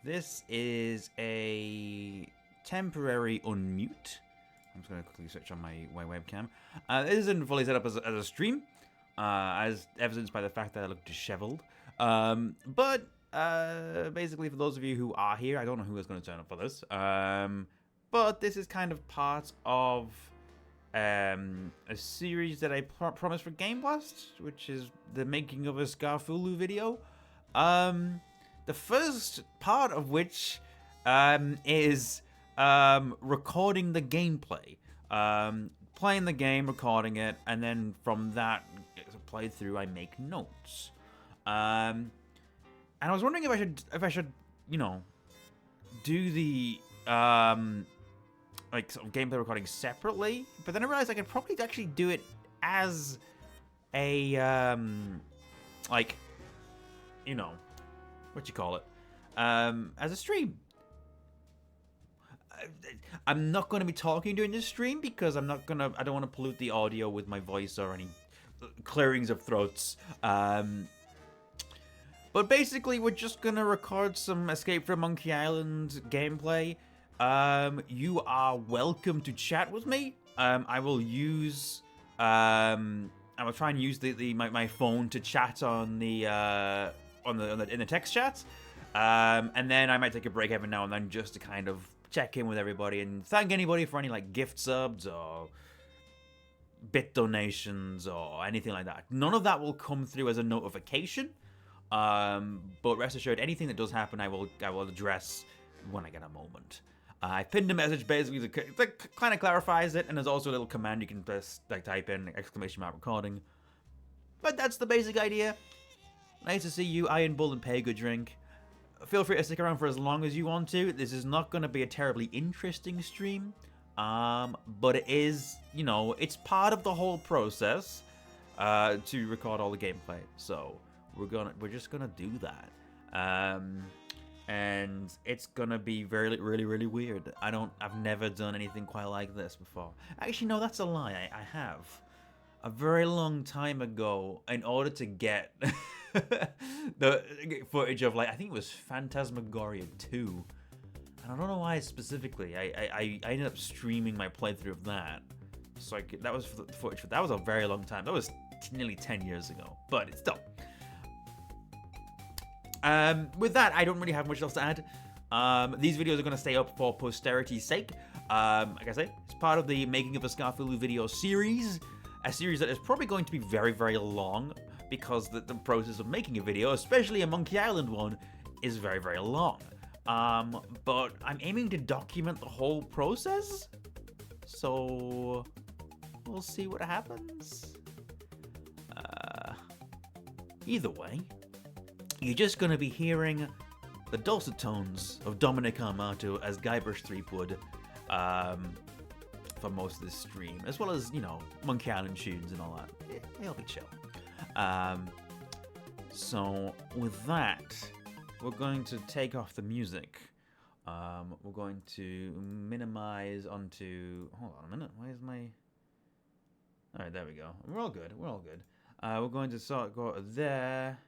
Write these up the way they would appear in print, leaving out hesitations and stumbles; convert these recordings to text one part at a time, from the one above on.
This is a temporary unmute. I'm just going to quickly switch on my webcam. This isn't fully set up as a stream, as evidenced by the fact that I look disheveled. But basically, for those of you who are here, I don't know who is going to turn up for this. But this is kind of part of a series that I promised for Game Blast, which is the making of a Scarfulhu video. The first part of which is recording the gameplay, playing the game, recording it, and then from that playthrough, I make notes. And I was wondering if I should, you know, do the like sort of gameplay recording separately, but then I realized I could probably actually do it as a like, you know, what you call it, as a stream. I'm not going to be talking during this stream because I don't want to pollute the audio with my voice or any clearings of throats. But basically, we're just going to record some Escape from Monkey Island gameplay. You are welcome to chat with me. I will use, I will try and use my phone to chat on the in the text chat. And then I might take a break every now and then just to kind of check in with everybody and thank anybody for any like gift subs or bit donations or anything like that. None of that will come through as a notification. But rest assured, anything that does happen, I will address when I get a moment. I pinned a message basically that kind of clarifies it, and there's also a little command you can press, like type in !recording. But that's the basic idea. Nice to see you, Iron Bull and Pay Good Drink. Feel free to stick around for as long as you want to. This is not going to be a terribly interesting stream, but it is, you know, it's part of the whole process to record all the gameplay. So we're just gonna do that, and it's gonna be really weird. I've never done anything quite like this before. Actually, no, that's a lie. I have. A very long time ago, in order to get the footage of, like, I think it was Phantasmagoria 2, and I don't know why specifically. I ended up streaming my playthrough of that. So that was the footage. That was a very long time. That was nearly 10 years ago, but it's still. With that, I don't really have much else to add. These videos are going to stay up for posterity's sake. Like I say, it's part of the Making of a Scarfulhu video series. A series that is probably going to be very long because the process of making a video, especially a Monkey Island one, is very long. But I'm aiming to document the whole process, so we'll see what happens. Either way, you're just going to be hearing the dulcet tones of Dominic Armato as Guybrush Threepwood for most of this stream, as well as, you know, Monkey Island tunes and all that. It'll be chill. So with that, we're going to take off the music. We're going to minimize onto... Hold on a minute. Why is my... Alright, there we go. We're all good. We're going to go there.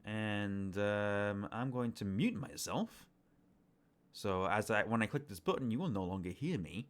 And I'm going to mute myself. So when I click this button, you will no longer hear me.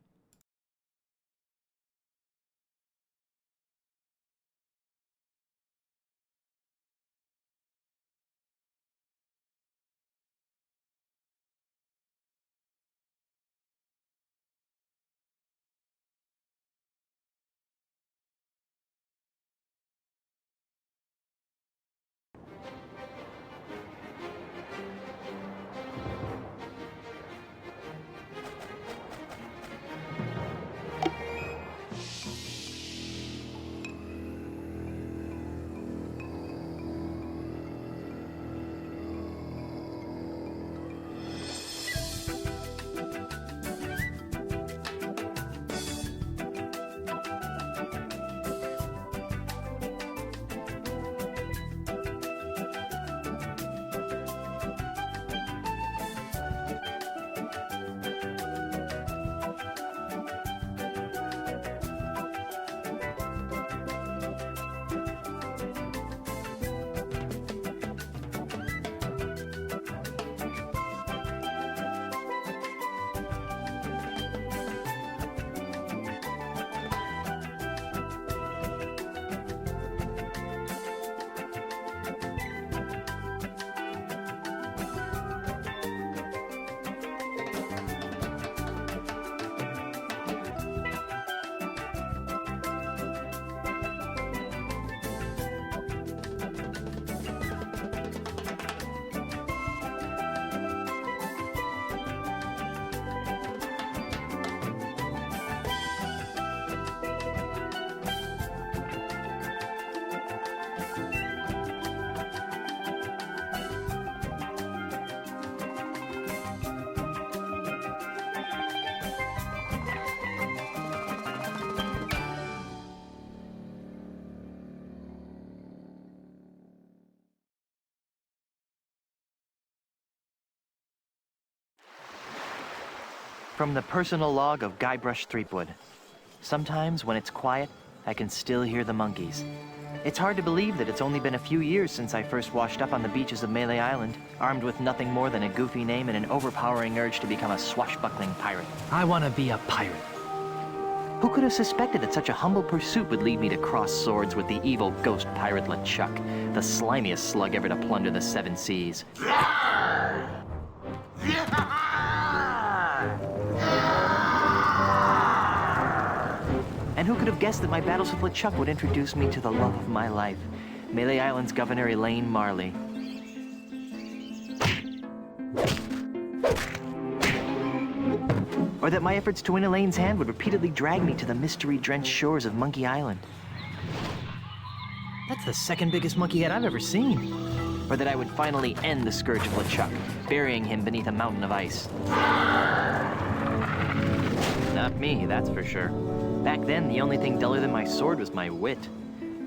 From the personal log of Guybrush Threepwood. Sometimes, when it's quiet, I can still hear the monkeys. It's hard to believe that it's only been a few years since I first washed up on the beaches of Melee Island, armed with nothing more than a goofy name and an overpowering urge to become a swashbuckling pirate. I want to be a pirate. Who could have suspected that such a humble pursuit would lead me to cross swords with the evil ghost pirate LeChuck, the slimiest slug ever to plunder the seven seas? And who could have guessed that my battles with LeChuck would introduce me to the love of my life, Melee Island's Governor Elaine Marley. Or that my efforts to win Elaine's hand would repeatedly drag me to the mystery-drenched shores of Monkey Island. That's the second biggest monkey head I've ever seen. Or that I would finally end the scourge of LeChuck, burying him beneath a mountain of ice. Not me, that's for sure. Back then, the only thing duller than my sword was my wit.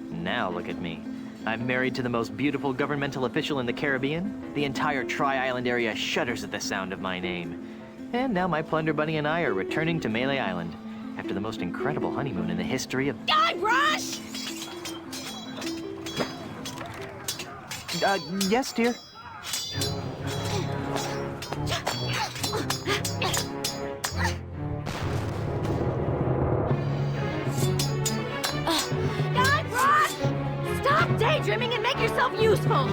Now look at me. I'm married to the most beautiful governmental official in the Caribbean. The entire Tri-Island area shudders at the sound of my name. And now my Plunder Bunny and I are returning to Melee Island after the most incredible honeymoon in the history of... Guybrush! Yes, dear? Guybrush! Stop daydreaming and make yourself useful!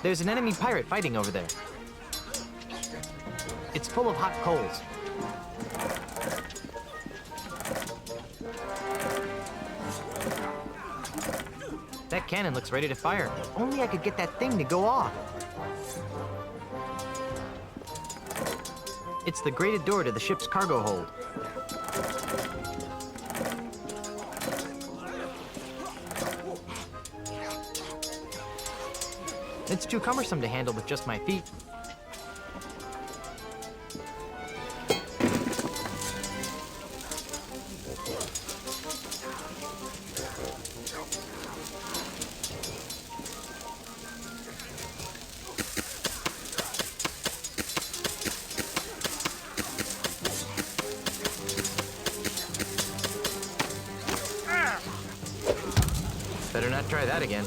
There's an enemy pirate fighting over there. It's full of hot coals. That cannon looks ready to fire. If only I could get that thing to go off. It's the grated door to the ship's cargo hold. It's too cumbersome to handle with just my feet. Better not try that again.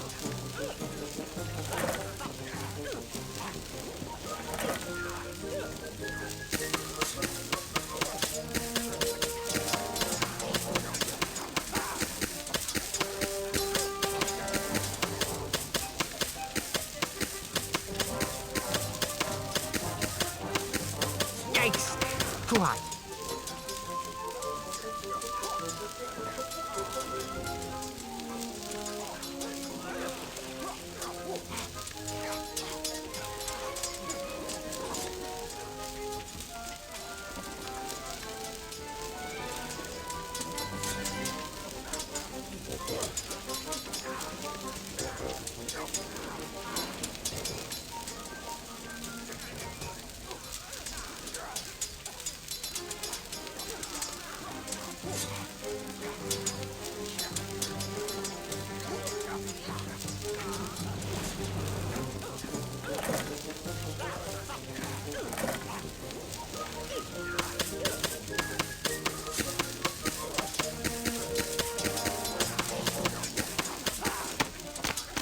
Yikes! Too hot.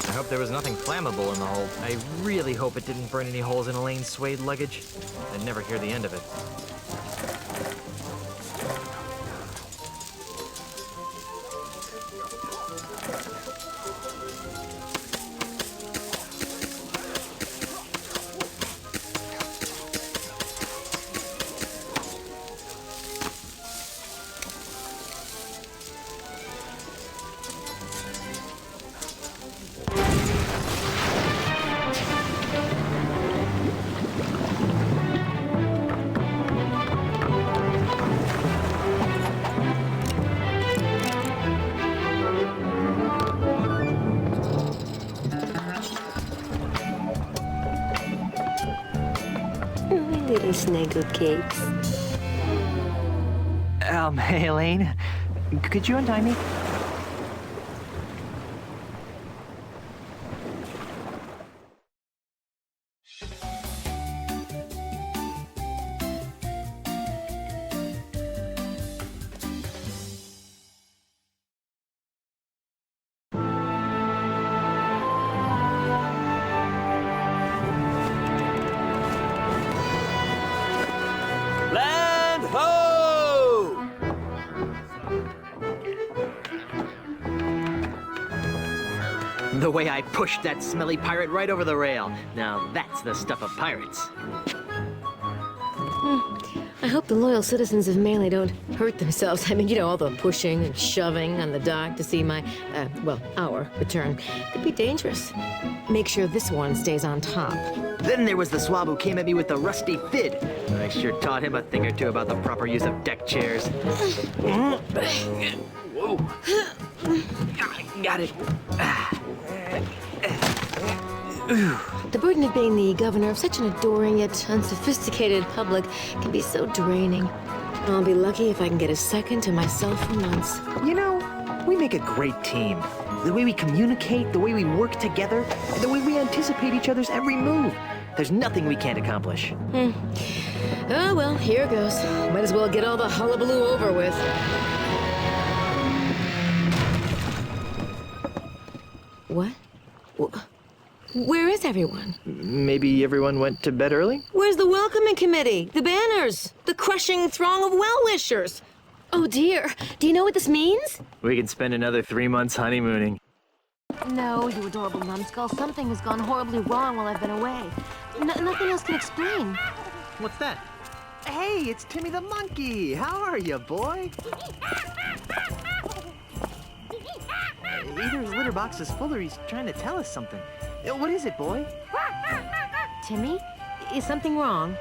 I hope there was nothing flammable in the hold. I really hope it didn't burn any holes in Elaine's suede luggage. I'd never hear the end of it. little snuggle cakes. Hey, Elaine. Could you untie me? Land ho! The way I pushed that smelly pirate right over the rail. Now that's the stuff of pirates. I hope the loyal citizens of Melee don't hurt themselves. I mean, you know, all the pushing and shoving on the dock to see my, our return could be dangerous. Make sure this one stays on top. Then there was the swab who came at me with the rusty fid. I sure taught him a thing or two about the proper use of deck chairs. Whoa. Got it. The burden of being the governor of such an adoring yet unsophisticated public can be so draining. I'll be lucky if I can get a second to myself for months. You know, we make a great team. The way we communicate, the way we work together, the way we anticipate each other's every move. There's nothing we can't accomplish. Oh, well, here goes. Might as well get all the hullabaloo over with. What? Where is everyone? Maybe everyone went to bed early? Where's the welcoming committee? The banners? The crushing throng of well-wishers? Oh, dear. Do you know what this means? We can spend another 3 months honeymooning. No, you adorable numbskull. Something has gone horribly wrong while I've been away. Nothing else can explain. What's that? Hey, it's Timmy the monkey. How are you, boy? Either his litter box is full or he's trying to tell us something. What is it, boy? Timmy? Is something wrong?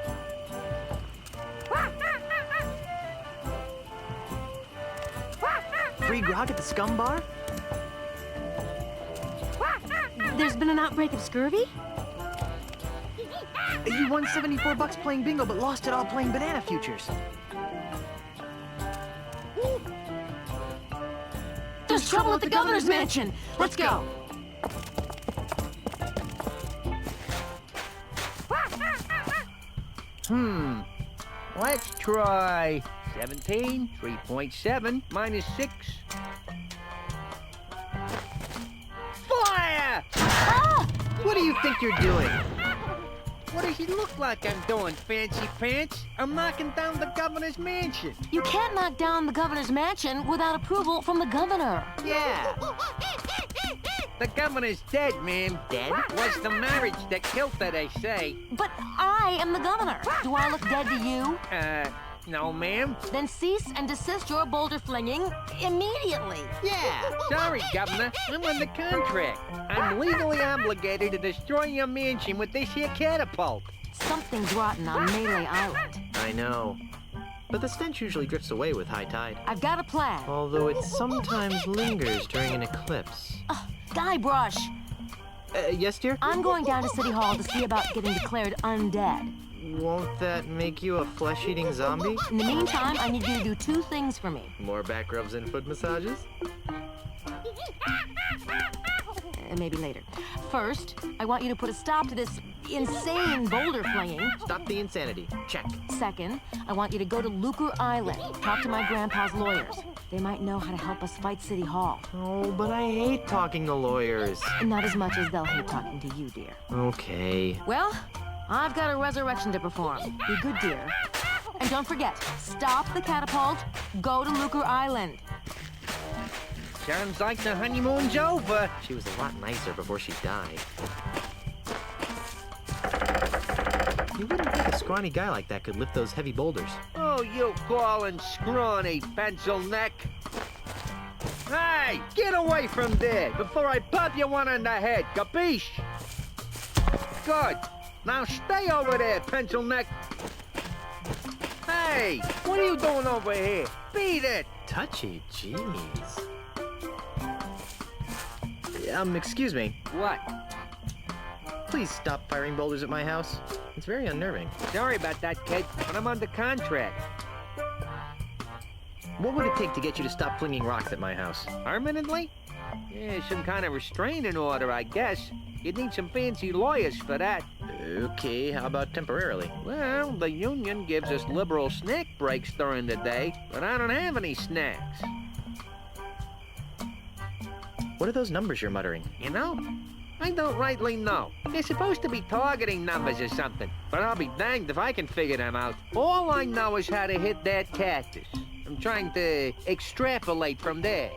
Free grog at the scum bar? There's been an outbreak of scurvy? You won $74 playing bingo, but lost it all playing banana futures. There's trouble at the governor's mansion! Let's go! Let's try 17, 3.7, minus 6. Fire! Ah! What do you think you're doing? What does he look like I'm doing, fancy pants? I'm knocking down the governor's mansion. You can't knock down the governor's mansion without approval from the governor. Yeah. The governor's dead, man. Dead? Was the marriage that killed her, they say. But I am the governor. Do I look dead to you? No, ma'am. Then cease and desist your boulder flinging immediately. Yeah. Sorry, Governor. I'm under contract. I'm legally obligated to destroy your mansion with this here catapult. Something's rotten on Melee Island. I know. But the stench usually drifts away with high tide. I've got a plan. Although it sometimes lingers during an eclipse. Guybrush, Yes, dear? I'm going down to City Hall to see about getting declared undead. Won't that make you a flesh-eating zombie? In the meantime, I need you to do 2 things for me. More back rubs and foot massages? Maybe later. First, I want you to put a stop to this insane boulder flinging. Stop the insanity. Check. Second, I want you to go to Lucre Island. Talk to my grandpa's lawyers. They might know how to help us fight City Hall. Oh, but I hate talking to lawyers. Not as much as they'll hate talking to you, dear. Okay. Well, I've got a resurrection to perform. Be good, dear. And don't forget, stop the catapult, go to Lucre Island. Sounds like the honeymoon's over. She was a lot nicer before she died. You wouldn't think a scrawny guy like that could lift those heavy boulders. Oh, you calling scrawny, pencil neck. Hey, get away from there before I pop you one on the head, capiche? Good. Now stay over there, pencil neck. Hey, what are you doing over here? Beat it. Touchy, jeez. Excuse me. What? Please stop firing boulders at my house. It's very unnerving. Sorry about that, kid, but I'm under contract. What would it take to get you to stop flinging rocks at my house? Permanently? Yeah, some kind of restraining order, I guess. You'd need some fancy lawyers for that. Okay, how about temporarily? Well, the union gives us liberal snack breaks during the day, but I don't have any snacks. What are those numbers you're muttering? You know? I don't rightly know. They're supposed to be targeting numbers or something, but I'll be danged if I can figure them out. All I know is how to hit that cactus. I'm trying to extrapolate from there.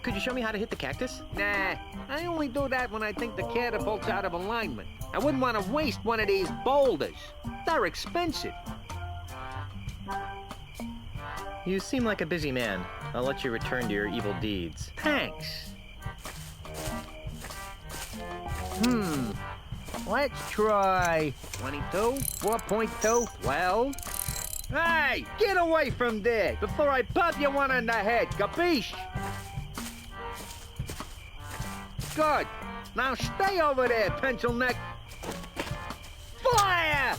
Could you show me how to hit the cactus? Nah, I only do that when I think the catapult's out of alignment. I wouldn't want to waste one of these boulders. They're expensive. You seem like a busy man. I'll let you return to your evil deeds. Thanks. Let's try 22, 4.2, 12. Hey, get away from there before I pop you one on the head, capiche? Good. Now stay over there, pencil neck. Fire!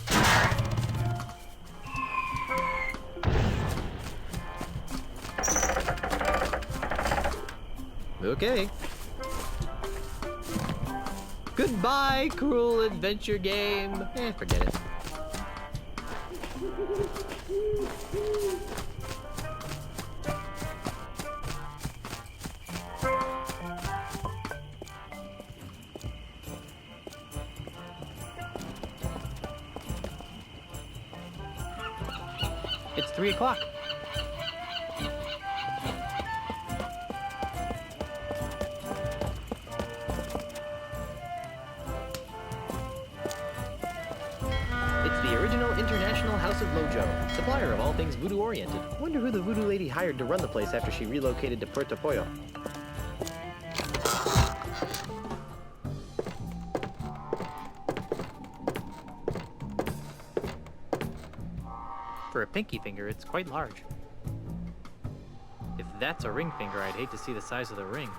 Okay. Goodbye, cruel adventure game. Forget it. It's 3 o'clock. International House of Mojo, supplier of all things voodoo-oriented. Wonder who the voodoo lady hired to run the place after she relocated to Puerto Pollo. For a pinky finger, it's quite large. If that's a ring finger, I'd hate to see the size of the ring.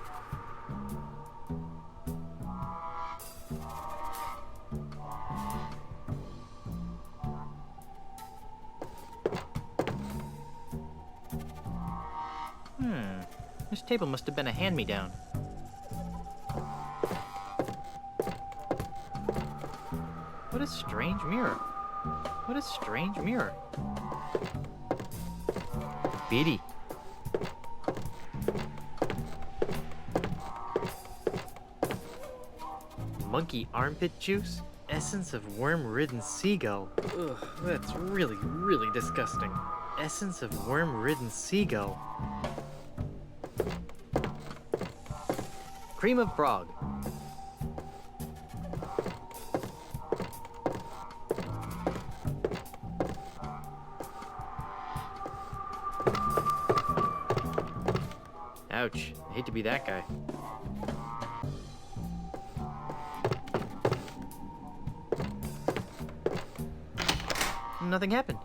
This table must have been a hand-me-down. What a strange mirror. What a strange mirror. Beady. Monkey armpit juice? Essence of worm-ridden seagull. Ugh, that's really, really disgusting. Essence of worm-ridden seagull. Cream of frog. Ouch. I hate to be that guy. Nothing happened.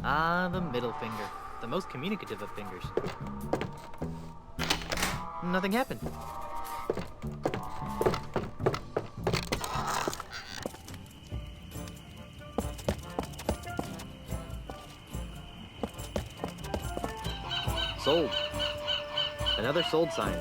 Ah, the middle finger. The most communicative of fingers. Nothing happened. Sold. Another sold sign.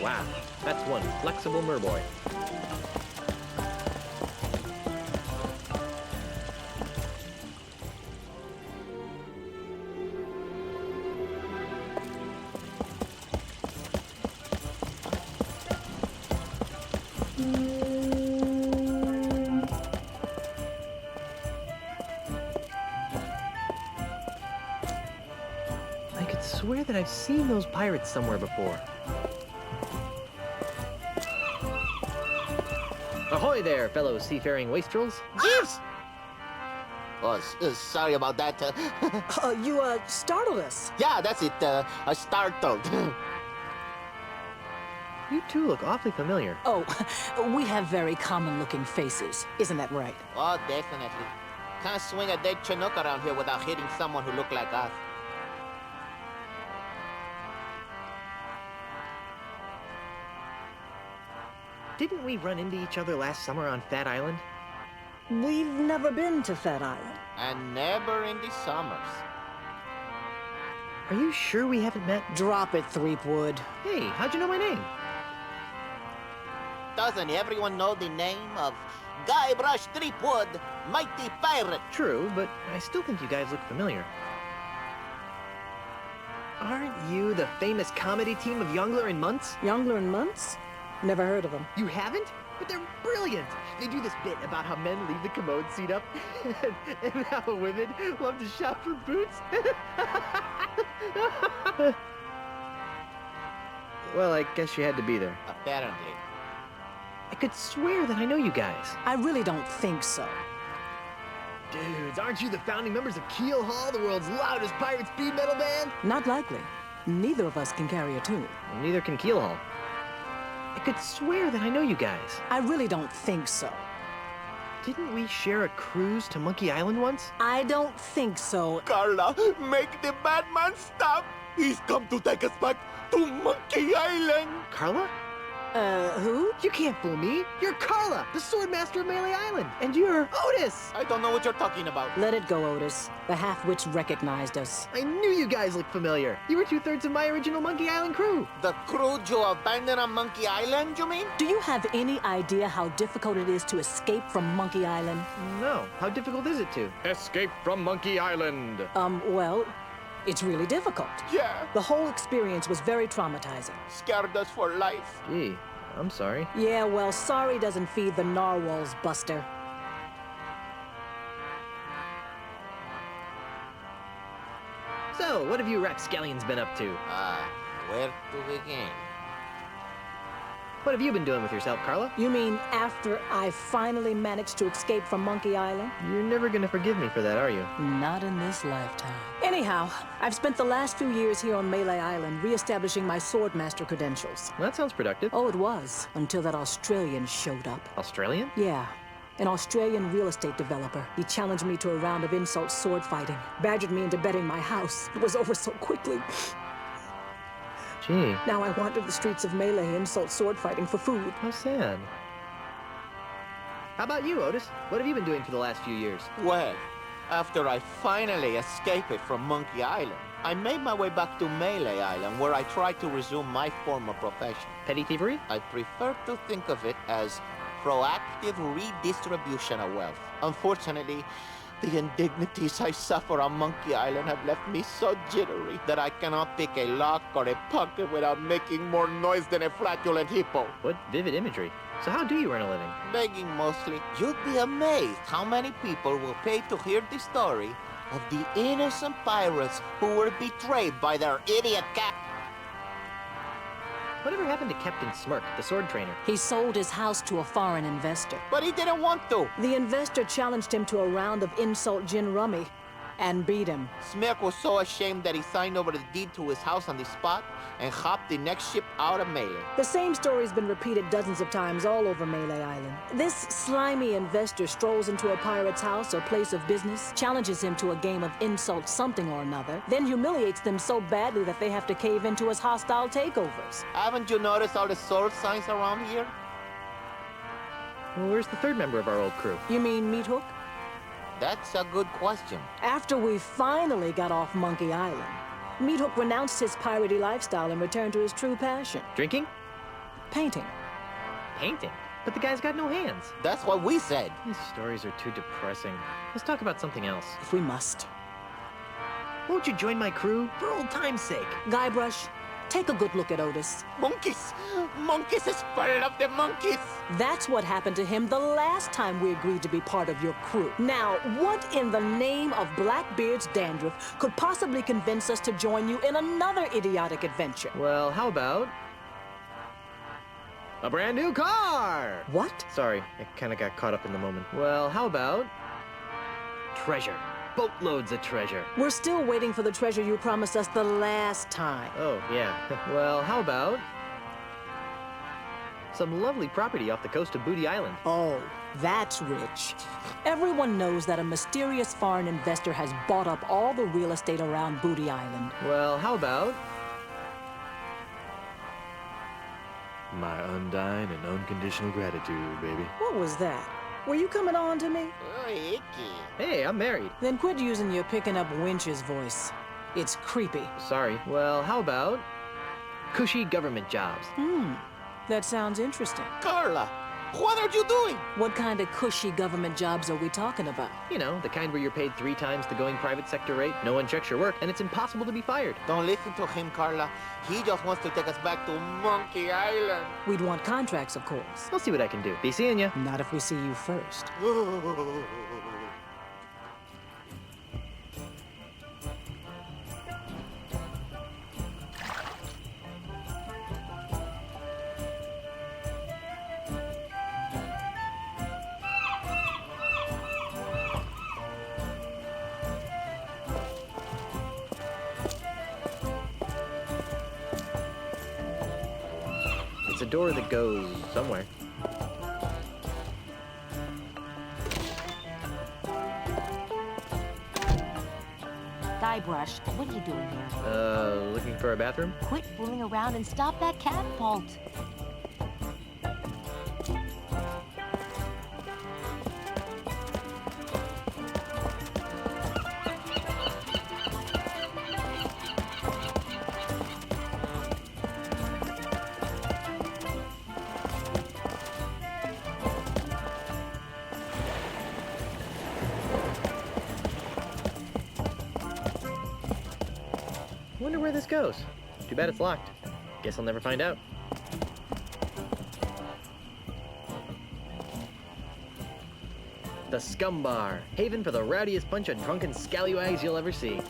Wow, that's one flexible merboy. I could swear that I've seen those pirates somewhere before. Ahoy there, fellow seafaring wastrels. Yes! Oh, sorry about that. You, startled us. Yeah, that's it. Startled. You two look awfully familiar. Oh, we have very common-looking faces. Isn't that right? Oh, definitely. Can't swing a dead Chinook around here without hitting someone who looked like us. Didn't we run into each other last summer on Fat Island? We've never been to Fat Island. And never in the summers. Are you sure we haven't met? Drop it, Threepwood. Hey, how'd you know my name? Doesn't everyone know the name of Guybrush Threepwood, mighty pirate? True, but I still think you guys look familiar. Aren't you the famous comedy team of Youngler and Muntz? Youngler and Muntz? Never heard of them. You haven't? But they're brilliant! They do this bit about how men leave the commode seat up and how women love to shop for boots. Well, I guess you had to be there. Apparently. I could swear that I know you guys. I really don't think so. Dudes, aren't you the founding members of Keel Hall, the world's loudest pirate speed metal band? Not likely. Neither of us can carry a tune. Well, neither can Keel Hall. I could swear that I know you guys. I really don't think so. Didn't we share a cruise to Monkey Island once? I don't think so. Carla, make the bad man stop! He's come to take us back to Monkey Island! Carla? Who? You can't fool me. You're Carla, the Swordmaster of Melee Island. And you're Otis. I don't know what you're talking about. Let it go, Otis. The half-wits recognized us. I knew you guys looked familiar. You were two-thirds of my original Monkey Island crew. The crew you abandoned on Monkey Island, you mean? Do you have any idea how difficult it is to escape from Monkey Island? No. How difficult is it to? Escape from Monkey Island. Well, it's really difficult. Yeah. The whole experience was very traumatizing. Scared us for life. Gee, I'm sorry. Yeah, well, sorry doesn't feed the narwhals, Buster. So, what have you rapscallions been up to? Where to begin? What have you been doing with yourself, Carla? You mean after I finally managed to escape from Monkey Island? You're never gonna forgive me for that, are you? Not in this lifetime. Anyhow, I've spent the last few years here on Melee Island re-establishing my Swordmaster credentials. Well, that sounds productive. Oh, it was, until that Australian showed up. Australian? Yeah, an Australian real estate developer. He challenged me to a round of insult sword fighting, badgered me into betting my house. It was over so quickly. Gee, Now I wander the streets of Melee insult sword fighting for food. how sad. How about you, Otis? What have you been doing for the last few years? Well, after I finally escaped from Monkey Island, I made my way back to Melee Island, where I tried to resume my former profession. Petty thievery? I prefer to think of it as proactive redistribution of wealth. Unfortunately, the indignities I suffer on Monkey Island have left me so jittery that I cannot pick a lock or a pocket without making more noise than a flatulent hippo. What vivid imagery. So how do you earn a living? Begging mostly. You'd be amazed how many people will pay to hear the story of the innocent pirates who were betrayed by their idiot captain. Whatever happened to Captain Smirk, the sword trainer? He sold his house to a foreign investor. But he didn't want to. The investor challenged him to a round of insult gin rummy and beat him. Smirk was so ashamed that he signed over the deed to his house on the spot and hopped the next ship out of Melee. The same story's been repeated dozens of times all over Melee Island. This slimy investor strolls into a pirate's house or place of business, challenges him to a game of insult something or another, then humiliates them so badly that they have to cave into his hostile takeovers. Haven't you noticed all the sword signs around here? Well, where's the third member of our old crew? You mean Meat Hook? That's a good question. After we finally got off Monkey Island, Meat Hook renounced his piratey lifestyle and returned to his true passion, Drinking? painting. Painting? But the guy's got no hands. That's what we said. These stories are too depressing. Let's talk about something else. If we must. Won't you join my crew? For old time's sake. Guybrush, take a good look at Otis. Monkeys! Monkeys is full of the monkeys! That's what happened to him the last time we agreed to be part of your crew. Now, what in the name of Blackbeard's dandruff could possibly convince us to join you in another idiotic adventure? Well, how about a brand new car? What? Sorry, I kind of got caught up in the moment. Well, how about treasure. Boatloads of treasure. We're still waiting for the treasure you promised us the last time. Oh, yeah. Well, how about some lovely property off the coast of Booty Island? Oh, that's rich. Everyone knows that a mysterious foreign investor has bought up all the real estate around Booty Island. Well, how about my undying and unconditional gratitude, baby? What was that? Were you coming on to me? Oh, icky. Hey, I'm married. Then quit using your picking up winch's voice. It's creepy. Sorry. Well, how about cushy government jobs? That sounds interesting. Carla, what are you doing? What kind of cushy government jobs are we talking about? You know, the kind where you're paid 3 times the going private sector rate, no one checks your work, and it's impossible to be fired. Don't listen to him, Carla. He just wants to take us back to Monkey Island. We'd want contracts, of course. I'll see what I can do. Be seeing ya. Not if we see you first. It's a door that goes somewhere. Guybrush, what are you doing here? Looking for a bathroom? Quit fooling around and stop that catapult. Wonder where this goes. Too bad it's locked. Guess I'll never find out. The Scum Bar, haven for the rowdiest bunch of drunken scallywags you'll ever see.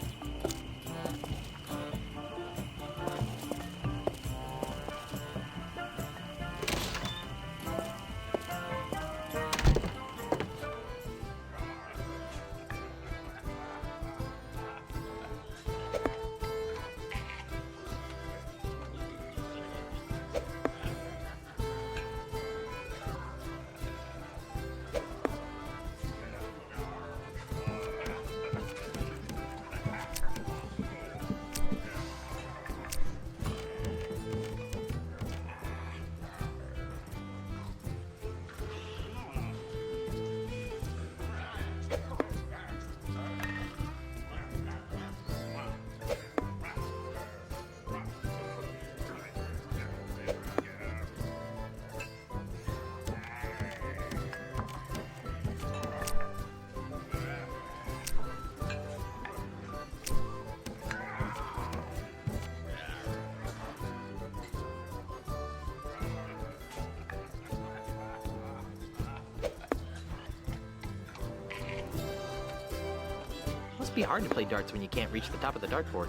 Must be hard to play darts when you can't reach the top of the dartboard.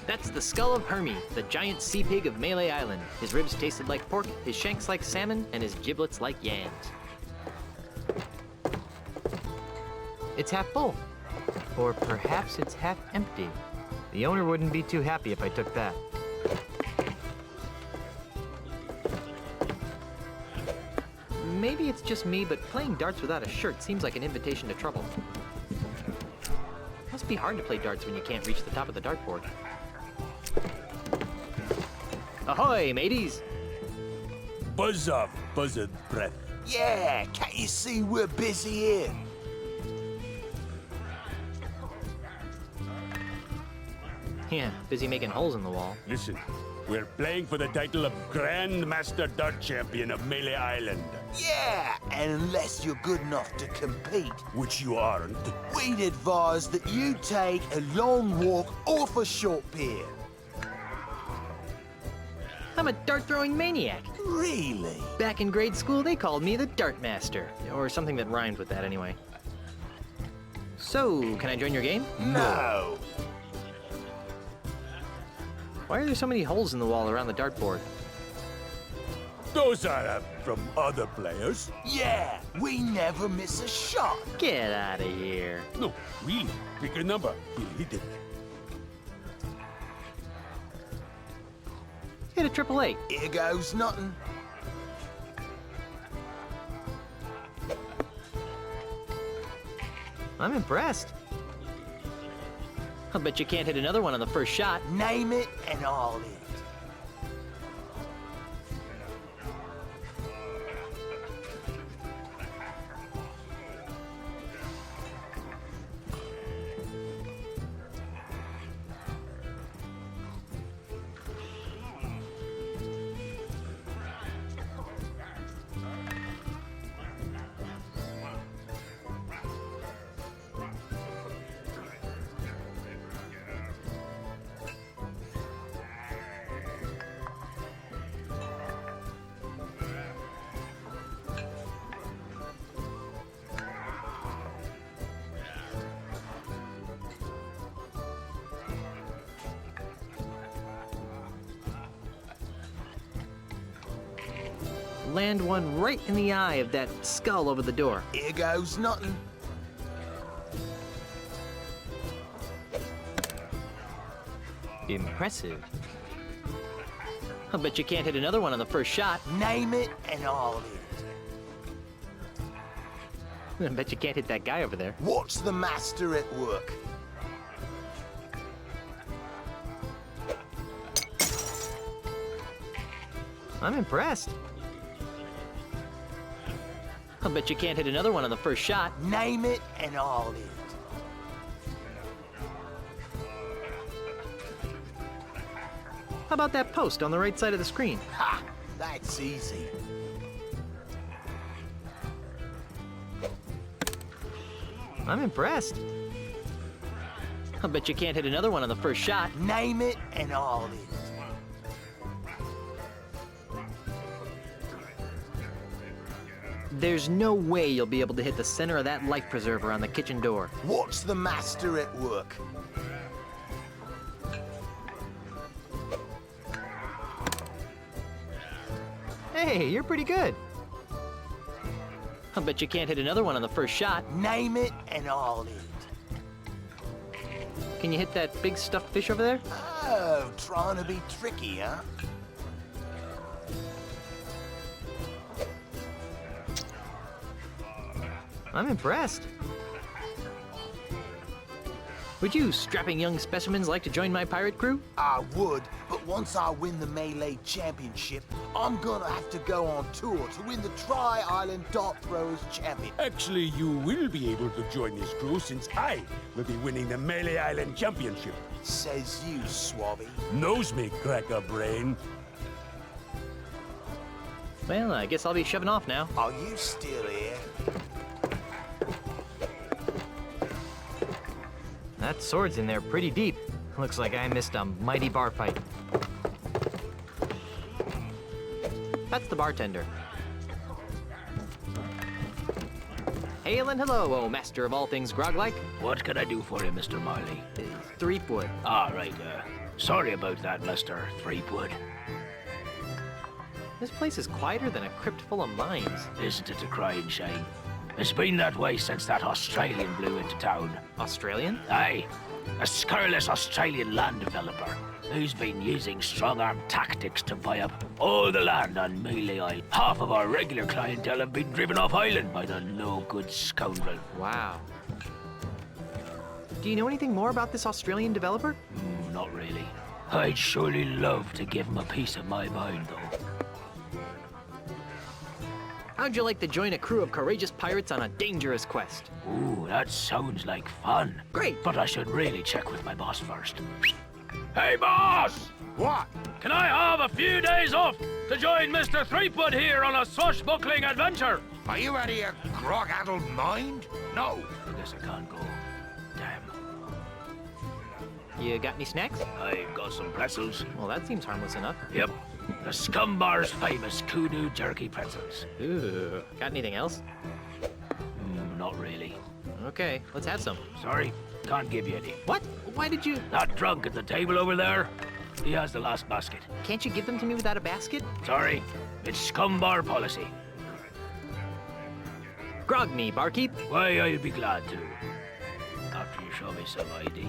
That's the skull of Hermie, the giant sea pig of Melee Island. His ribs tasted like pork, his shanks like salmon, and his giblets like yams. It's half full. Or perhaps it's half empty. The owner wouldn't be too happy if I took that. Maybe it's just me, but playing darts without a shirt seems like an invitation to trouble. Must be hard to play darts when you can't reach the top of the dartboard. Ahoy, mateys! Buzz off, buzzard breath. Yeah, can't you see we're busy here? Yeah, busy making holes in the wall. Listen, we're playing for the title of Grand Master Dart Champion of Melee Island. Yeah, and unless you're good enough to compete, Which you aren't. we'd advise that you take a long walk off a short pier. I'm a dart-throwing maniac. Really? Back in grade school, they called me the Dart Master. Or something that rhymed with that anyway. So, can I join your game? No. Why are there so many holes in the wall around the dartboard? Those are from other players. Yeah, we never miss a shot. Get out of here. No, really. Pick a number. We'll hit it. Hit a triple eight. Here goes nothing. I'm impressed. I bet you can't hit another one on the first shot. Name it and I'll hit it. Land one right in the eye of that skull over the door. Here goes nothing. Impressive. I bet you can't hit another one on the first shot. Name it and I'll hit I bet you can't hit that guy over there. it. Watch the master at work. I'm impressed. I bet you can't hit another one on the first shot. Name it and I'll hit it. How about that post on the right side of the screen? Ha! That's easy. I'm impressed. I bet you can't hit another one on the first shot. Name it and I'll hit it. There's no way you'll be able to hit the center of that life preserver on the kitchen door. Watch the master at work. Hey, you're pretty good. I bet you can't hit another one on the first shot. Name it and I'll hit it. Can you hit that big stuffed fish over there? Oh, trying to be tricky, huh? I'm impressed. Would you strapping young specimens like to join my pirate crew? I would, but once I win the Melee Championship, I'm gonna have to go on tour to win the Tri-Island Dart Throwers Champion. Actually, you will be able to join this crew since I will be winning the Melee Island Championship. Says you, Swabby. Nose me, cracker brain. Well, I guess I'll be shoving off now. Are you still here? That sword's in there pretty deep. Looks like I missed a mighty bar fight. That's the bartender. Hail and hello, oh master of all things grog-like. What can I do for you, Mr. Marley? Threepwood. Ah, right, sorry about that, Mr. Threepwood. This place is quieter than a crypt full of mines. Isn't it a crying shame? It's been that way since that Australian blew into town. Australian? Aye, a scurrilous Australian land developer who's been using strong-arm tactics to buy up all the land on Melee Isle. Half of our regular clientele have been driven off island by the no-good scoundrel. Wow. Do you know anything more about this Australian developer? Not really. I'd surely love to give him a piece of my mind, though. How'd you like to join a crew of courageous pirates on a dangerous quest? Ooh, that sounds like fun. Great. But I should really check with my boss first. Hey, boss! What? Can I have a few days off to join Mr. Threepwood here on a swashbuckling adventure? Are you out of your grog-addled mind? No. I guess I can't go. Damn. You got any snacks? I've got some pretzels. Well, that seems harmless enough. Yep. The Scumbar's famous kudu jerky pretzels. Ooh. Got anything else? Not really. Okay, let's have some. Sorry, can't give you any. What? Why did you... That drunk at the table over there? He has the last basket. Can't you give them to me without a basket? Sorry, it's scumbar policy. Grog me, barkeep. Why, I'll be glad to. After you show me some ID.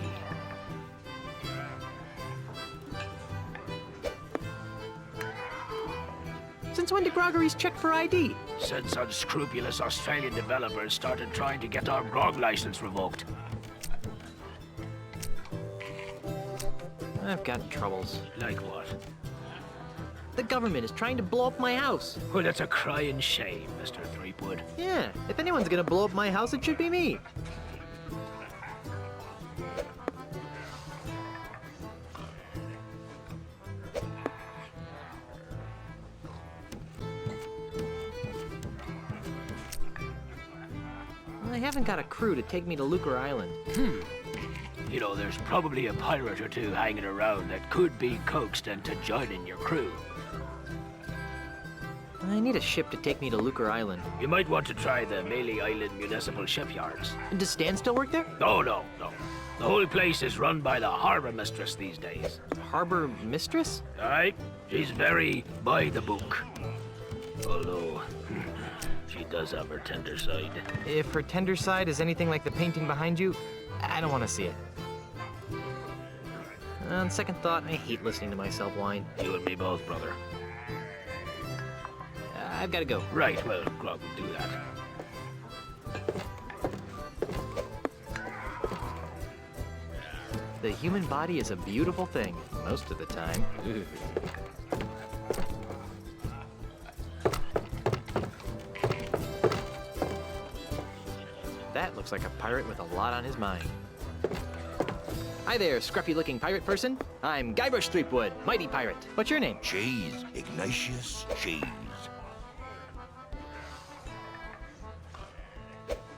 Since when do groggeries check for ID? Since unscrupulous Australian developers started trying to get our grog license revoked. I've got troubles. Like what? The government is trying to blow up my house. Well, that's a crying shame, Mr. Threepwood. Yeah, if anyone's gonna blow up my house, it should be me. I haven't got a crew to take me to Lucre Island. You know, there's probably a pirate or two hanging around that could be coaxed into joining your crew. I need a ship to take me to Lucre Island. You might want to try the Melee Island Municipal Shipyards. Does Stan still work there? No. The whole place is run by the harbor mistress these days. Harbor mistress? Aye, she's very by the book. Although, she does have her tender side. If her tender side is anything like the painting behind you, I don't want to see it. On second thought, I hate listening to myself whine. You and me both, brother. I've got to go. Right, well, Grog will do that. The human body is a beautiful thing, most of the time. That looks like a pirate with a lot on his mind. Hi there, scruffy-looking pirate person. I'm Guybrush Threepwood, mighty pirate. What's your name? Cheese. Ignatius Cheese.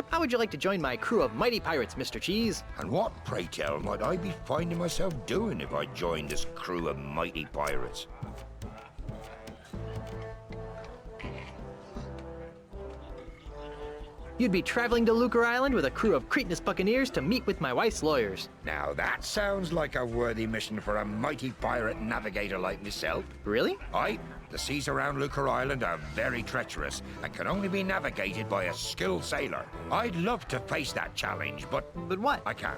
How would you like to join my crew of mighty pirates, Mr. Cheese? And what, pray tell, might I be finding myself doing if I joined this crew of mighty pirates? You'd be traveling to Lucre Island with a crew of cretinous buccaneers to meet with my wife's lawyers. Now that sounds like a worthy mission for a mighty pirate navigator like myself. Really? Aye. The seas around Lucre Island are very treacherous and can only be navigated by a skilled sailor. I'd love to face that challenge, but... But what? I can't.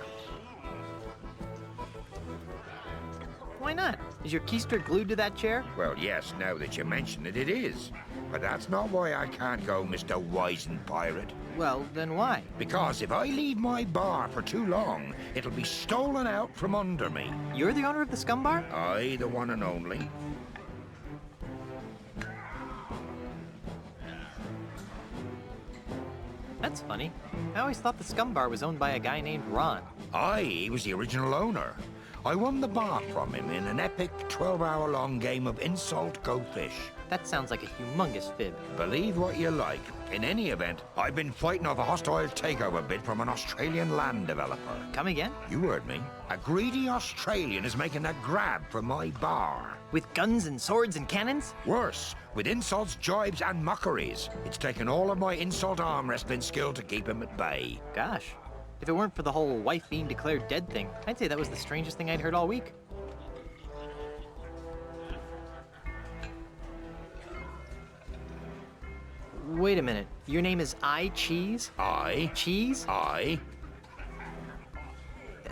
Why not? Is your keister glued to that chair? Well, yes, now that you mention it, it is. But that's not why I can't go, Mr. Wizened Pirate. Well, then why? Because if I leave my bar for too long, it'll be stolen out from under me. You're the owner of the scum bar? Aye, the one and only. That's funny. I always thought the scum bar was owned by a guy named Ron. Aye, he was the original owner. I won the bar from him in an epic 12-hour-long game of Insult Go Fish. That sounds like a humongous fib. Believe what you like. In any event, I've been fighting off a hostile takeover bid from an Australian land developer. Come again? You heard me. A greedy Australian is making a grab for my bar. With guns and swords and cannons? Worse, with insults, jibes, and mockeries. It's taken all of my insult arm wrestling skill to keep him at bay. Gosh. If it weren't for the whole wife being declared dead thing, I'd say that was the strangest thing I'd heard all week. Wait a minute. Your name is I Cheese? Aye. Cheese? Aye.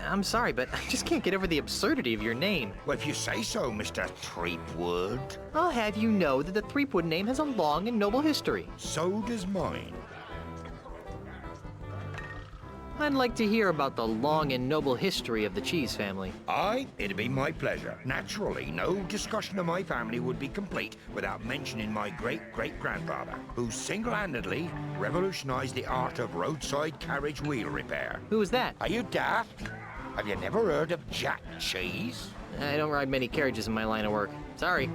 I'm sorry, but I just can't get over the absurdity of your name. Well, if you say so, Mr. Threepwood. I'll have you know that the Threepwood name has a long and noble history. So does mine. I'd like to hear about the long and noble history of the Cheese family. Aye, it'd be my pleasure. Naturally, no discussion of my family would be complete without mentioning my great-great-grandfather, who single-handedly revolutionized the art of roadside carriage wheel repair. Who was that? Are you daft? Have you never heard of Jack Cheese? I don't ride many carriages in my line of work. Sorry.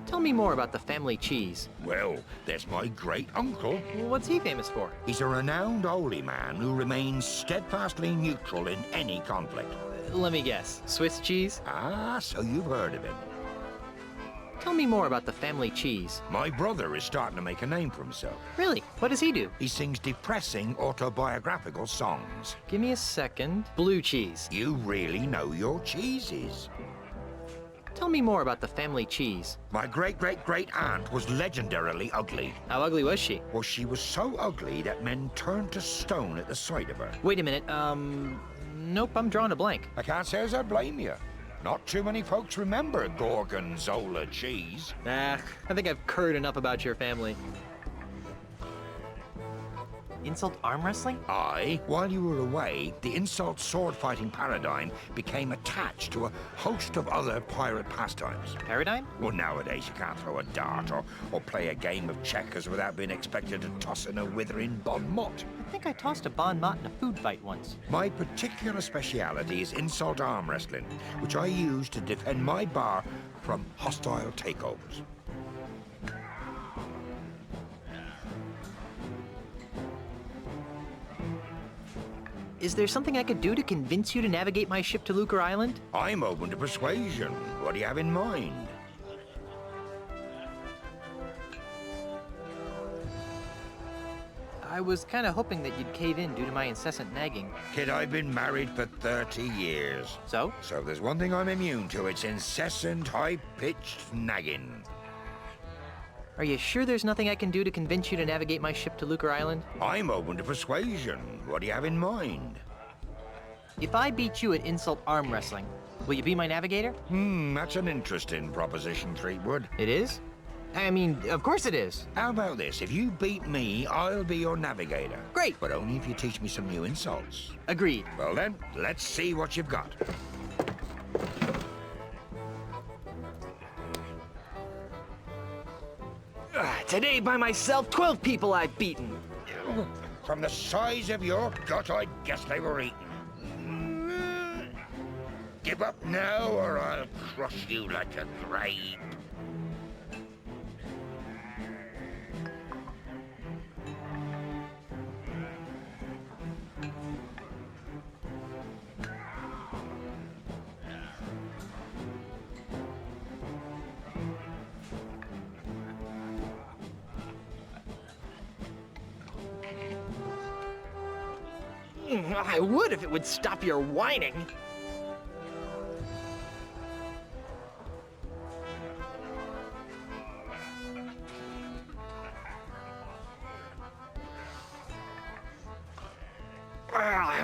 Tell me more about the family Cheese. Well, there's my great-uncle. What's he famous for? He's a renowned holy man who remains steadfastly neutral in any conflict. Let me guess. Swiss cheese? Ah, so you've heard of him. Tell me more about the family Cheese. My brother is starting to make a name for himself. Really? What does he do? He sings depressing autobiographical songs. Give me a second. Blue cheese. You really know your cheeses. Tell me more about the family cheese. My great-great-great-aunt was legendarily ugly. How ugly was she? Well, she was so ugly that men turned to stone at the sight of her. Wait a minute, nope, I'm drawing a blank. I can't say as I blame you. Not too many folks remember Gorgonzola cheese. I think I've heard enough about your family. Insult arm wrestling? Aye. While you were away, the insult sword-fighting paradigm became attached to a host of other pirate pastimes. Paradigm? Well, nowadays you can't throw a dart or play a game of checkers without being expected to toss in a withering bon mot. I think I tossed a bon mot in a food fight once. My particular speciality is insult arm wrestling, which I use to defend my bar from hostile takeovers. Is there something I could do to convince you to navigate my ship to Lucre Island? I'm open to persuasion. What do you have in mind? I was kind of hoping that you'd cave in due to my incessant nagging. Kid, I've been married for 30 years. So? So if there's one thing I'm immune to, it's incessant, high-pitched nagging. Are you sure there's nothing I can do to convince you to navigate my ship to Lucre Island? I'm open to persuasion. What do you have in mind? If I beat you at insult arm wrestling, will you be my navigator? That's an interesting proposition, Threepwood. It is? I mean, of course it is. How about this? If you beat me, I'll be your navigator. Great. But only if you teach me some new insults. Agreed. Well then, let's see what you've got. Today by myself, 12 people I've beaten. From the size of your gut, I guess they were eaten. Give up now, or I'll crush you like a grape. I would if it would stop your whining.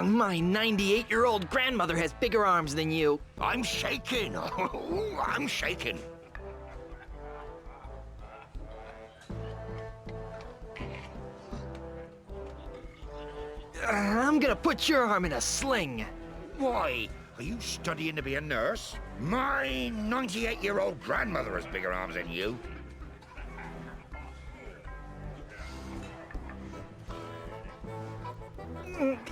My 98-year-old grandmother has bigger arms than you. I'm shaking. I'm shaking. I'm gonna put your arm in a sling. Why? Are you studying to be a nurse? My 98-year-old grandmother has bigger arms than you.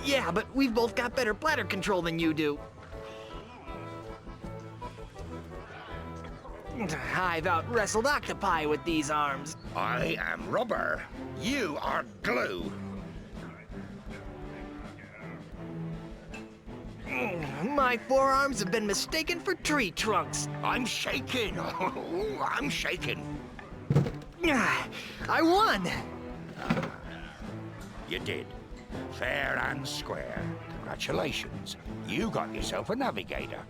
Yeah, but we've both got better bladder control than you do. I've out-wrestled octopi with these arms. I am rubber. You are glue. My forearms have been mistaken for tree trunks. I'm shaking. I'm shaking. I won. You did. Fair and square. Congratulations. You got yourself a navigator.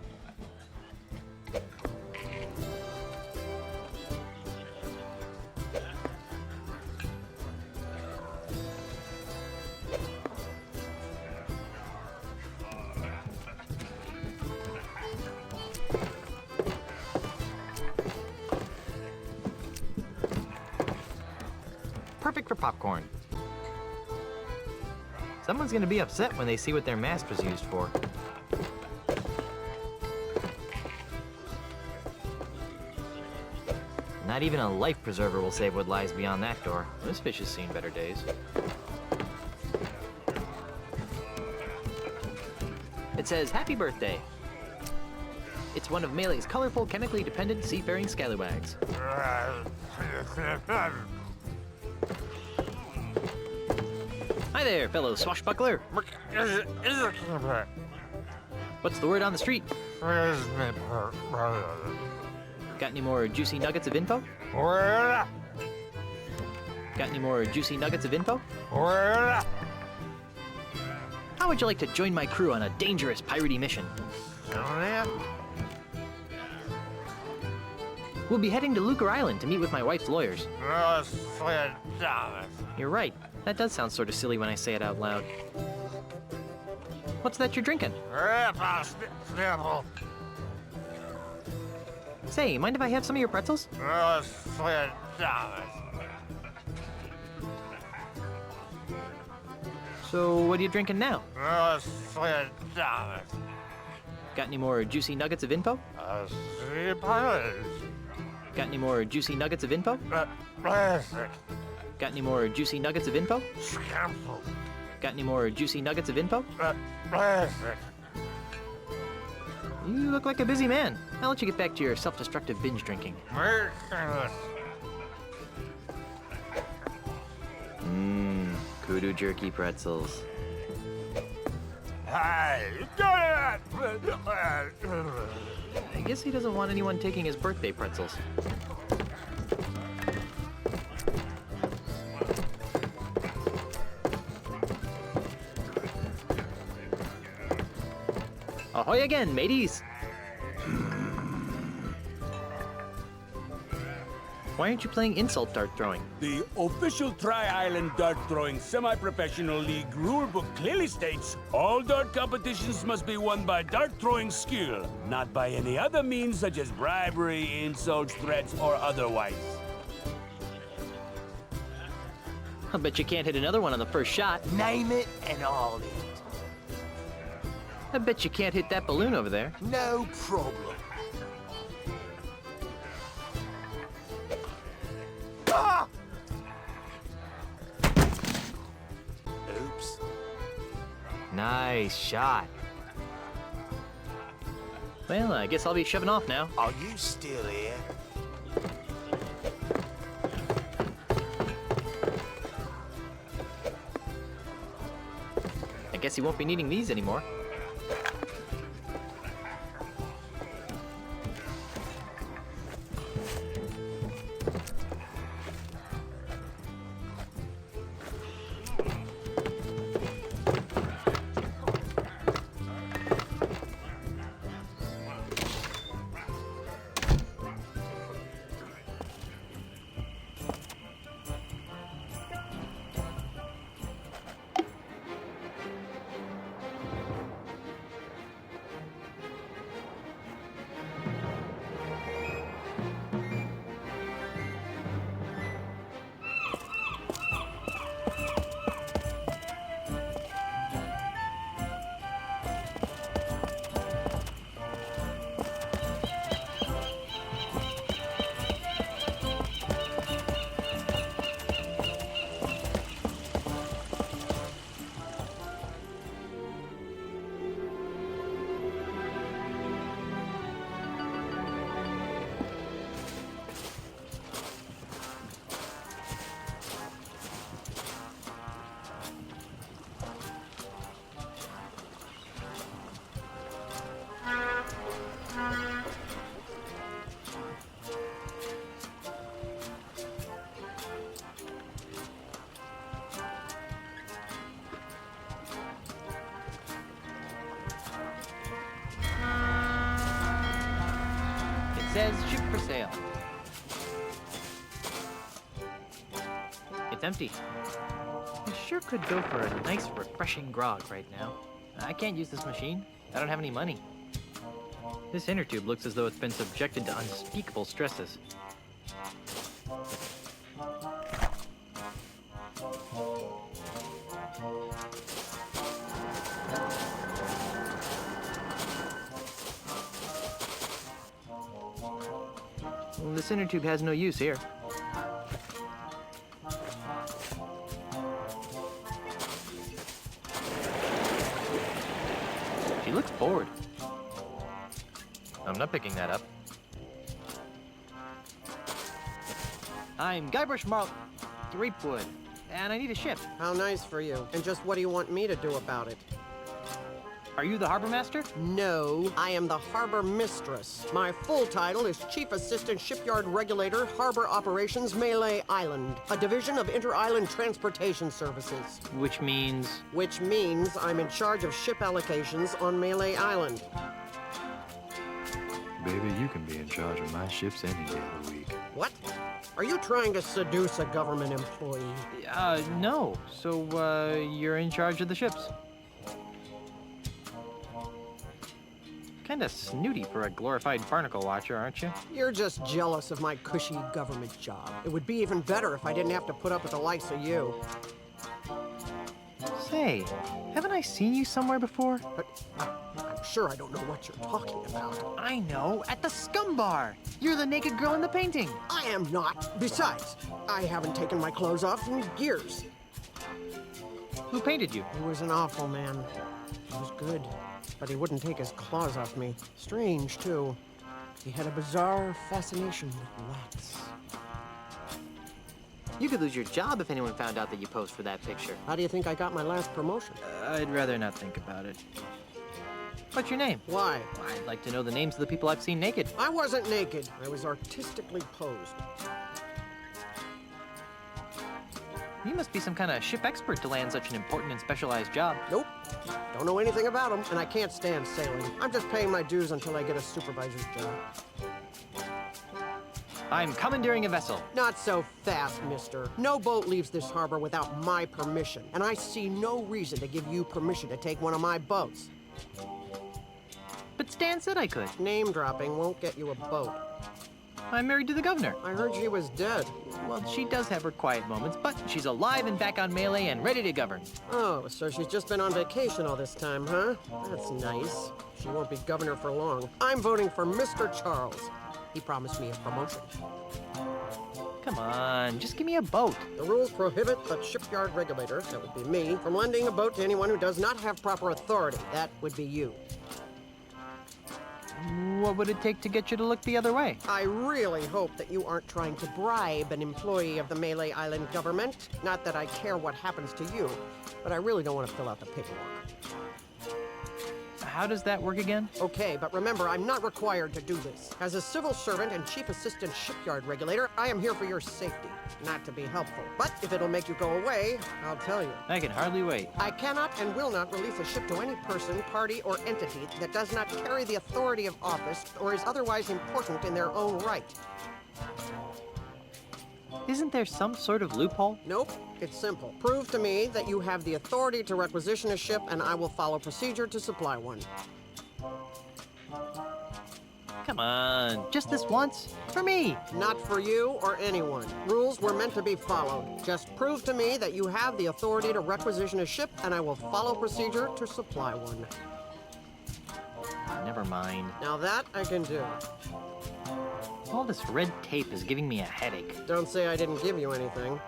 Perfect for popcorn. Someone's gonna be upset when they see what their mast was used for. Not even a life preserver will save what lies beyond that door. This fish has seen better days. It says, "Happy birthday." It's one of Melee's colorful, chemically dependent seafaring scallywags. Hi there, fellow swashbuckler. What's the word on the street? Got any more juicy nuggets of info? Got any more juicy nuggets of info? How would you like to join my crew on a dangerous piratey mission? We'll be heading to Lucre Island to meet with my wife's lawyers. You're right. That does sound sort of silly when I say it out loud. What's that you're drinking? Say, mind if I have some of your pretzels? So, what are you drinking now? Got any more juicy nuggets of info? Got any more juicy nuggets of info? Got any more juicy nuggets of info? Got any more juicy nuggets of info? You look like a busy man. I'll let you get back to your self-destructive binge drinking. Kudu jerky pretzels. I guess he doesn't want anyone taking his birthday pretzels. Ahoy again, mateys! Why aren't you playing insult dart throwing? The official Tri-Island Dart Throwing Semi-Professional League rulebook clearly states all dart competitions must be won by dart throwing skill, not by any other means such as bribery, insults, threats, or otherwise. I bet you can't hit another one on the first shot. Name it and I'll hit. I bet you can't hit that balloon over there. No problem. Ah! Oops. Nice shot. Well, I guess I'll be shoving off now. Are you still here? I guess he won't be needing these anymore. Says ship for sale. It's empty. I sure could go for a nice, refreshing grog right now. I can't use this machine. I don't have any money. This inner tube looks as though it's been subjected to unspeakable stresses. This inner tube has no use here. She looks bored. I'm not picking that up. I'm Guybrush Threepwood, and I need a ship. How nice for you. And just what do you want me to do about it? Are you the harbor master? No, I am the harbor mistress. My full title is Chief Assistant Shipyard Regulator, Harbor Operations, Melee Island, a division of Inter-Island Transportation Services. Which means? Which means I'm in charge of ship allocations on Melee Island. baby, you can be in charge of my ships any day of the week. What? Are you trying to seduce a government employee? No. So, you're in charge of the ships. Kinda snooty for a glorified barnacle watcher, aren't you? You're just jealous of my cushy government job. It would be even better if I didn't have to put up with the likes of you. Say, haven't I seen you somewhere before? But I'm sure I don't know what you're talking about. I know, at the Scum Bar. You're the naked girl in the painting. I am not. Besides, I haven't taken my clothes off in years. Who painted you? He was an awful man. He was good, but he wouldn't take his claws off me. Strange, too. He had a bizarre fascination with wax. You could lose your job if anyone found out that you posed for that picture. How do you think I got my last promotion? I'd rather not think about it. What's your name? Why? I'd like to know the names of the people I've seen naked. I wasn't naked. I was artistically posed. You must be some kind of ship expert to land such an important and specialized job. Nope. Don't know anything about them, and I can't stand sailing. I'm just paying my dues until I get a supervisor's job. I'm commandeering a vessel. Not so fast, mister. No boat leaves this harbor without my permission, and I see no reason to give you permission to take one of my boats. But Stan said I could. Name dropping won't get you a boat. I'm married to the governor. I heard she was dead. Well, she does have her quiet moments, but she's alive and back on Melee and ready to govern. Oh, so she's just been on vacation all this time, huh? That's nice. She won't be governor for long. I'm voting for Mr. Charles. He promised me a promotion. Come on, just give me a boat. The rules prohibit the shipyard regulator, that would be me, from lending a boat to anyone who does not have proper authority. That would be you. What would it take to get you to look the other way? I really hope that you aren't trying to bribe an employee of the Melee Island government. Not that I care what happens to you, but I really don't want to fill out the paperwork. How does that work again? Okay, but remember, I'm not required to do this. As a civil servant and chief assistant shipyard regulator, I am here for your safety, not to be helpful. But if it'll make you go away, I'll tell you. I can hardly wait. I cannot and will not release a ship to any person, party, or entity that does not carry the authority of office or is otherwise important in their own right. Isn't there some sort of loophole? Nope. It's simple. Prove to me that you have the authority to requisition a ship, and I will follow procedure to supply one. Come on, just this once? For me. Not for you or anyone. Rules were meant to be followed. Just prove to me that you have the authority to requisition a ship, and I will follow procedure to supply one. Never mind. Now that I can do. All this red tape is giving me a headache. Don't say I didn't give you anything.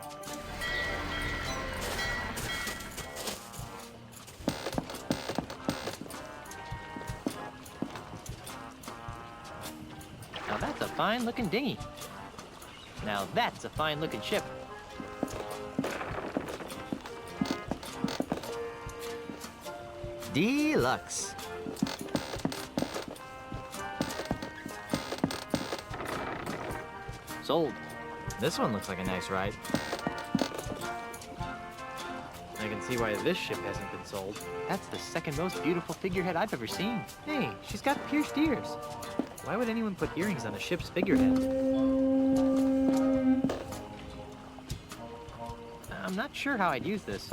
Now that's a fine-looking dinghy. Now that's a fine-looking ship. Deluxe. Sold. This one looks like a nice ride. I can see why this ship hasn't been sold. That's the second most beautiful figurehead I've ever seen. Hey, she's got pierced ears. Why would anyone put earrings on a ship's figurehead? I'm not sure how I'd use this.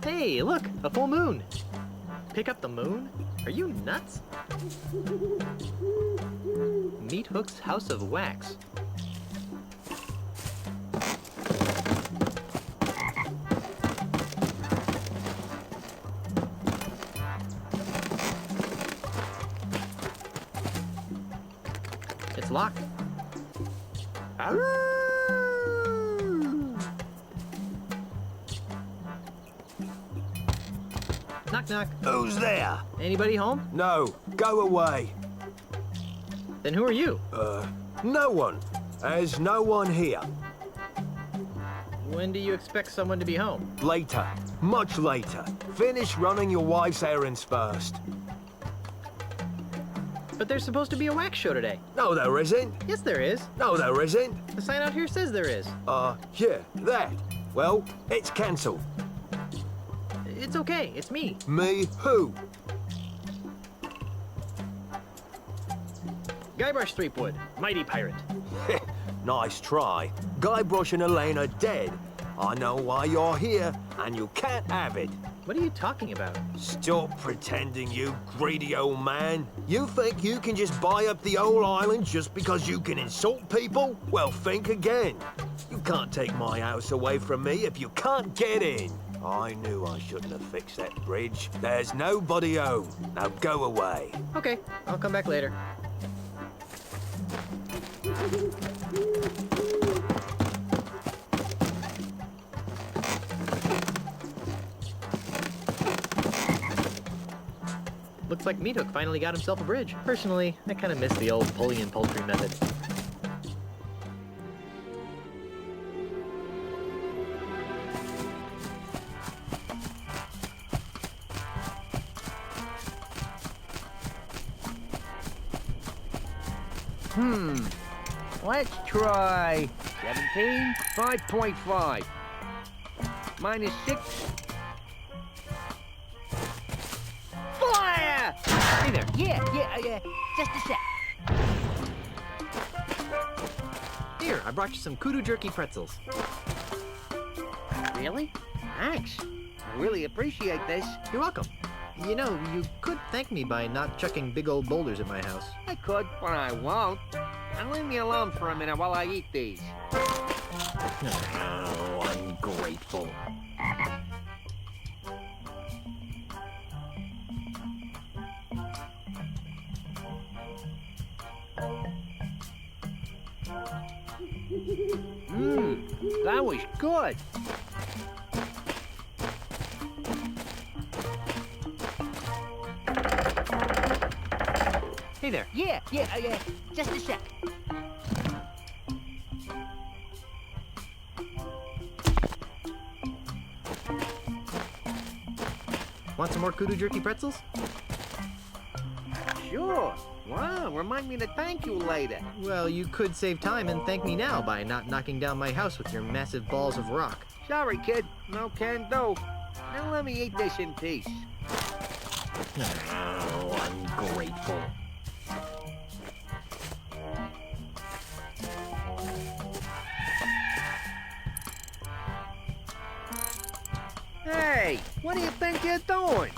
Hey, look, a full moon. Pick up the moon? Are you nuts? Meat Hook's House of Wax. locked. Knock, knock. Who's there? Anybody home? No, go away. Then who are you? No one. There's no one here. When do you expect someone to be home? Later. Much later. Finish running your wife's errands first. But there's supposed to be a wax show today. No, there isn't. Yes, there is. No, there isn't. The sign out here says there is. Yeah, that. Well, it's cancelled. It's okay. It's me. Me who? Guybrush Threepwood, mighty pirate. Nice try. Guybrush and Elaine are dead. I know why you're here, and you can't have it. What are you talking about? Stop pretending, you greedy old man. You think you can just buy up the whole island just because you can insult people? Well, think again. You can't take my house away from me if you can't get in. I knew I shouldn't have fixed that bridge. There's nobody home. Now go away. Okay, I'll come back later. Looks like Meat Hook finally got himself a bridge. Personally, I kind of miss the old pulley and poultry method. Let's try 17, 5.5. Minus 6. Fire! Hey there. Yeah. Just a sec. Here, I brought you some kudu jerky pretzels. Really? Thanks. I really appreciate this. You're welcome. You know, you could thank me by not chucking big old boulders at my house. I could, but I won't. Now leave me alone for a minute while I eat these. Oh, ungrateful. That was good. Hey there. Yeah. Just a sec. Want some more kudu jerky pretzels? Sure. Wow, remind me to thank you later. Well, you could save time and thank me now by not knocking down my house with your massive balls of rock. Sorry, kid. No can do. Now let me eat this in peace. Oh, ungrateful. Hey, what do you think you're doing?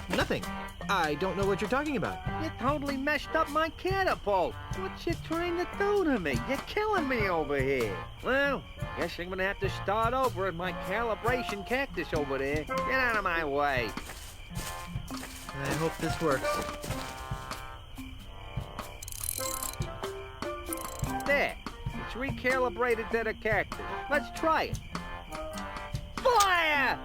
Nothing. I don't know what you're talking about. You totally messed up my catapult. What you trying to do to me? You're killing me over here. Well, guess I'm gonna have to start over at my calibration cactus over there. Get out of my way. I hope this works. There. It's recalibrated to the cactus. Let's try it. Fire!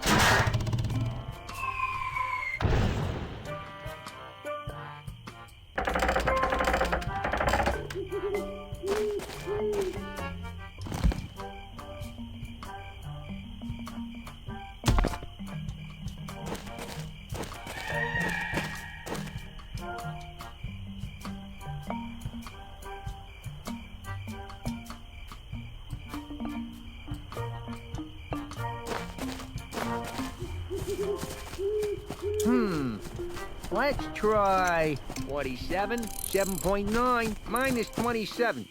Let's try 47, 7.9, minus 27.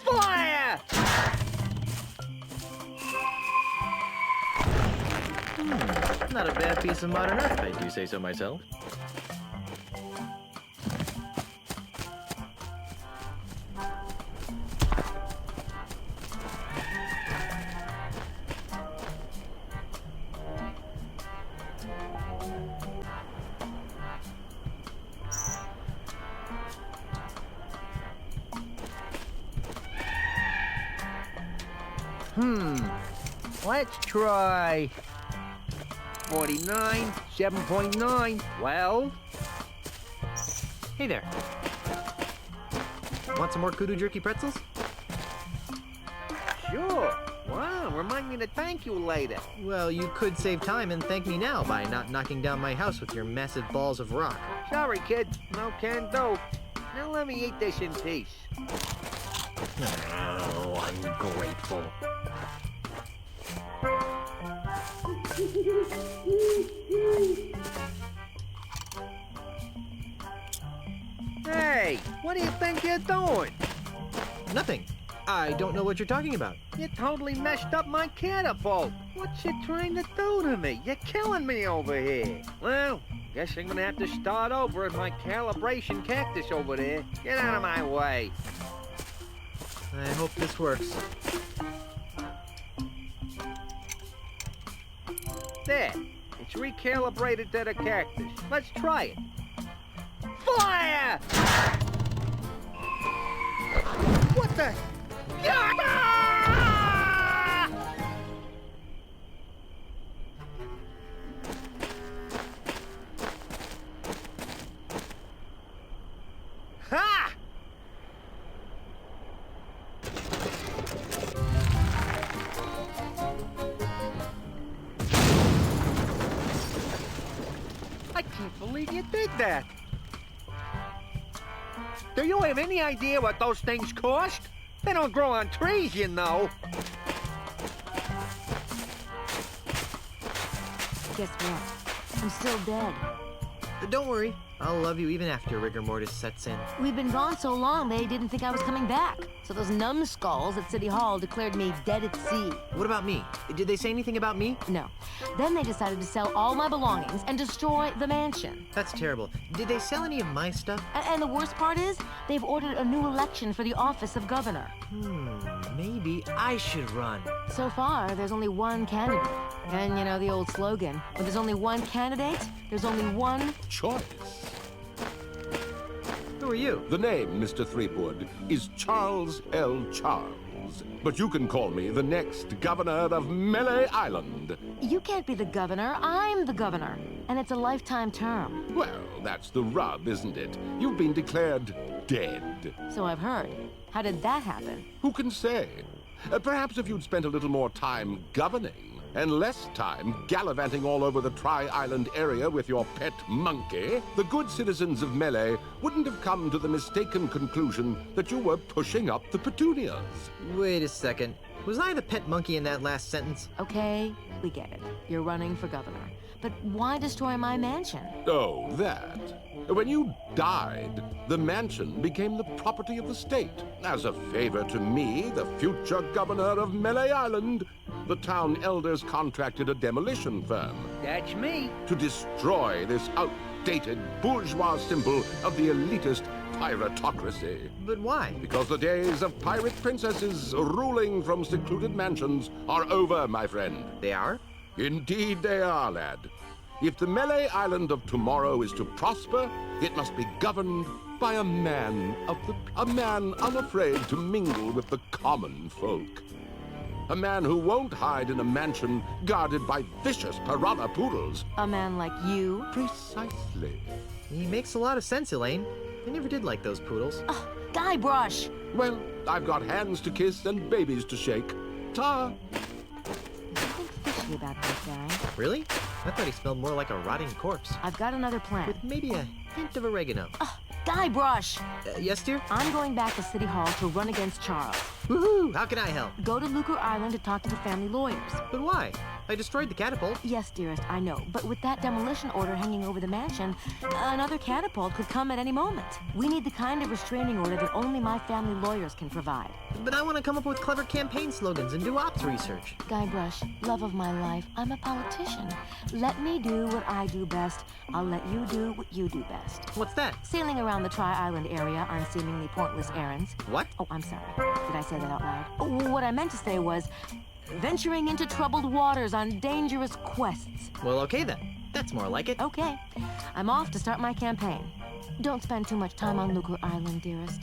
Fire! Not a bad piece of modern art, if I do say so myself. Let's try 49, 7.9, 12. Hey there. Want some more kudu jerky pretzels? Sure. Wow, remind me to thank you later. Well, you could save time and thank me now by not knocking down my house with your massive balls of rock. Sorry, kid. No can do. Now let me eat this in peace. Oh, ungrateful. Hey, what do you think you're doing? Nothing. I don't know what you're talking about. You totally messed up my catapult. What you trying to do to me? You're killing me over here. Well, guess I'm gonna have to start over at my calibration cactus over there. Get out of my way. I hope this works. There. It's recalibrated to the cactus. Let's try it. Fire! What the? Ha! I can't believe you did that. Do you have any idea what those things cost? They don't grow on trees, you know. Guess what? I'm still dead. Don't worry. I'll love you even after rigor mortis sets in. We've been gone so long, they didn't think I was coming back. So those numbskulls at City Hall declared me dead at sea. What about me? Did they say anything about me? No. Then they decided to sell all my belongings and destroy the mansion. That's terrible. Did they sell any of my stuff? And the worst part is, they've ordered a new election for the office of governor. Maybe I should run. So far, there's only one candidate. And you know the old slogan, when there's only one candidate, there's only one choice. Who are you? The name, Mr. Threepwood, is Charles L. Charles. But you can call me the next governor of Melee Island. You can't be the governor. I'm the governor. And it's a lifetime term. Well, that's the rub, isn't it? You've been declared dead. So I've heard. How did that happen? Who can say? Perhaps if you'd spent a little more time governing, and less time gallivanting all over the Tri-Island area with your pet monkey, the good citizens of Melee wouldn't have come to the mistaken conclusion that you were pushing up the petunias. Wait a second. Was I the pet monkey in that last sentence? Okay, we get it. You're running for governor. But why destroy my mansion? Oh, that. When you died, the mansion became the property of the state. As a favor to me, the future governor of Melee Island, the town elders contracted a demolition firm. That's me. To destroy this outdated bourgeois symbol of the elitist piratocracy. But why? Because the days of pirate princesses ruling from secluded mansions are over, my friend. They are? Indeed they are, lad. If the Melee Island of tomorrow is to prosper, it must be governed by a man unafraid to mingle with the common folk. A man who won't hide in a mansion guarded by vicious piranha poodles. A man like you? Precisely. He makes a lot of sense, Elaine. I never did like those poodles. Guybrush! Well, I've got hands to kiss and babies to shake. Ta! About that guy. Really? I thought he smelled more like a rotting corpse. I've got another plan. With maybe a hint of oregano. Guybrush! Yes, dear? I'm going back to City Hall to run against Charles. Woohoo! How can I help? Go to Lucre Island to talk to the family lawyers. But why? I destroyed the catapult. Yes, dearest, I know. But with that demolition order hanging over the mansion, another catapult could come at any moment. We need the kind of restraining order that only my family lawyers can provide. But I want to come up with clever campaign slogans and do ops research. Guybrush, love of my life, I'm a politician. Let me do what I do best. I'll let you do what you do best. What's that? Sailing around the Tri-Island area on seemingly pointless errands. What? Oh, I'm sorry. Did I say that out loud? Oh, what I meant to say was venturing into troubled waters on dangerous quests. Well, okay then. That's more like it. Okay. I'm off to start my campaign. Don't spend too much time on Lucre Island, dearest.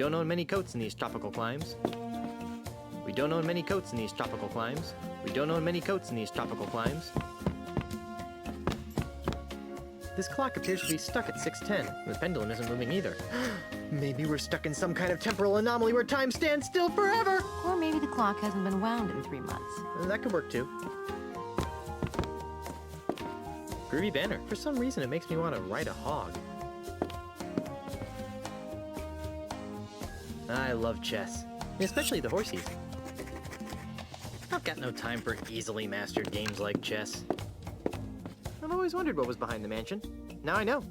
don't own many coats in these tropical climes. We don't own many coats in these tropical climes. We don't own many coats in these tropical climes. This clock appears to be stuck at 6:10. The pendulum isn't moving either. Maybe we're stuck in some kind of temporal anomaly where time stands still forever! Or maybe the clock hasn't been wound in 3 months. That could work too. Groovy banner. For some reason, it makes me want to ride a hog. I love chess, especially the horsies. I've got no time for easily mastered games like chess. I've always wondered what was behind the mansion. Now I know.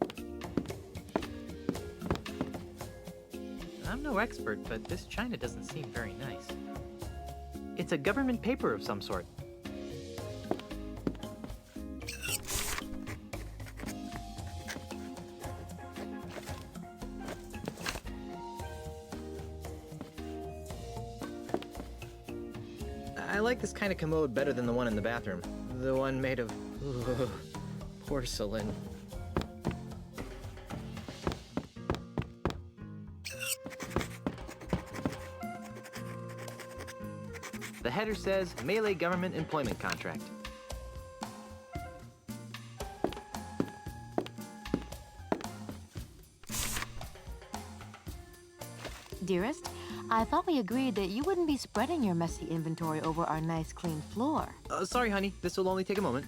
I'm no expert, but this china doesn't seem very nice. It's a government paper of some sort. I like this kind of commode better than the one in the bathroom. The one made of porcelain. The header says Melee Government Employment Contract. Dearest, I thought we agreed that you wouldn't be spreading your messy inventory over our nice clean floor. Sorry, honey. This will only take a moment.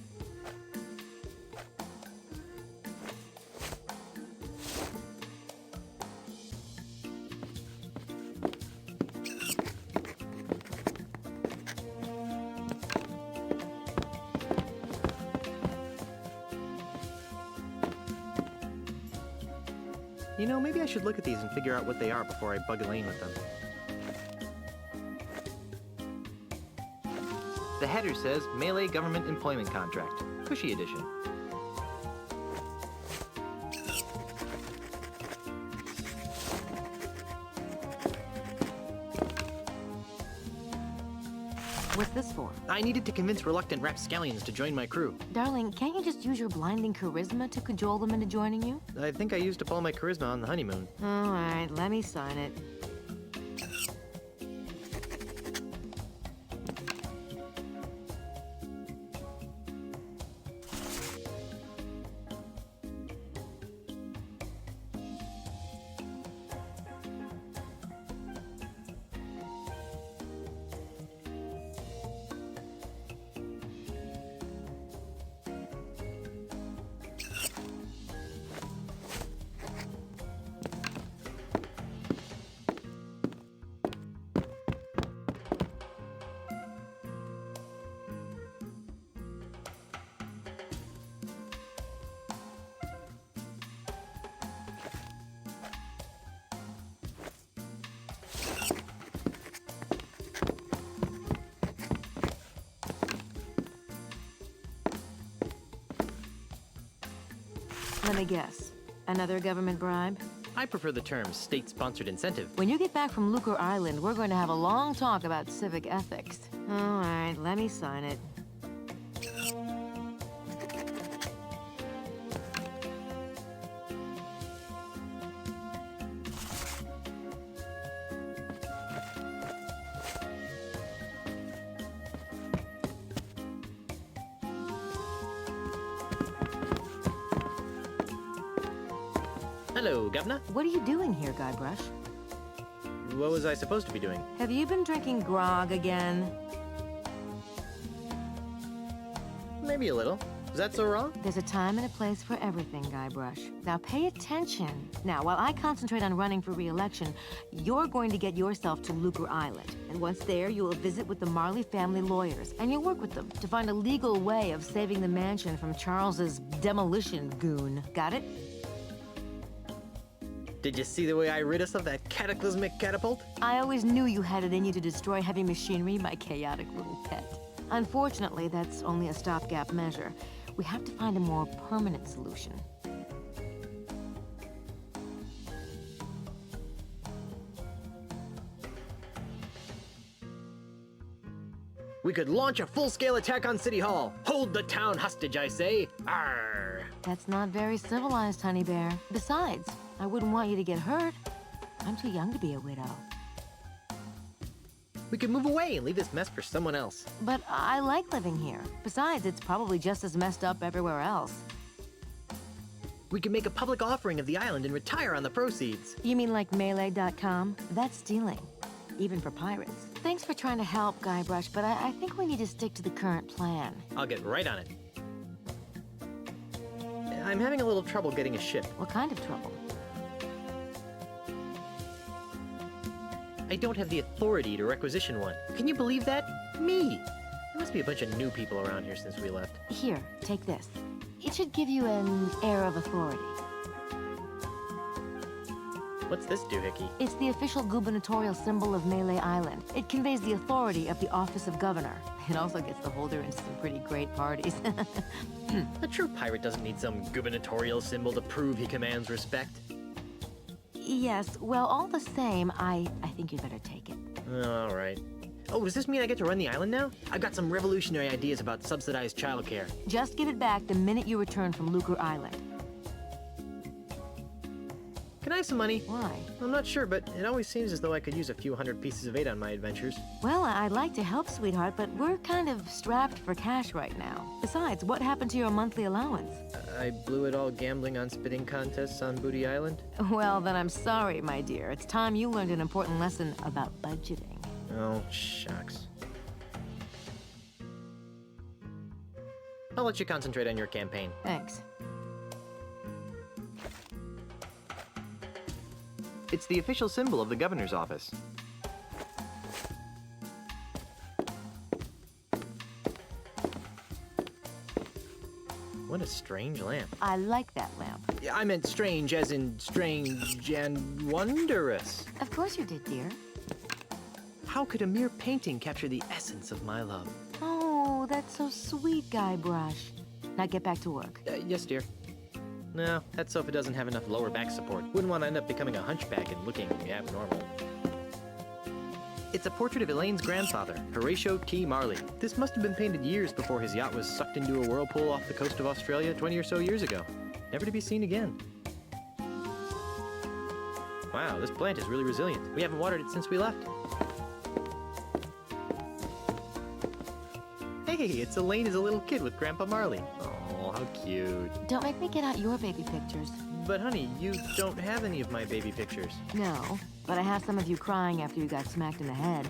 You know, maybe I should look at these and figure out what they are before I bug Elaine with them. The header says Melee Government Employment Contract, Cushy Edition. What's this for? I needed to convince reluctant rapscallions to join my crew. Darling, can't you just use your blinding charisma to cajole them into joining you? I think I used up all my charisma on the honeymoon. All right, let me sign it. Let me guess. Another government bribe? I prefer the term state-sponsored incentive. When you get back from Lucre Island, we're going to have a long talk about civic ethics. All right, let me sign it. Hello, Governor. What are you doing here, Guybrush? What was I supposed to be doing? Have you been drinking grog again? Maybe a little. Is that so wrong? There's a time and a place for everything, Guybrush. Now pay attention. Now, while I concentrate on running for re-election, you're going to get yourself to Lucre Island. And once there, you will visit with the Marley family lawyers, and you'll work with them to find a legal way of saving the mansion from Charles's demolition goon. Got it? Did you see the way I rid us of that cataclysmic catapult? I always knew you had it in you to destroy heavy machinery, my chaotic little pet. Unfortunately, that's only a stopgap measure. We have to find a more permanent solution. We could launch a full-scale attack on City Hall. Hold the town hostage, I say. Arr! That's not very civilized, Honey Bear. Besides, I wouldn't want you to get hurt. I'm too young to be a widow. We could move away and leave this mess for someone else. But I like living here. Besides, it's probably just as messed up everywhere else. We could make a public offering of the island and retire on the proceeds. You mean like Melee.com? That's stealing, even for pirates. Thanks for trying to help, Guybrush, but I think we need to stick to the current plan. I'll get right on it. I'm having a little trouble getting a ship. What kind of trouble? I don't have the authority to requisition one. Can you believe that? Me! There must be a bunch of new people around here since we left. Here, take this. It should give you an air of authority. What's this doohickey? It's the official gubernatorial symbol of Melee Island. It conveys the authority of the office of governor. It also gets the holder into some pretty great parties. A true pirate doesn't need some gubernatorial symbol to prove he commands respect. Yes, well, all the same, I think you'd better take it. All right. Oh, does this mean I get to run the island now? I've got some revolutionary ideas about subsidized childcare. Just give it back the minute you return from Lucre Island. Can I have some money? Why? I'm not sure, but it always seems as though I could use a few hundred pieces of 8 on my adventures. Well, I'd like to help, sweetheart, but we're kind of strapped for cash right now. Besides, what happened to your monthly allowance? I blew it all gambling on spitting contests on Booty Island. Well, then I'm sorry, my dear. It's time you learned an important lesson about budgeting. Oh, shucks. I'll let you concentrate on your campaign. Thanks. It's the official symbol of the governor's office. What a strange lamp. I like that lamp. Yeah, I meant strange as in strange and wondrous. Of course you did, dear. How could a mere painting capture the essence of my love? Oh, that's so sweet, Guybrush. Now get back to work. Yes, dear. No, that sofa doesn't have enough lower back support. Wouldn't want to end up becoming a hunchback and looking abnormal. It's a portrait of Elaine's grandfather, Horatio T. Marley. This must have been painted years before his yacht was sucked into a whirlpool off the coast of Australia 20 or so years ago. Never to be seen again. Wow, this plant is really resilient. We haven't watered it since we left. Hey, it's Elaine as a little kid with Grandpa Marley. Oh, how cute. Don't make me get out your baby pictures. But honey, you don't have any of my baby pictures. No, but I have some of you crying after you got smacked in the head.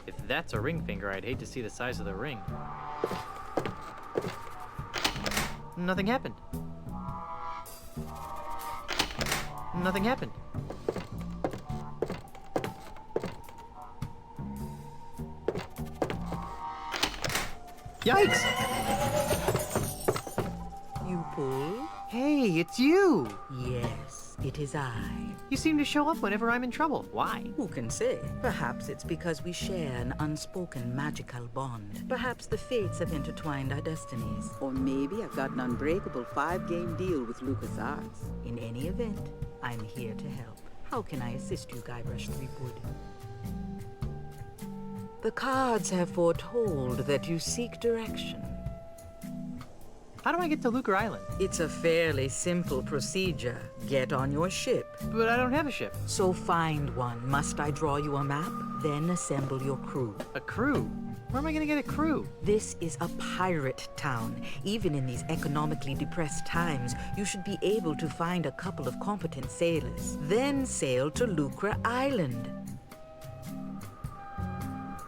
If that's a ring finger, I'd hate to see the size of the ring. Nothing happened. Nothing happened. Yikes! You pull? Hey, it's you! Yes, it is I. You seem to show up whenever I'm in trouble. Why? Who can say? Perhaps it's because we share an unspoken magical bond. Perhaps the fates have intertwined our destinies. Or maybe I've got an unbreakable 5-game deal with LucasArts. In any event, I'm here to help. How can I assist you, Guybrush Threepwood? The cards have foretold that you seek direction. How do I get to Lucre Island? It's a fairly simple procedure. Get on your ship. But I don't have a ship. So find one. Must I draw you a map? Then assemble your crew. A crew? Where am I gonna get a crew? This is a pirate town. Even in these economically depressed times, you should be able to find a couple of competent sailors. Then sail to Lucre Island.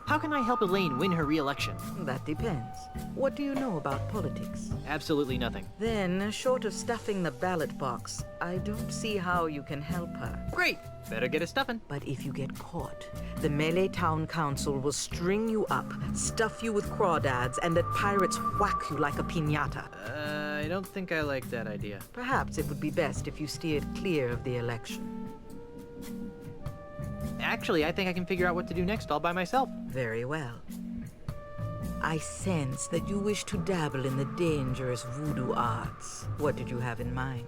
How can I help Elaine win her re-election? That depends. What do you know about politics? Absolutely nothing. Then, short of stuffing the ballot box, I don't see how you can help her. Great! Better get a stuffing. But if you get caught, the Melee Town Council will string you up, stuff you with crawdads, and let pirates whack you like a piñata. I don't think I like that idea. Perhaps it would be best if you steered clear of the election. Actually, I think I can figure out what to do next all by myself. Very well. I sense that you wish to dabble in the dangerous voodoo arts. What did you have in mind?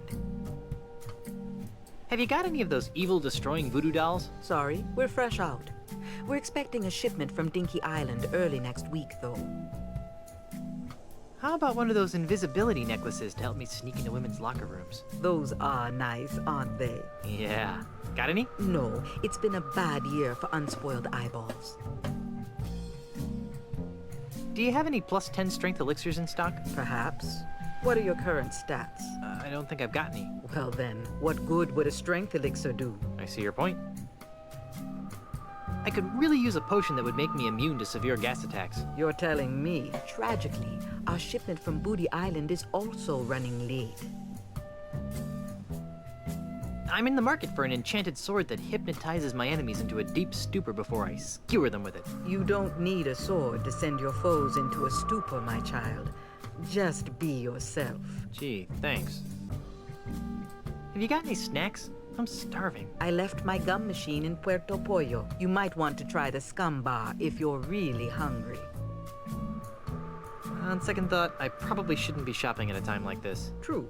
Have you got any of those evil-destroying voodoo dolls? Sorry, we're fresh out. We're expecting a shipment from Dinky Island early next week, though. How about one of those invisibility necklaces to help me sneak into women's locker rooms? Those are nice, aren't they? Yeah. Got any? No, it's been a bad year for unspoiled eyeballs. Do you have any plus 10 strength elixirs in stock? Perhaps. What are your current stats? I don't think I've got any. Well then, what good would a strength elixir do? I see your point. I could really use a potion that would make me immune to severe gas attacks. You're telling me. Tragically, our shipment from Booty Island is also running late. I'm in the market for an enchanted sword that hypnotizes my enemies into a deep stupor before I skewer them with it. You don't need a sword to send your foes into a stupor, my child. Just be yourself. Gee, thanks. Have you got any snacks? I'm starving. I left my gum machine in Puerto Pollo. You might want to try the Scum Bar if you're really hungry. On second thought, I probably shouldn't be shopping at a time like this. True.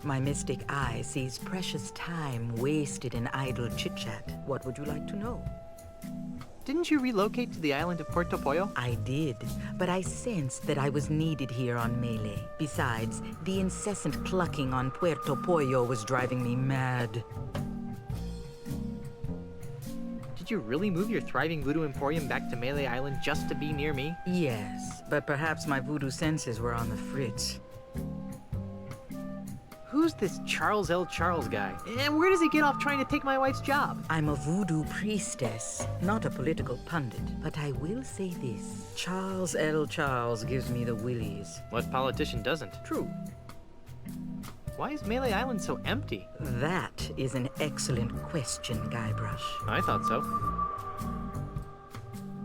My mystic eye sees precious time wasted in idle chit-chat. What would you like to know? Didn't you relocate to the island of Puerto Pollo? I did, but I sensed that I was needed here on Melee. Besides, the incessant clucking on Puerto Pollo was driving me mad. Did you really move your thriving voodoo emporium back to Melee Island just to be near me? Yes, but perhaps my voodoo senses were on the fritz. Who's this Charles L. Charles guy? And where does he get off trying to take my wife's job? I'm a voodoo priestess, not a political pundit. But I will say this. Charles L. Charles gives me the willies. What politician doesn't? True. Why is Melee Island so empty? That is an excellent question, Guybrush. I thought so.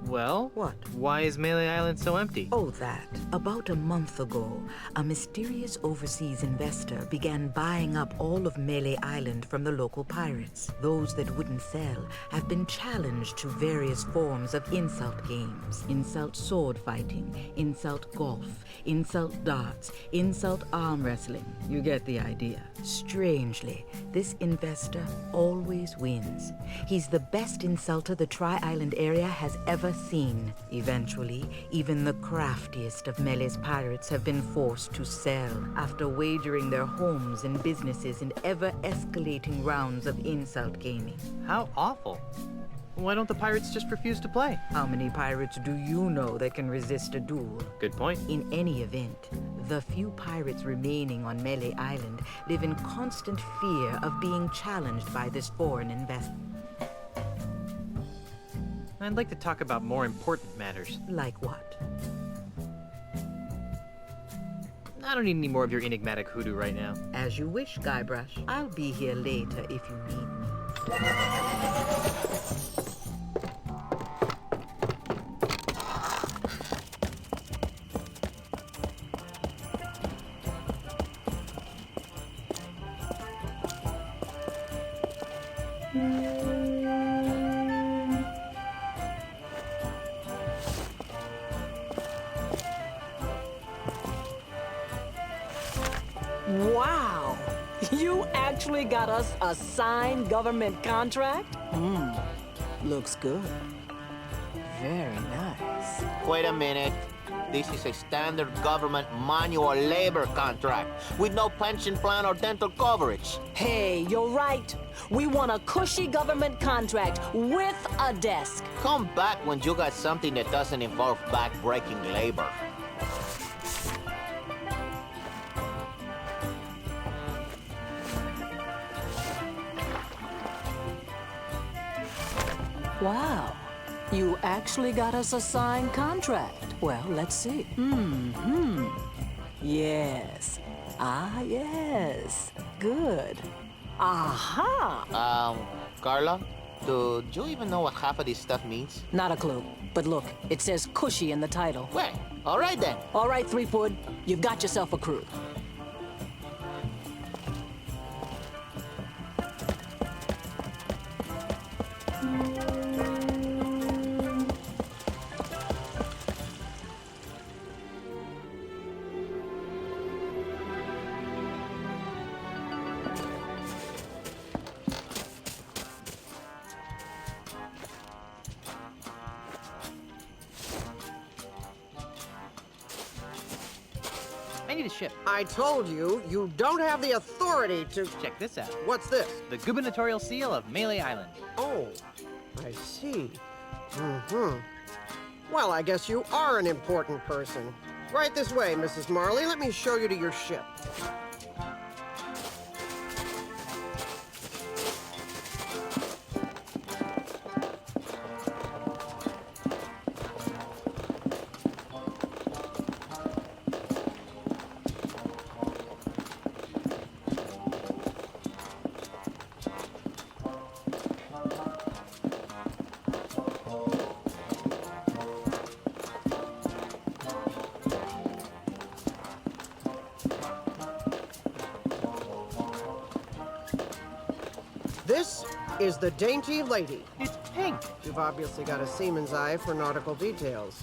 Well? What? Why is Melee Island so empty? Oh, that. About a month ago, a mysterious overseas investor began buying up all of Melee Island from the local pirates. Those that wouldn't sell have been challenged to various forms of insult games. Insult sword fighting, insult golf, insult darts, insult arm wrestling. You get the idea. Strangely, this investor always wins. He's the best insulter the Tri-Island area has ever seen. Eventually, even the craftiest of Melee's pirates have been forced to sell after wagering their homes and businesses in ever-escalating rounds of insult gaming. How awful. Why don't the pirates just refuse to play? How many pirates do you know that can resist a duel? Good point. In any event, the few pirates remaining on Melee Island live in constant fear of being challenged by this foreign investment. I'd like to talk about more important matters. Like what? I don't need any more of your enigmatic hoodoo right now. As you wish, Guybrush. I'll be here later if you need me. Wow! You actually got us a signed government contract? Looks good. Very nice. Wait a minute. This is a standard government manual labor contract with no pension plan or dental coverage. Hey, you're right. We want a cushy government contract with a desk. Come back when you got something that doesn't involve back-breaking labor. Wow. You actually got us a signed contract. Well, let's see. Yes. Ah, yes. Good. Aha! Carla, do you even know what half of this stuff means? Not a clue. But look, it says cushy in the title. Well, all right then. All right, Threepwood. You've got yourself a crew. I need a ship. I told you, you don't have the authority to... Check this out. What's this? The gubernatorial seal of Melee Island. Oh, I see. Well, I guess you are an important person. Right this way, Mrs. Marley. Let me show you to your ship. This is the Dainty Lady. It's pink. You've obviously got a seaman's eye for nautical details.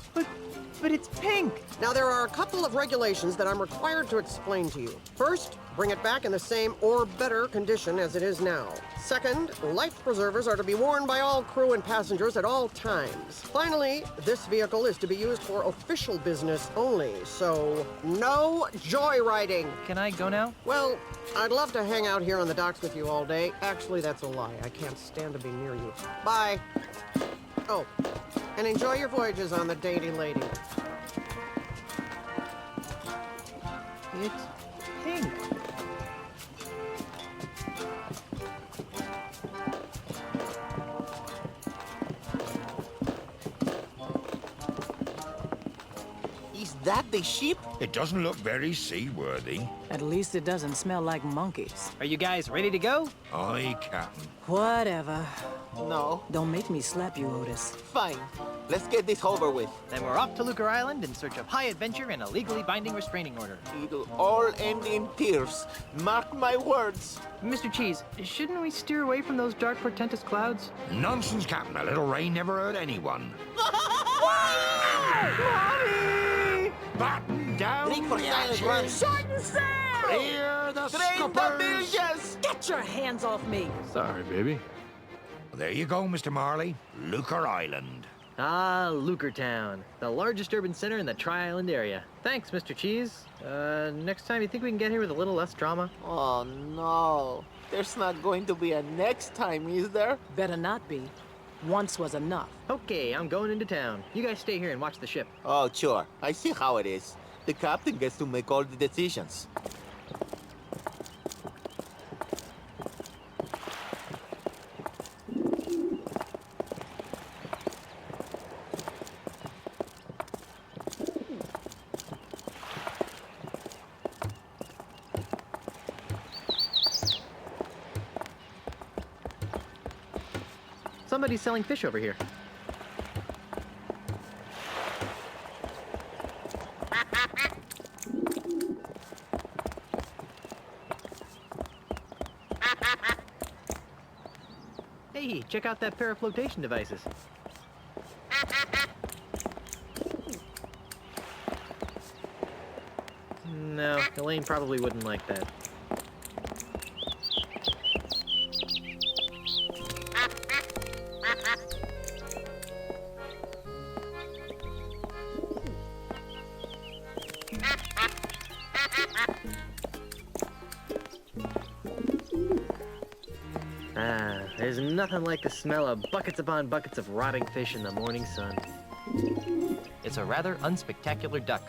But it's pink. Now, there are a couple of regulations that I'm required to explain to you. First, bring it back in the same or better condition as it is now. Second, life preservers are to be worn by all crew and passengers at all times. Finally, this vehicle is to be used for official business only, so no joyriding. Can I go now? Well, I'd love to hang out here on the docks with you all day. Actually, that's a lie. I can't stand to be near you. Bye. Oh, and enjoy your voyages on the Dainty Lady. It's pink. Is that the ship? It doesn't look very seaworthy. At least it doesn't smell like monkeys. Are you guys ready to go? Aye, Captain. Whatever. No. Don't make me slap you, Otis. Fine. Let's get this over with. Then we're off to Lucre Island in search of high adventure and a legally binding restraining order. It'll all end in tears. Mark my words. Mr. Cheese, shouldn't we steer away from those dark, portentous clouds? Nonsense, Captain. A little rain never hurt anyone. Mommy! Batten down Drink for the silent hatches. run. Shut and sail! Clear the scuppers. Get your hands off me! Sorry, baby. There you go, Mr. Marley. Lucre Island. Ah, Lucre Town, the largest urban center in the Tri-Island area. Thanks, Mr. Cheese. Next time, you think we can get here with a little less drama? Oh, no. There's not going to be a next time, is there? Better not be. Once was enough. Okay, I'm going into town. You guys stay here and watch the ship. Oh, sure. I see how it is. The captain gets to make all the decisions. Somebody's selling fish over here. Hey, check out that pair of flotation devices. No, Elaine probably wouldn't like that. Ah, there's nothing like the smell of buckets upon buckets of rotting fish in the morning sun. It's a rather unspectacular duck.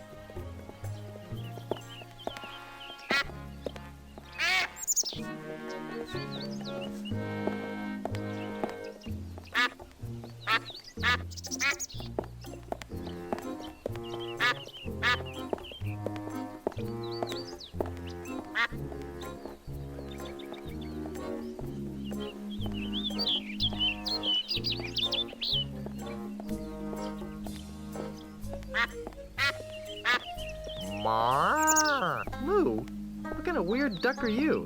Moo, what kind of weird duck are you?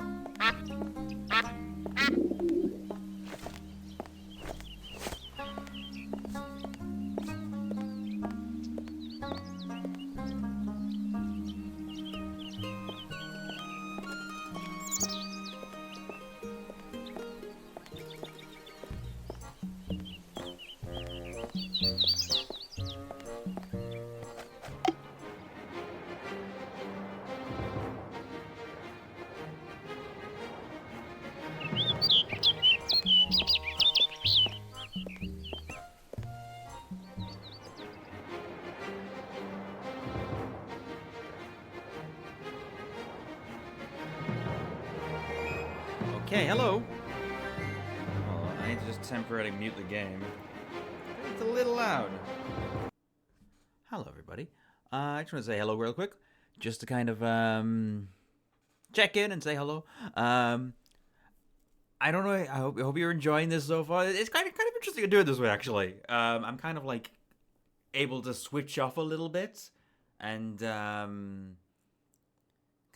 Okay, hello. Oh, I need to just temporarily mute the game. It's a little loud. Hello, everybody. I just want to say hello real quick, just to kind of check in and say hello. I don't know. I hope you're enjoying this so far. It's kind of interesting to do it this way, actually. I'm kind of like able to switch off a little bit and kind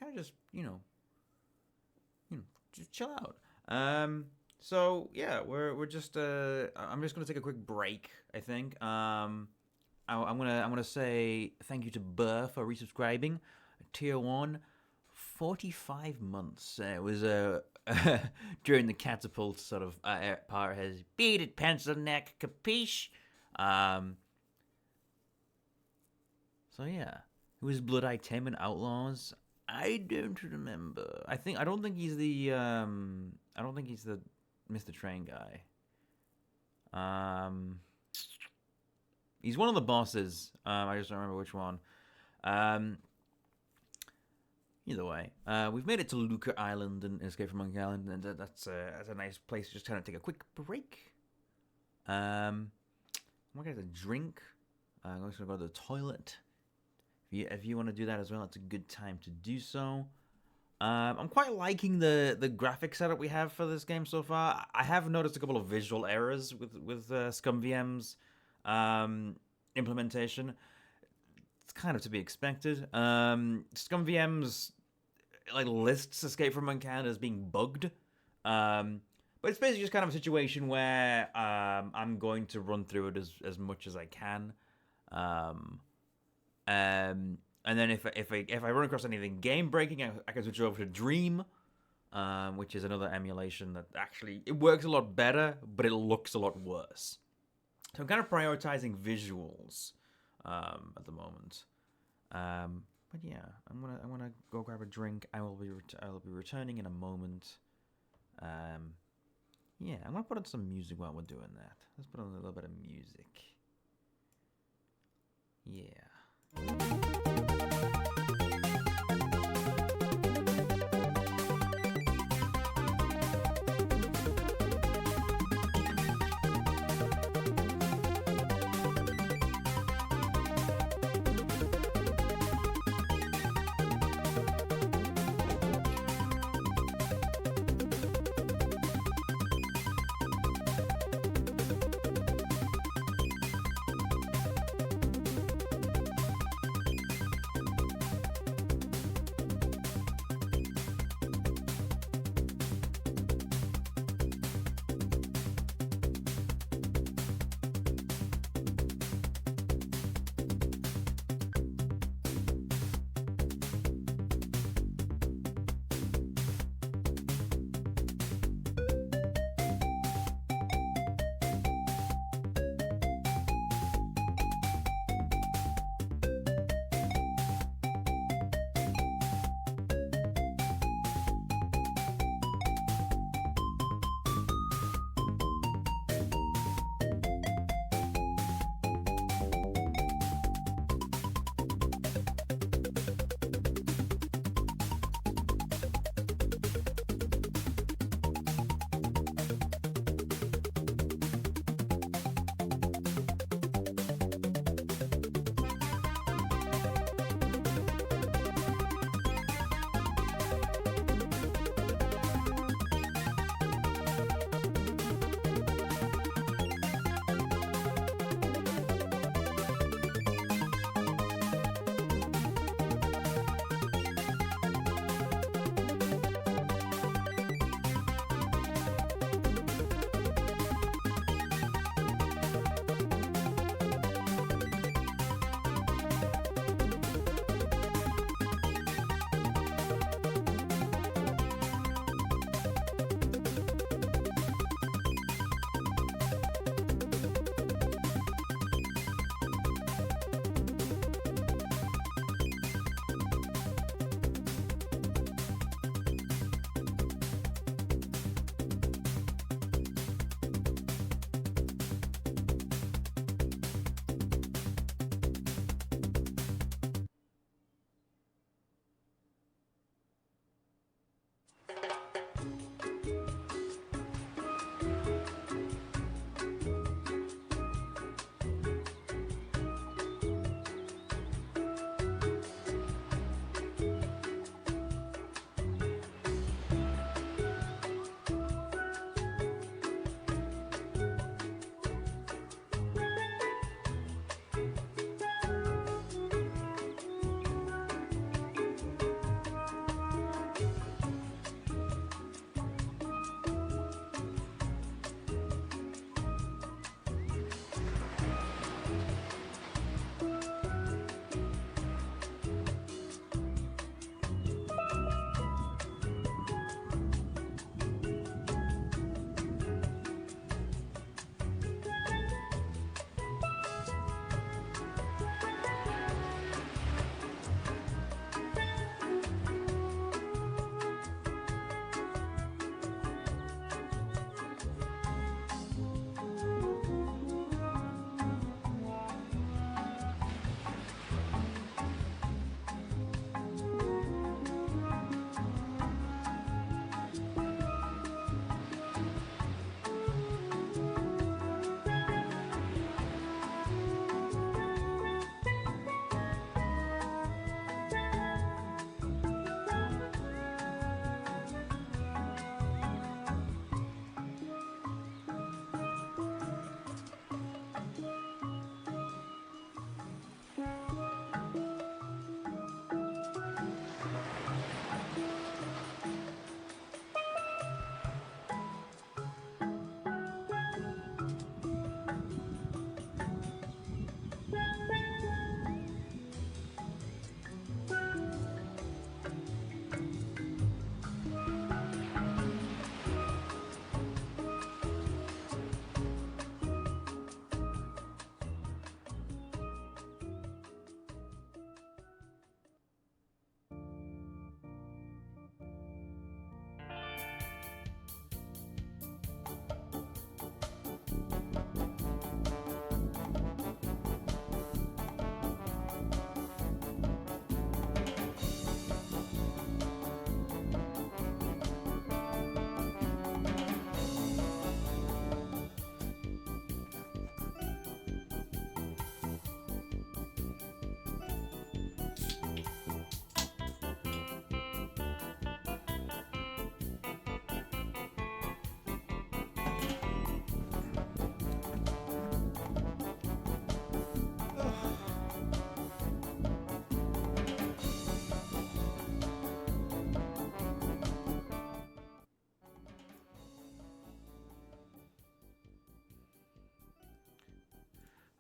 of just just chill out. So yeah, we're just I'm just gonna take a quick break, I think. I'm gonna say thank you to Burr for resubscribing. Tier 1, 45 months. It was during the catapult sort of part has beat it, pencil neck, capiche. So yeah, it was Blood Eye Tim and Outlaws. I don't remember. I don't think he's the Mr. Train guy. He's one of the bosses. I just don't remember which one. Either way, we've made it to Luca Island and Escape from Monkey Island, and that's a nice place to just kind of take a quick break. I'm gonna get a drink. I'm just gonna go to the toilet. If you want to do that as well, it's a good time to do so. I'm quite liking the graphic setup we have for this game so far. I have noticed a couple of visual errors with ScumVM's implementation. It's kind of to be expected. ScumVM's lists Escape from Monkey Island as being bugged. But it's basically just kind of a situation where I'm going to run through it as much as I can. And then if I run across anything game breaking, I can switch over to Dream, which is another emulation that actually it works a lot better, but it looks a lot worse. So I'm kind of prioritizing visuals at the moment. But yeah, I'm gonna go grab a drink. I will be returning in a moment. Yeah, I'm gonna put on some music while we're doing that. Let's put on a little bit of music. Yeah.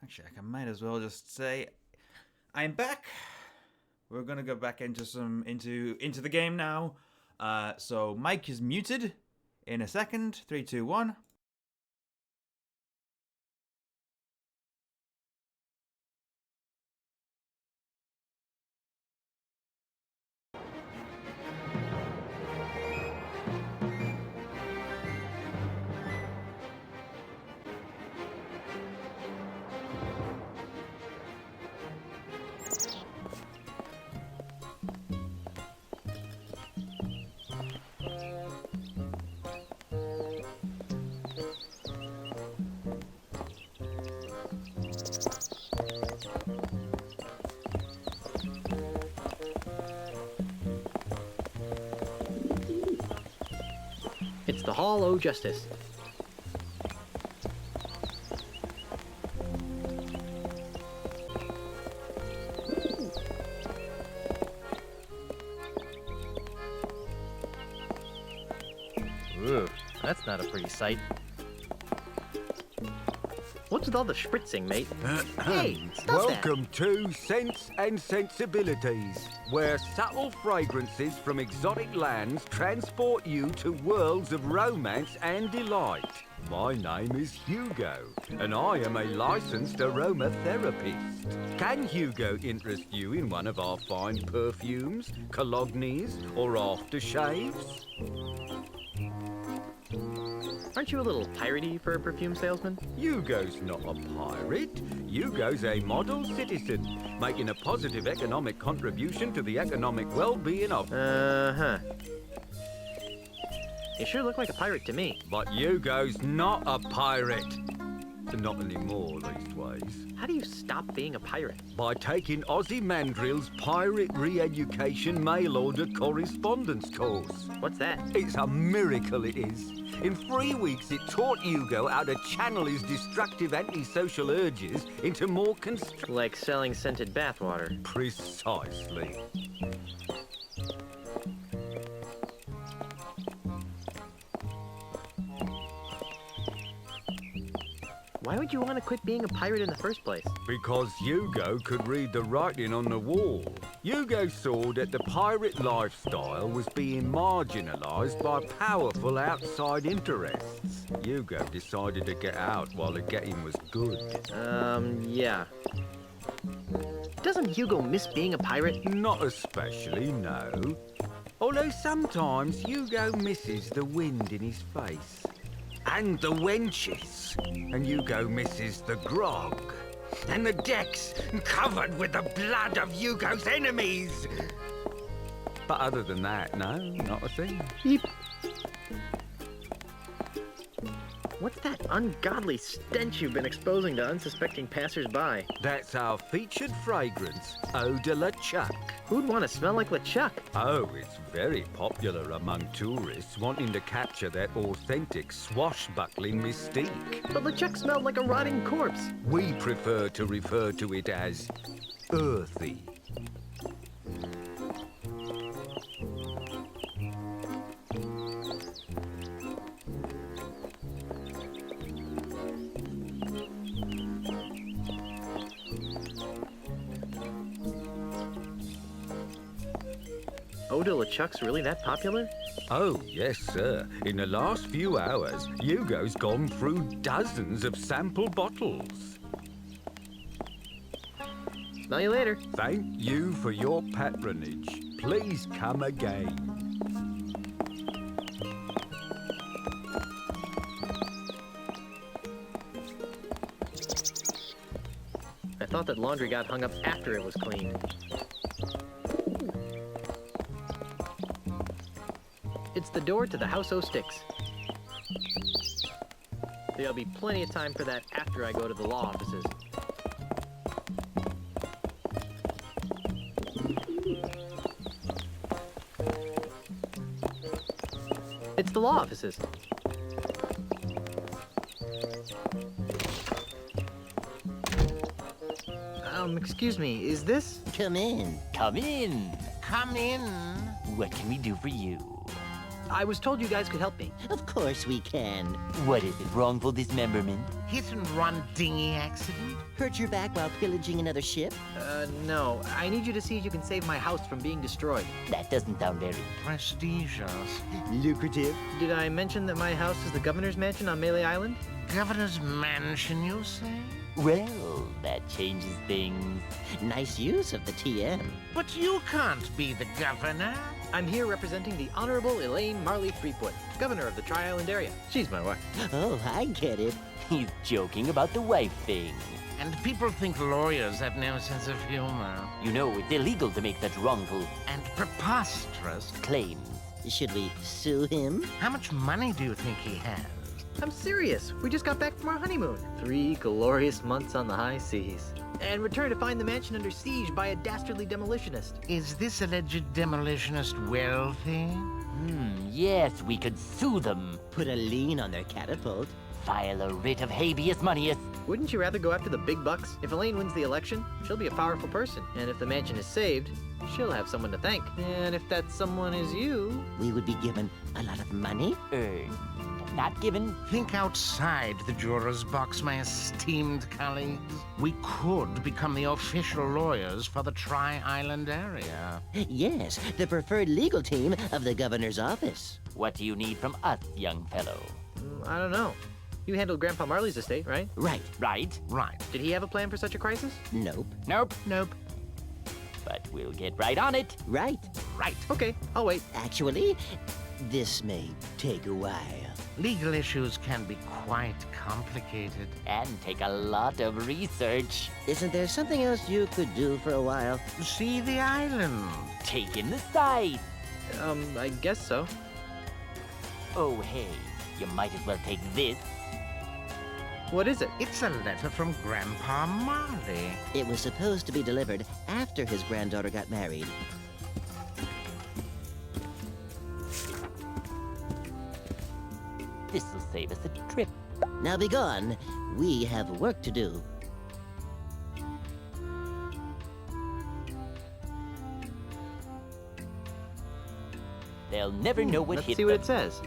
Actually, I might as well just say, I'm back. We're gonna go back into the game now. So Mike is muted. In a second. 3, 2, 1. It's the Hall o' Justice. Ooh, that's not a pretty sight. What's with all the spritzing, mate? Hey, stop that. Welcome to Sense and Sensibilities, where subtle fragrances from exotic lands transport you to worlds of romance and delight. My name is Hugo, and I am a licensed aromatherapist. Can Hugo interest you in one of our fine perfumes, colognes, or aftershaves? Aren't you a little piratey for a perfume salesman? Hugo's not a pirate. Hugo's a model citizen, making a positive economic contribution to the economic well-being of... Uh-huh. You sure look like a pirate to me. But Hugo's not a pirate. Not anymore, leastways. How do you stop being a pirate? By taking Aussie Mandrill's Pirate Re-Education Mail-Order Correspondence course. What's that? It's a miracle, it is. In 3 weeks, it taught Hugo how to channel his destructive antisocial urges into more constructive... Like selling scented bathwater. Precisely. Why would you want to quit being a pirate in the first place? Because Hugo could read the writing on the wall. Hugo saw that the pirate lifestyle was being marginalised by powerful outside interests. Hugo decided to get out while the getting was good. Yeah. Doesn't Hugo miss being a pirate? Not especially, no. Although sometimes Hugo misses the wind in his face. And the wenches. And Hugo misses the grog. And the decks covered with the blood of Hugo's enemies. But other than that, no, not a thing. What's that ungodly stench you've been exposing to unsuspecting passers-by? That's our featured fragrance, Eau de la Chuck. Who'd want to smell like LeChuck? Oh, it's very popular among tourists wanting to capture that authentic swashbuckling mystique. But LeChuck smelled like a rotting corpse. We prefer to refer to it as earthy. Eau de LeChuck's really that popular? Oh, yes, sir. In the last few hours, Hugo's gone through dozens of sample bottles. Smell you later. Thank you for your patronage. Please come again. I thought that laundry got hung up after it was cleaned. It's the door to the House o' Sticks. There'll be plenty of time for that after I go to the law offices. It's the law offices. Excuse me, is this? Come in. Come in. Come in. What can we do for you? I was told you guys could help me. Of course we can. What is it, wrongful dismemberment? Hit and run dinghy accident? Hurt your back while pillaging another ship? No. I need you to see if you can save my house from being destroyed. That doesn't sound very prestigious. Lucrative. Did I mention that my house is the governor's mansion on Melee Island? Governor's mansion, you say? Well, that changes things. Nice use of the TM. But you can't be the governor. I'm here representing the Honorable Elaine Marley Threepwood, governor of the Tri-Island area. She's my wife. Oh, I get it. He's joking about the wife thing. And people think lawyers have no sense of humor. You know, it's illegal to make such wrongful and preposterous claims. Should we sue him? How much money do you think he has? I'm serious. We just got back from our honeymoon. 3 glorious months on the high seas. And returned to find the mansion under siege by a dastardly demolitionist. Is this alleged demolitionist wealthy? Yes, we could sue them. Put a lien on their catapult. File a writ of habeas corpus. Wouldn't you rather go after the big bucks? If Elaine wins the election, she'll be a powerful person. And if the mansion is saved, she'll have someone to thank. And if that someone is you... We would be given a lot of money? Not given. Think outside the juror's box, my esteemed colleagues. We could become the official lawyers for the Tri-Island area. Yes, the preferred legal team of the governor's office. What do you need from us, young fellow? I don't know. You handled Grandpa Marley's estate, right? Right. Right? Right. Did he have a plan for such a crisis? Nope. Nope. Nope. But we'll get right on it. Right. Right. Okay, I'll wait. Actually, this may take a while. Legal issues can be quite complicated. And take a lot of research. Isn't there something else you could do for a while? See the island. Take in the sight. I guess so. Oh, hey, you might as well take this. What is it? It's a letter from Grandpa Marley. It was supposed to be delivered after his granddaughter got married. This'll save us a trip. Now be gone. We have work to do. They'll never know what Let's hit see them. what it says.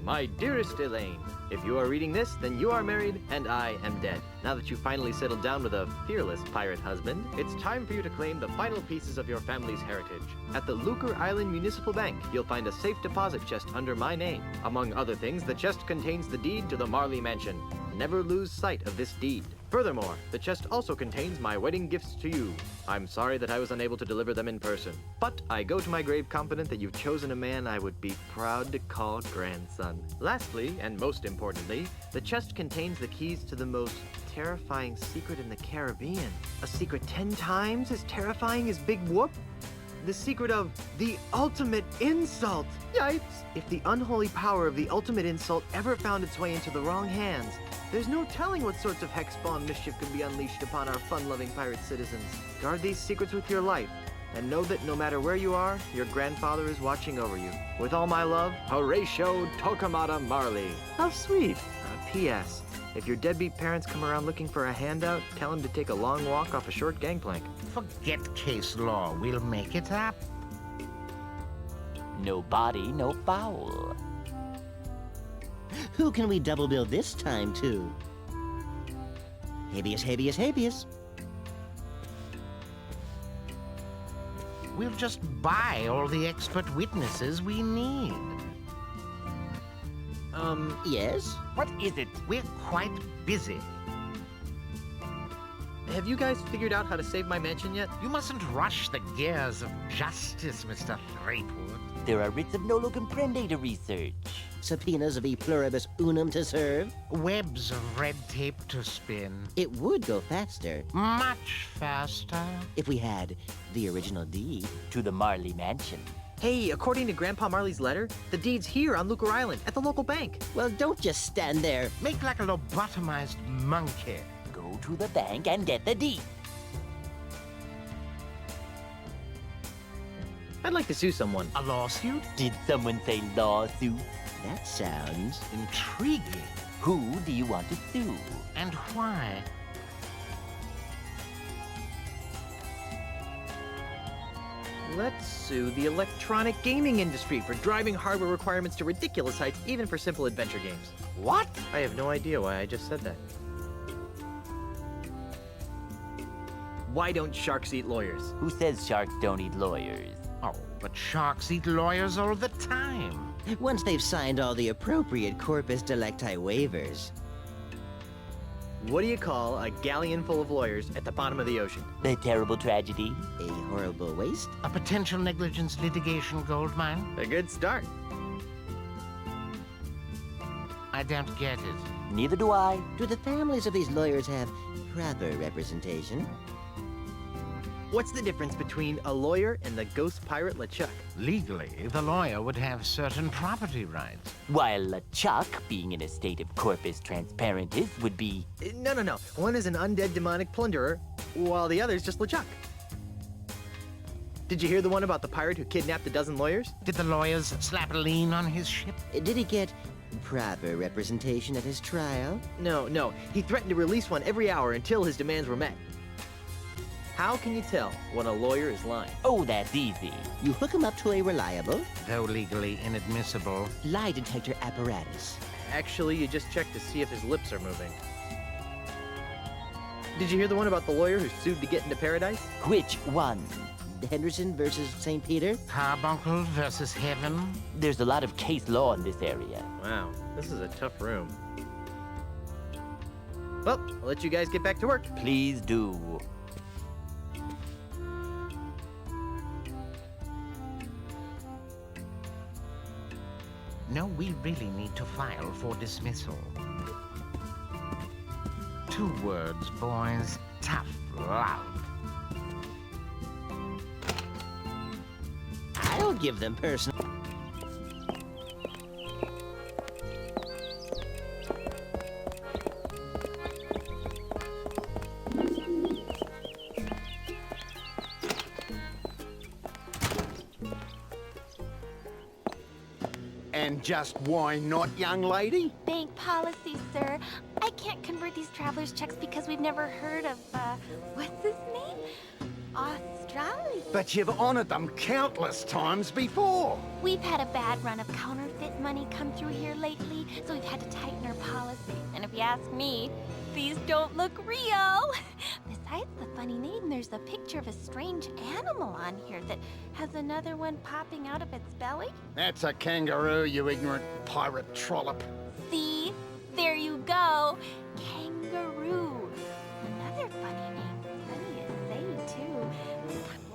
My dearest Elaine, if you are reading this, then you are married and I am dead. Now that you've finally settled down with a fearless pirate husband, it's time for you to claim the final pieces of your family's heritage. At the Lucre Island Municipal Bank, you'll find a safe deposit chest under my name. Among other things, the chest contains the deed to the Marley Mansion. Never lose sight of this deed. Furthermore, the chest also contains my wedding gifts to you. I'm sorry that I was unable to deliver them in person, but I go to my grave confident that you've chosen a man I would be proud to call grandson. Lastly, and most importantly, the chest contains the keys to the most terrifying secret in the Caribbean. A secret 10 times as terrifying as Big Whoop? The secret of the ultimate insult. Yikes! If the unholy power of the ultimate insult ever found its way into the wrong hands, there's no telling what sorts of hex-spawn mischief could be unleashed upon our fun-loving pirate citizens. Guard these secrets with your life, and know that no matter where you are, your grandfather is watching over you. With all my love, Horatio Torquemada Marley. How sweet. P.S. If your deadbeat parents come around looking for a handout, tell them to take a long walk off a short gangplank. Forget case law. We'll make it up. No body, no foul. Who can we double bill this time to? Habeas, habeas, habeas. We'll just buy all the expert witnesses we need. Yes? What is it? We're quite busy. Have you guys figured out how to save my mansion yet? You mustn't rush the gears of justice, Mr. Threepwood. There are writs of nolo comprende to research. Subpoenas of e pluribus unum to serve. Webs of red tape to spin. It would go faster. Much faster. If we had the original deed. To the Marley Mansion. Hey, according to Grandpa Marley's letter, the deed's here on Lucre Island at the local bank. Well, don't just stand there. Make like a lobotomized monkey. Go to the bank and get the deed. I'd like to sue someone. A lawsuit? Did someone say lawsuit? That sounds intriguing. Who do you want to sue? And why? Let's sue the electronic gaming industry for driving hardware requirements to ridiculous heights, even for simple adventure games. What? I have no idea why I just said that. Why don't sharks eat lawyers? Who says sharks don't eat lawyers? Oh, but sharks eat lawyers all the time. Once they've signed all the appropriate corpus delicti waivers. What do you call a galleon full of lawyers at the bottom of the ocean? A terrible tragedy. A horrible waste. A potential negligence litigation gold mine? A good start. I don't get it. Neither do I. Do the families of these lawyers have proper representation? What's the difference between a lawyer and the ghost pirate LeChuck? Legally, the lawyer would have certain property rights. While LeChuck, being in a state of corpus transparentis, would be... No. One is an undead demonic plunderer, while the other's just LeChuck. Did you hear the one about the pirate who kidnapped a dozen lawyers? Did the lawyers slap a lien on his ship? Did he get proper representation at his trial? No. He threatened to release one every hour until his demands were met. How can you tell when a lawyer is lying? Oh, that's easy. You hook him up to a reliable, though legally inadmissible, lie detector apparatus. Actually, you just check to see if his lips are moving. Did you hear the one about the lawyer who sued to get into paradise? Which one? Henderson versus St. Peter? Carbuncle versus Heaven? There's a lot of case law in this area. Wow, this is a tough room. Well, I'll let you guys get back to work. Please do. No, we really need to file for dismissal. 2 words, boys. Tough love. I'll give them personal. And just why not, young lady? Bank policy, sir. I can't convert these traveler's checks because we've never heard of, what's his name? Australia. But you've honored them countless times before. We've had a bad run of counterfeit money come through here lately, so we've had to tighten our policy. And if you ask me, these don't look real. Besides the funny name, there's a picture of a strange animal on here that has another one popping out of its belly. That's a kangaroo, you ignorant pirate trollop. See? There you go. Kangaroo. Another funny name. Funny to say, too.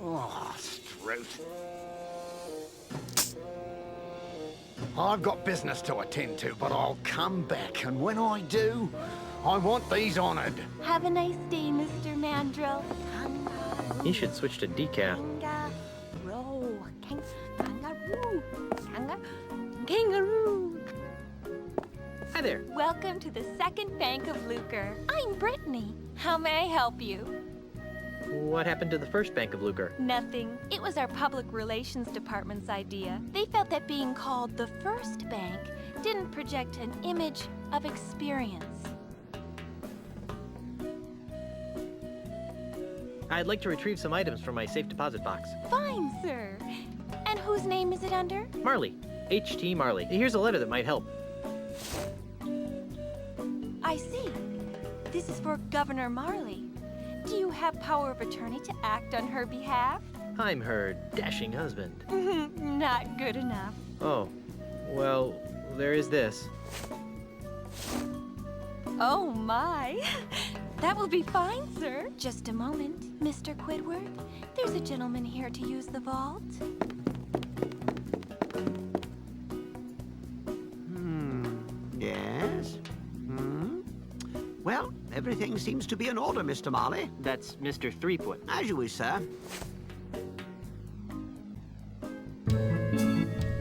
Oh, Strout. I've got business to attend to, but I'll come back, and when I do, I want these honored. Have a nice day, Mr. Mandrill. You should switch to decaf. Kangaroo. Hi there. Welcome to the Second Bank of Lucre. I'm Brittany. How may I help you? What happened to the first Bank of Lucre? Nothing. It was our public relations department's idea. They felt that being called the first bank didn't project an image of experience. I'd like to retrieve some items from my safe deposit box. Fine, sir. And whose name is it under? Marley. H.T. Marley. Here's a letter that might help. I see. This is for Governor Marley. Do you have power of attorney to act on her behalf? I'm her dashing husband. Not good enough. Oh, well, there is this. Oh, my. That will be fine, sir. Just a moment, Mr. Quidward. There's a gentleman here to use the vault. Yes? Well, everything seems to be in order, Mr. Marley. That's Mr. Threepwood. As you wish, sir.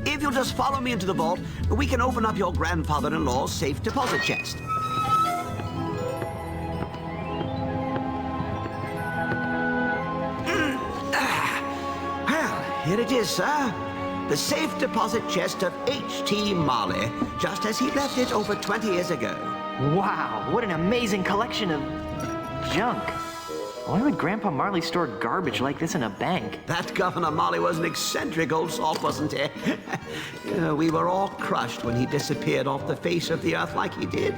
If you'll just follow me into the vault, we can open up your grandfather-in-law's safe deposit chest. Well, here it is, sir. The safe deposit chest of H.T. Marley, just as he left it over 20 years ago. Wow, what an amazing collection of junk. Why would Grandpa Marley store garbage like this in a bank? That Governor Marley was an eccentric old salt, wasn't he? We were all crushed when he disappeared off the face of the earth like he did.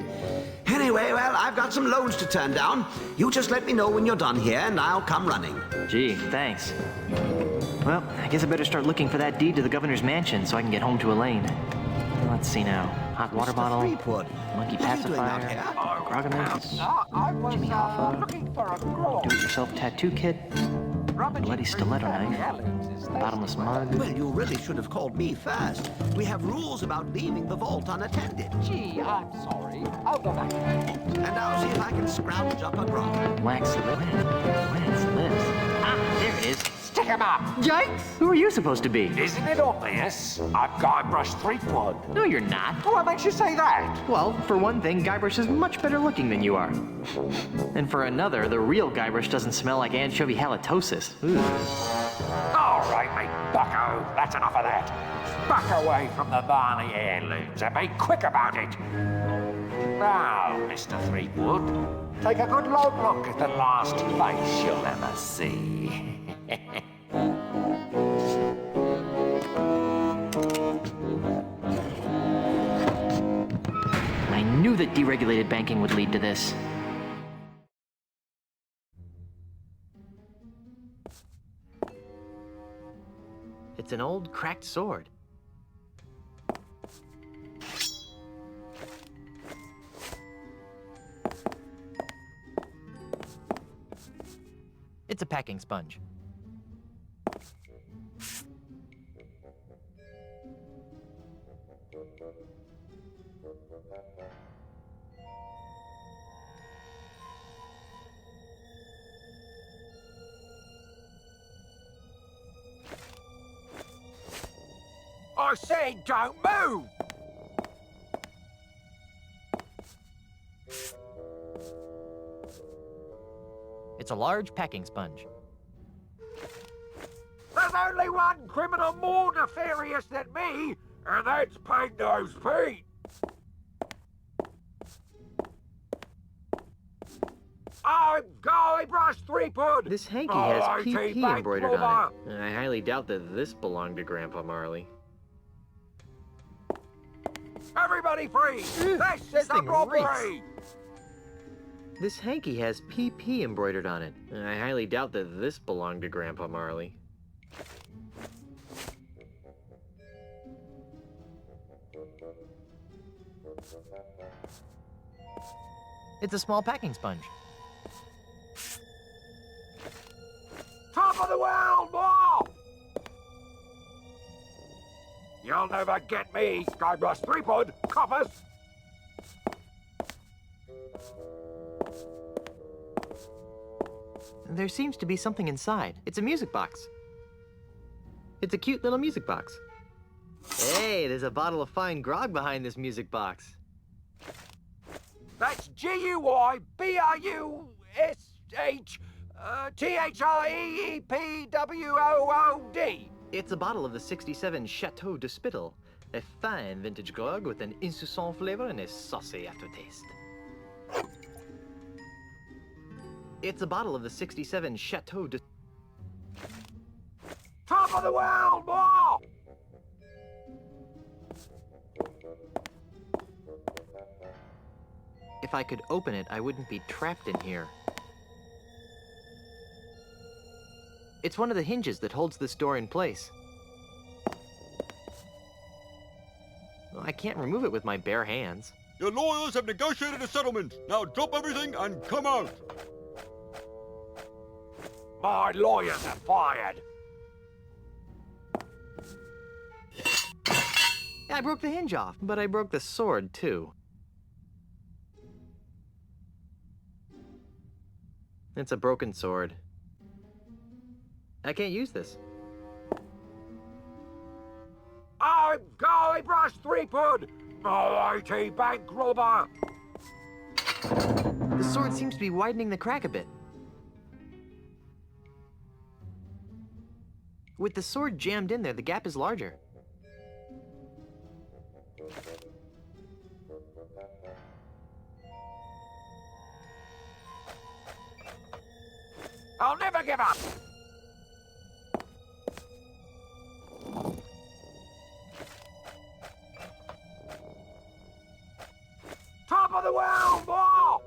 Anyway, well, I've got some loans to turn down. You just let me know when you're done here, and I'll come running. Gee, thanks. Well, I guess I better start looking for that deed to the governor's mansion so I can get home to Elaine. Let's see now. Hot water bottle, monkey pacifier, Grogaments, Jimmy Hoffa, do-it-yourself tattoo kit, bloody stiletto knife, bottomless mug. Well, you really should have called me first. We have rules about leaving the vault unattended. Gee, I'm sorry. I'll go back. And I'll see if I can scrounge up a grog. Wax lips. Ah, there it is. Stick him up! Yikes! Who are you supposed to be? Isn't it obvious? I'm Guybrush Threepwood. No, you're not. What makes you say that? Well, for one thing, Guybrush is much better looking than you are. And for another, the real Guybrush doesn't smell like anchovy halitosis. All right, mate, bucko. That's enough of that. Back away from the Barney heirlooms and be quick about it. Now, Mr. Threepwood, take a good long look at the last face you'll ever see. I knew that deregulated banking would lead to this. It's an old cracked sword. It's a packing sponge. I said don't move! It's a large packing sponge. There's only one criminal more nefarious than me, and that's Pig-Nosed Pete. I'm Guybrush Threepwood. This hanky has R.I.T. PP Bank embroidered robber. on it. I highly doubt that this belonged to Grandpa Marley. Everybody freeze! This is a thing robbery! This hanky has PP embroidered on it. I highly doubt that this belonged to Grandpa Marley. It's a small packing sponge. Top of the world, boy! You'll never get me, Guybrush Threepwood, coppers! There seems to be something inside. It's a music box. It's a cute little music box. Hey, there's a bottle of fine grog behind this music box. That's GuybrushThreepwood. It's a bottle of the 67 Chateau de Spittle, a fine vintage grog with an insouciant flavor and a saucy aftertaste. It's a bottle of the 67 Chateau de... Top of the world, boy! If I could open it, I wouldn't be trapped in here. It's one of the hinges that holds this door in place. Well, I can't remove it with my bare hands. Your lawyers have negotiated a settlement. Now drop everything and come out. My lawyers are fired. I broke the hinge off, but I broke the sword, too. It's a broken sword. I can't use this. I'm Guybrush Threepwood, mighty bank robber. The sword seems to be widening the crack a bit. With the sword jammed in there, the gap is larger. I'll never give up! Top of the world, boy!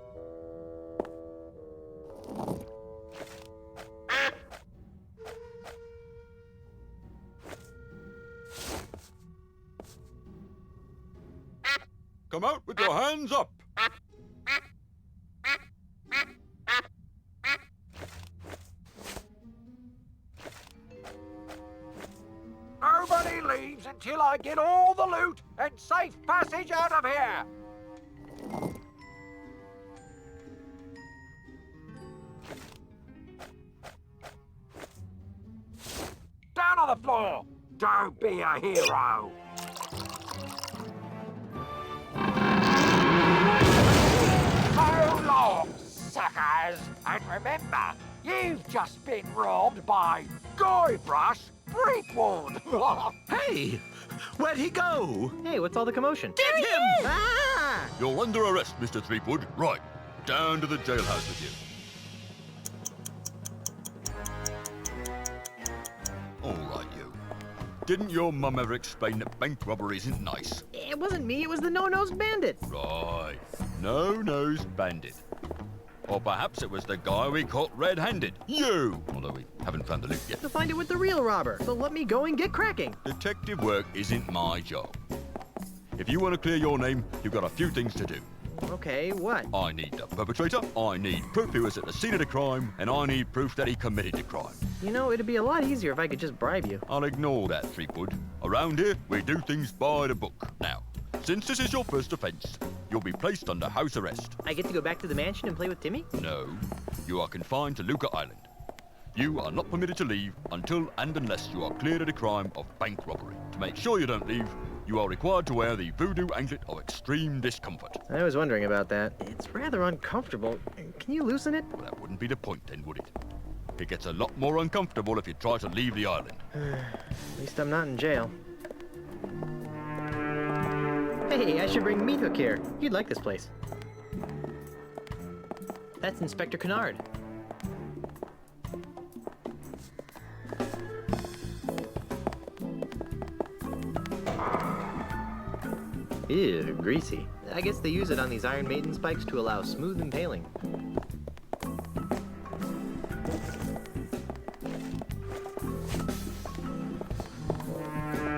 Come out with your hands up. Nobody leaves until I get all the loot and safe passage out of here! Down on the floor! Don't be a hero! So long, suckers! And remember, you've just been robbed by Guybrush Threepwood! Hey! Where'd he go? Hey, what's all the commotion? Get him! Ah! You're under arrest, Mr. Threepwood. Right. Down to the jailhouse with you. All right, you. Didn't your mum ever explain that bank robbery isn't nice? It wasn't me, it was the no-nosed bandit. Right. No-nosed bandit. Or perhaps it was the guy we caught red-handed. You! Although we haven't found the loot yet. To find it with the real robber. So let me go and get cracking. Detective work isn't my job. If you want to clear your name, you've got a few things to do. Okay, what? I need the perpetrator, I need proof he was at the scene of the crime, and I need proof that he committed the crime. You know, it'd be a lot easier if I could just bribe you. I'll ignore that, Threepwood. Around here, we do things by the book. Now, since this is your first offense, you'll be placed under house arrest. I get to go back to the mansion and play with Timmy? No, you are confined to Luca Island. You are not permitted to leave until and unless you are cleared of the crime of bank robbery. To make sure you don't leave, you are required to wear the voodoo anklet of extreme discomfort. I was wondering about that. It's rather uncomfortable. Can you loosen it? Well, that wouldn't be the point then, would it? It gets a lot more uncomfortable if you try to leave the island. At least I'm not in jail. Hey, I should bring Meat Hook here. You'd like this place. That's Inspector Kennard. Ew, greasy. I guess they use it on these Iron Maiden spikes to allow smooth impaling.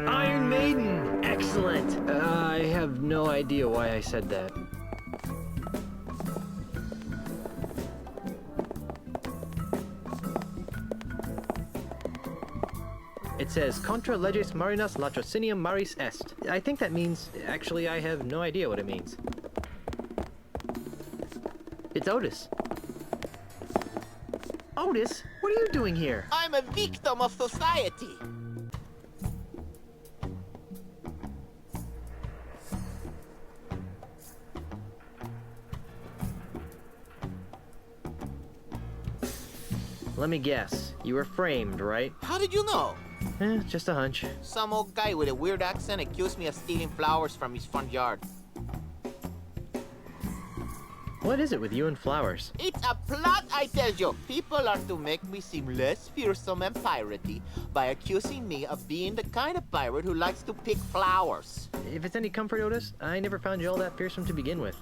Iron Maiden! Excellent! I have no idea why I said that. It says, Contra leges marinas latrocinium maris est. I think that means... Actually, I have no idea what it means. It's Otis. Otis? What are you doing here? I'm a victim of society. Let me guess. You were framed, right? How did you know? Just a hunch. Some old guy with a weird accent accused me of stealing flowers from his front yard. What is it with you and flowers? It's a plot, I tell you. People are to make me seem less fearsome and piratey by accusing me of being the kind of pirate who likes to pick flowers. If it's any comfort, Otis, I never found you all that fearsome to begin with.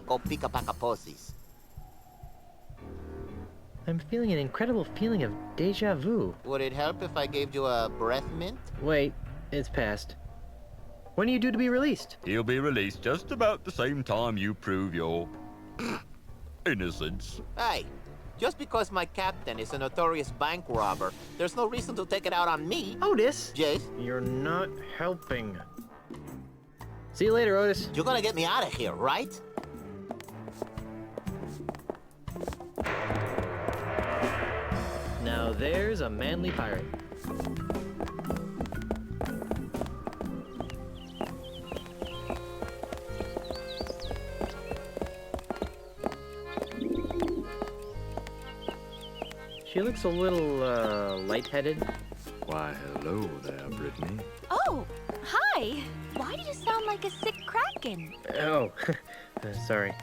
Go pick a pack of posies. I'm feeling an incredible feeling of deja vu. Would it help if I gave you a breath mint? Wait, it's past. When are you due to be released? He'll be released just about the same time you prove your innocence. Hey, just because my captain is a notorious bank robber, there's no reason to take it out on me. Otis? Jace? You're not helping. See you later, Otis. You're gonna get me out of here, right? Now there's a manly pirate. She looks a little, lightheaded. Why, hello there, Brittany. Oh, hi. Why do you sound like a sick kraken? Oh, sorry.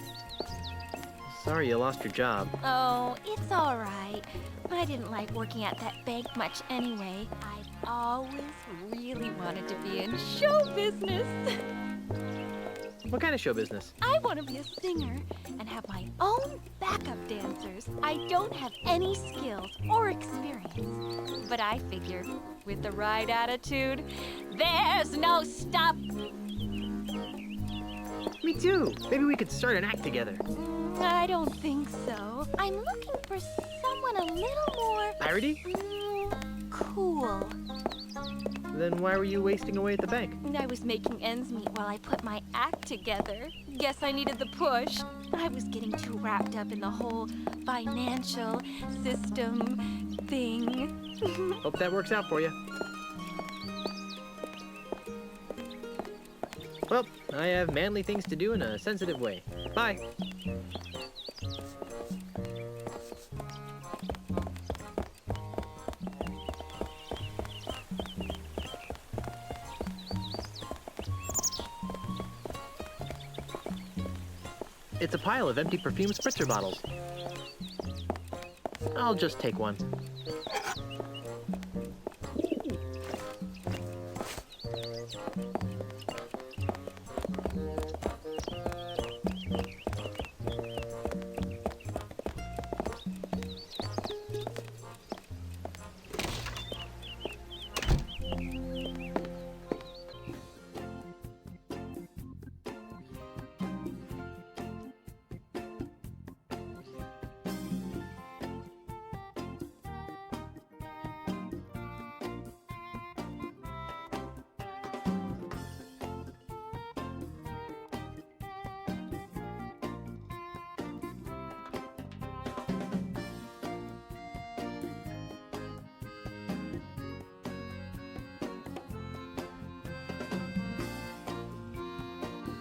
Sorry you lost your job. Oh, it's all right. I didn't like working at that bank much anyway. I've always really wanted to be in show business. What kind of show business? I want to be a singer and have my own backup dancers. I don't have any skills or experience, but I figure with the right attitude, there's no stop. Me too. Maybe we could start an act together. I don't think so. I'm looking for someone a little more... Parody? Cool. Then why were you wasting away at the bank? I was making ends meet while I put my act together. Guess I needed the push. I was getting too wrapped up in the whole financial system thing. Hope that works out for you. Well, I have manly things to do in a sensitive way. Bye. It's a pile of empty perfume spritzer bottles. I'll just take one.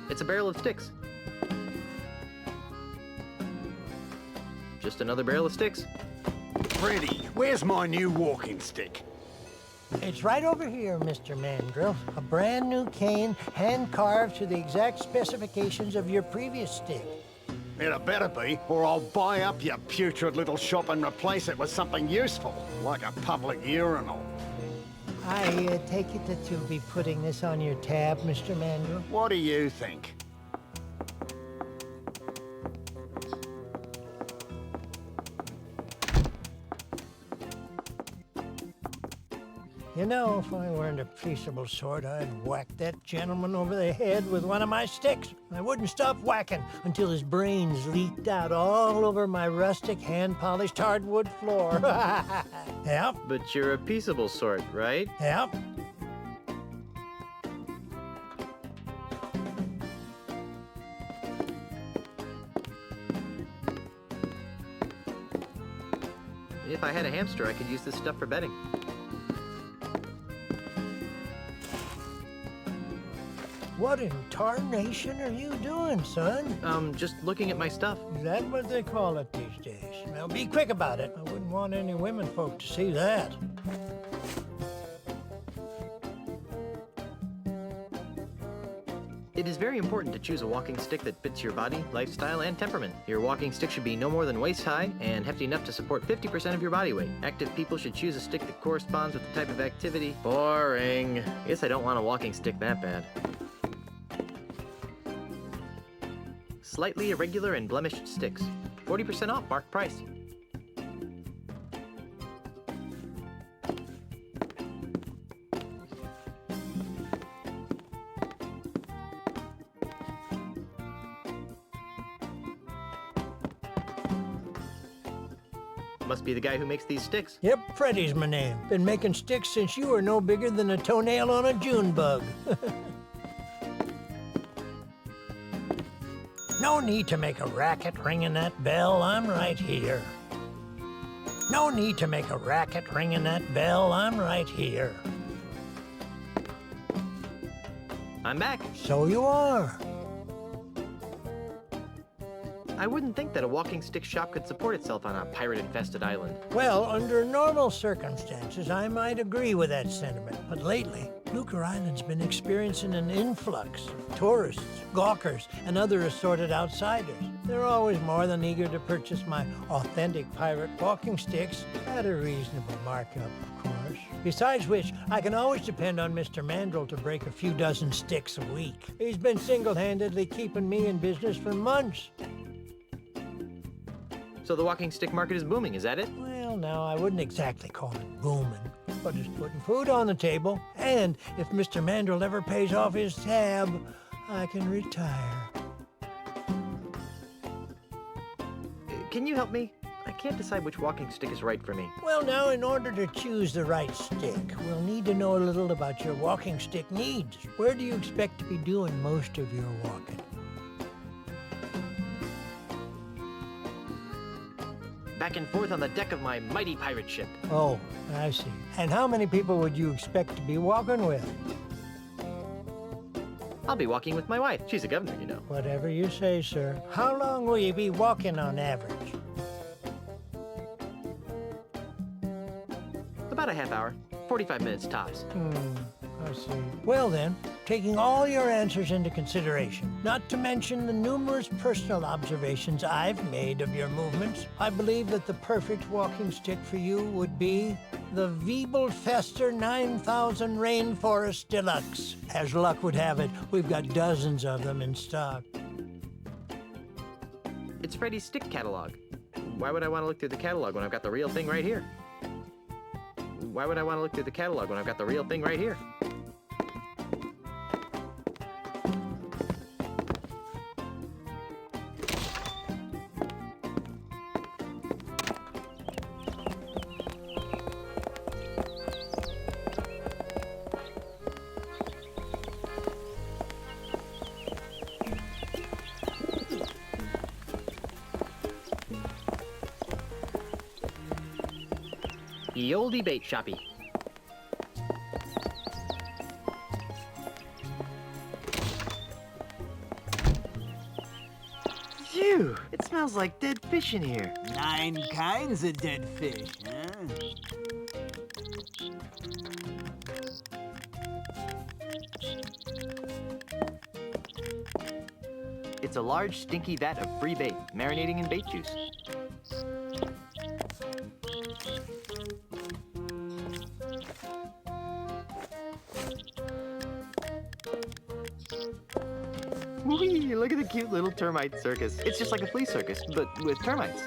It's a barrel of sticks. Just another barrel of sticks. Freddy, where's my new walking stick? It's right over here, Mr. Mandrill. A brand new cane, hand-carved to the exact specifications of your previous stick. It better be, or I'll buy up your putrid little shop and replace it with something useful, like a public urinal. I take it that you'll be putting this on your tab, Mr. Mandrill? What do you think? You know, if I weren't a peaceable sort, I'd whack that gentleman over the head with one of my sticks. I wouldn't stop whacking until his brains leaked out all over my rustic, hand-polished hardwood floor. Yep. But you're a peaceable sort, right? Yep. If I had a hamster, I could use this stuff for bedding. What in tarnation are you doing, son? Just looking at my stuff. Is that what they call it these days? Now, be quick about it. I wouldn't want any women folk to see that. It is very important to choose a walking stick that fits your body, lifestyle, and temperament. Your walking stick should be no more than waist high and hefty enough to support 50% of your body weight. Active people should choose a stick that corresponds with the type of activity. Boring. Guess I don't want a walking stick that bad. Slightly irregular and blemished sticks. 40% off marked price. Must be the guy who makes these sticks. Yep, Freddy's my name. Been making sticks since you were no bigger than a toenail on a June bug. No need to make a racket ringing that bell, I'm right here. No need to make a racket ringing that bell, I'm right here. I'm back. So you are. I wouldn't think that a walking stick shop could support itself on a pirate-infested island. Well, under normal circumstances, I might agree with that sentiment. But lately, Luker Island's been experiencing an influx of tourists, gawkers, and other assorted outsiders. They're always more than eager to purchase my authentic pirate walking sticks at a reasonable markup, of course. Besides which, I can always depend on Mr. Mandrel to break a few dozen sticks a week. He's been single-handedly keeping me in business for months. So the walking stick market is booming, is that it? Well, no, I wouldn't exactly call it booming, but it's putting food on the table. And if Mr. Mandrel ever pays off his tab, I can retire. Can you help me? I can't decide which walking stick is right for me. Well, now, in order to choose the right stick, we'll need to know a little about your walking stick needs. Where do you expect to be doing most of your walking? Back and forth on the deck of my mighty pirate ship. Oh, I see. And how many people would you expect to be walking with? I'll be walking with my wife. She's a governor, you know. Whatever you say, sir. How long will you be walking on average? About a half hour. 45 minutes tops. I see. Well then, taking all your answers into consideration, not to mention the numerous personal observations I've made of your movements, I believe that the perfect walking stick for you would be the Wiebelfester 9000 Rainforest Deluxe. As luck would have it, we've got dozens of them in stock. It's Freddy's stick catalog. Why would I want to look through the catalog when I've got the real thing right here? Why would I want to look through the catalog when I've got the real thing right here? Ye olde bait shoppy. Phew, it smells like dead fish in here. 9 kinds of dead fish, huh? It's a large, stinky vat of free bait, marinating in bait juice. Whee! Look at the cute little termite circus. It's just like a flea circus, but with termites.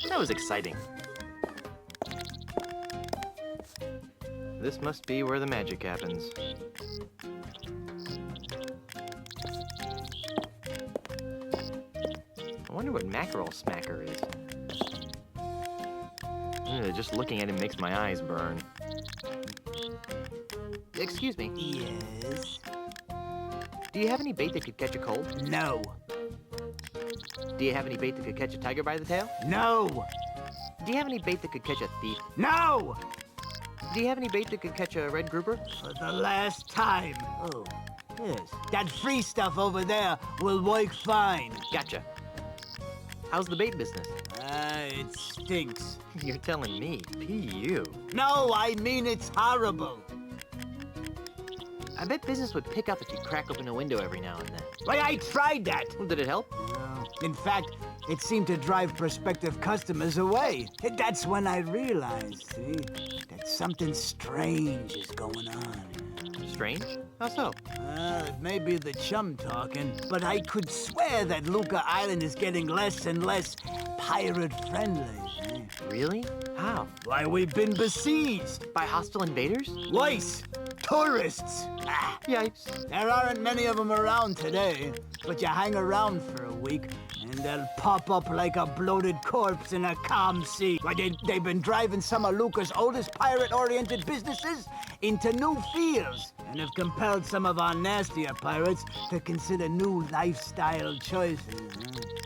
That was exciting. This must be where the magic happens. I wonder what mackerel smacker is. Just looking at him makes my eyes burn. Excuse me. Yes? Do you have any bait that could catch a cold? No. Do you have any bait that could catch a tiger by the tail? No. Do you have any bait that could catch a thief? No! Do you have any bait that could catch a red grouper? For the last time. Oh, yes. That free stuff over there will work fine. Gotcha. How's the bait business? It stinks. You're telling me. P.U. No, I mean it's horrible. I bet business would pick up if you crack open a window every now and then. Why, I tried that. Well, did it help? No. In fact, it seemed to drive prospective customers away. That's when I realized, see, that something strange is going on. Strange? How so? It may be the chum talking, but I could swear that Luker Island is getting less and less pirate-friendly. Really? How? Why, we've been besieged. By hostile invaders? Lice! tourists. Ah, yikes. There aren't many of them around today, but you hang around for a week, and they'll pop up like a bloated corpse in a calm sea. Why, they've been driving some of Luca's oldest pirate-oriented businesses into new fields, and have compelled some of our nastier pirates to consider new lifestyle choices.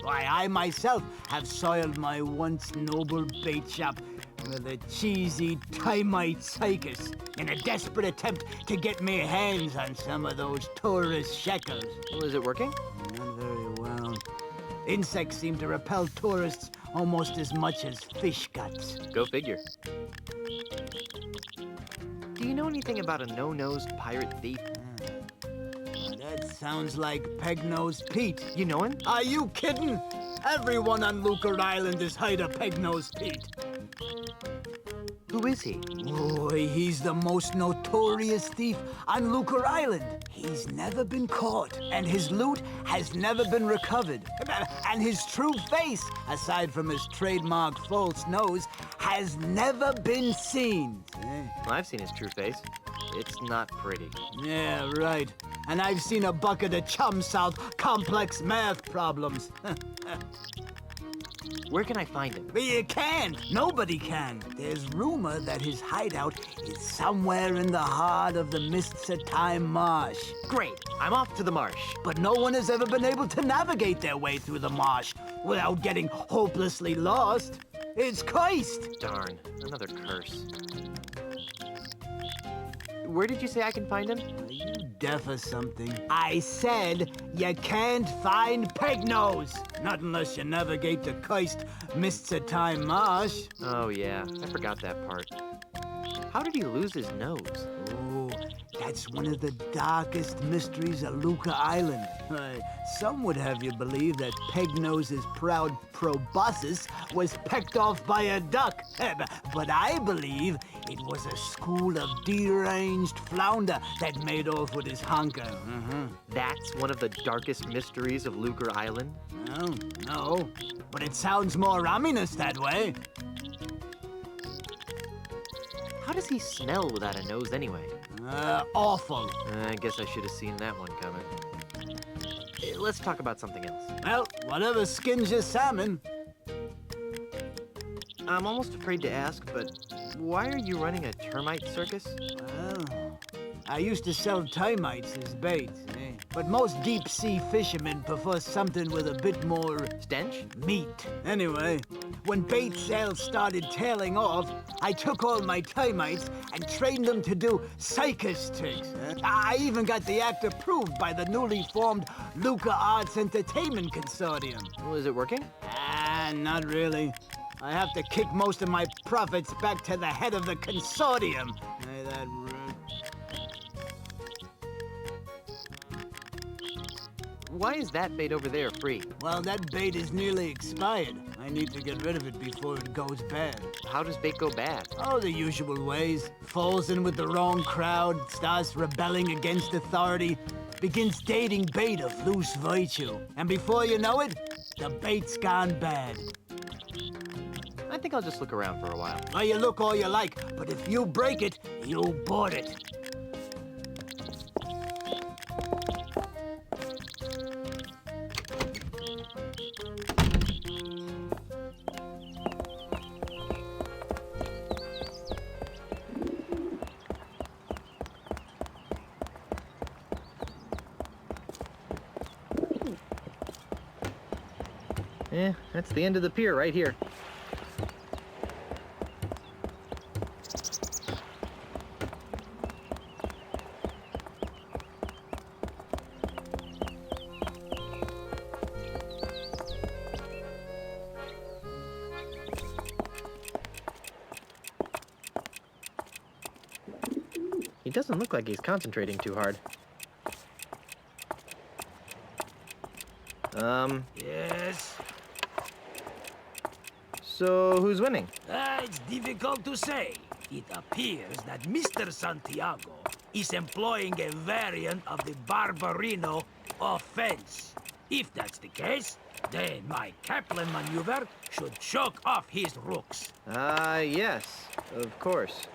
Why, I myself have soiled my once noble bait shop with a cheesy Timite circus in a desperate attempt to get me hands on some of those tourist shekels. Well, is it working? Not very well. Insects seem to repel tourists almost as much as fish guts. Go figure. Do you know anything about a no-nosed pirate thief? That sounds like Peg-Nosed Pete. You know him? Are you kidding? Everyone on Lucre Island is hired a Peg-Nosed Pete. Who is he? Boy, he's the most notorious thief on Lucre Island. He's never been caught, and his loot has never been recovered. And his true face, aside from his trademark false nose, has never been seen. Well, I've seen his true face. It's not pretty. Yeah, right. And I've seen a bucket of chum solve complex math problems. Where can I find him? You can't. Nobody can. There's rumor that his hideout is somewhere in the heart of the Mists of Time Marsh. Great. I'm off to the marsh. But no one has ever been able to navigate their way through the marsh without getting hopelessly lost. It's cursed. Darn. Another curse. Where did you say I can find him? Are you deaf or something? I said you can't find Pegnose. Not unless you navigate the cursed Mists of Time Marsh. Oh, yeah. I forgot that part. How did he lose his nose? Oh, that's one of the darkest mysteries of Lucre Island. Some would have you believe that Pegnose's proud proboscis was pecked off by a duck. But I believe it was a school of deranged flounder that made off with his honker. That's one of the darkest mysteries of Lucre Island? No, but it sounds more ominous that way. How does he smell without a nose anyway? Awful. I guess I should have seen that one coming. Let's talk about something else. Well, whatever skins your salmon. I'm almost afraid to ask, but why are you running a termite circus? Well, I used to sell termites as bait, but most deep-sea fishermen prefer something with a bit more... stench? Meat. Anyway, when bait sales started tailing off, I took all my termites and trained them to do circus tricks. I even got the act approved by the newly formed Lucre Arts Entertainment Consortium. Well, is it working? Not really. I have to kick most of my profits back to the head of the consortium. That rude. Why is that bait over there free? Well, that bait is nearly expired. I need to get rid of it before it goes bad. How does bait go bad? Oh, the usual ways. Falls in with the wrong crowd, starts rebelling against authority, begins dating bait of loose virtue. And before you know it, the bait's gone bad. I think I'll just look around for a while. Well, you look all you like, but if you break it, you board it. That's the end of the pier right here. He doesn't look like he's concentrating too hard. Yes? So, who's winning? It's difficult to say. It appears that Mr. Santiago is employing a variant of the Barbarino offense. If that's the case, then my Kaplan maneuver should choke off his rooks. Yes, of course.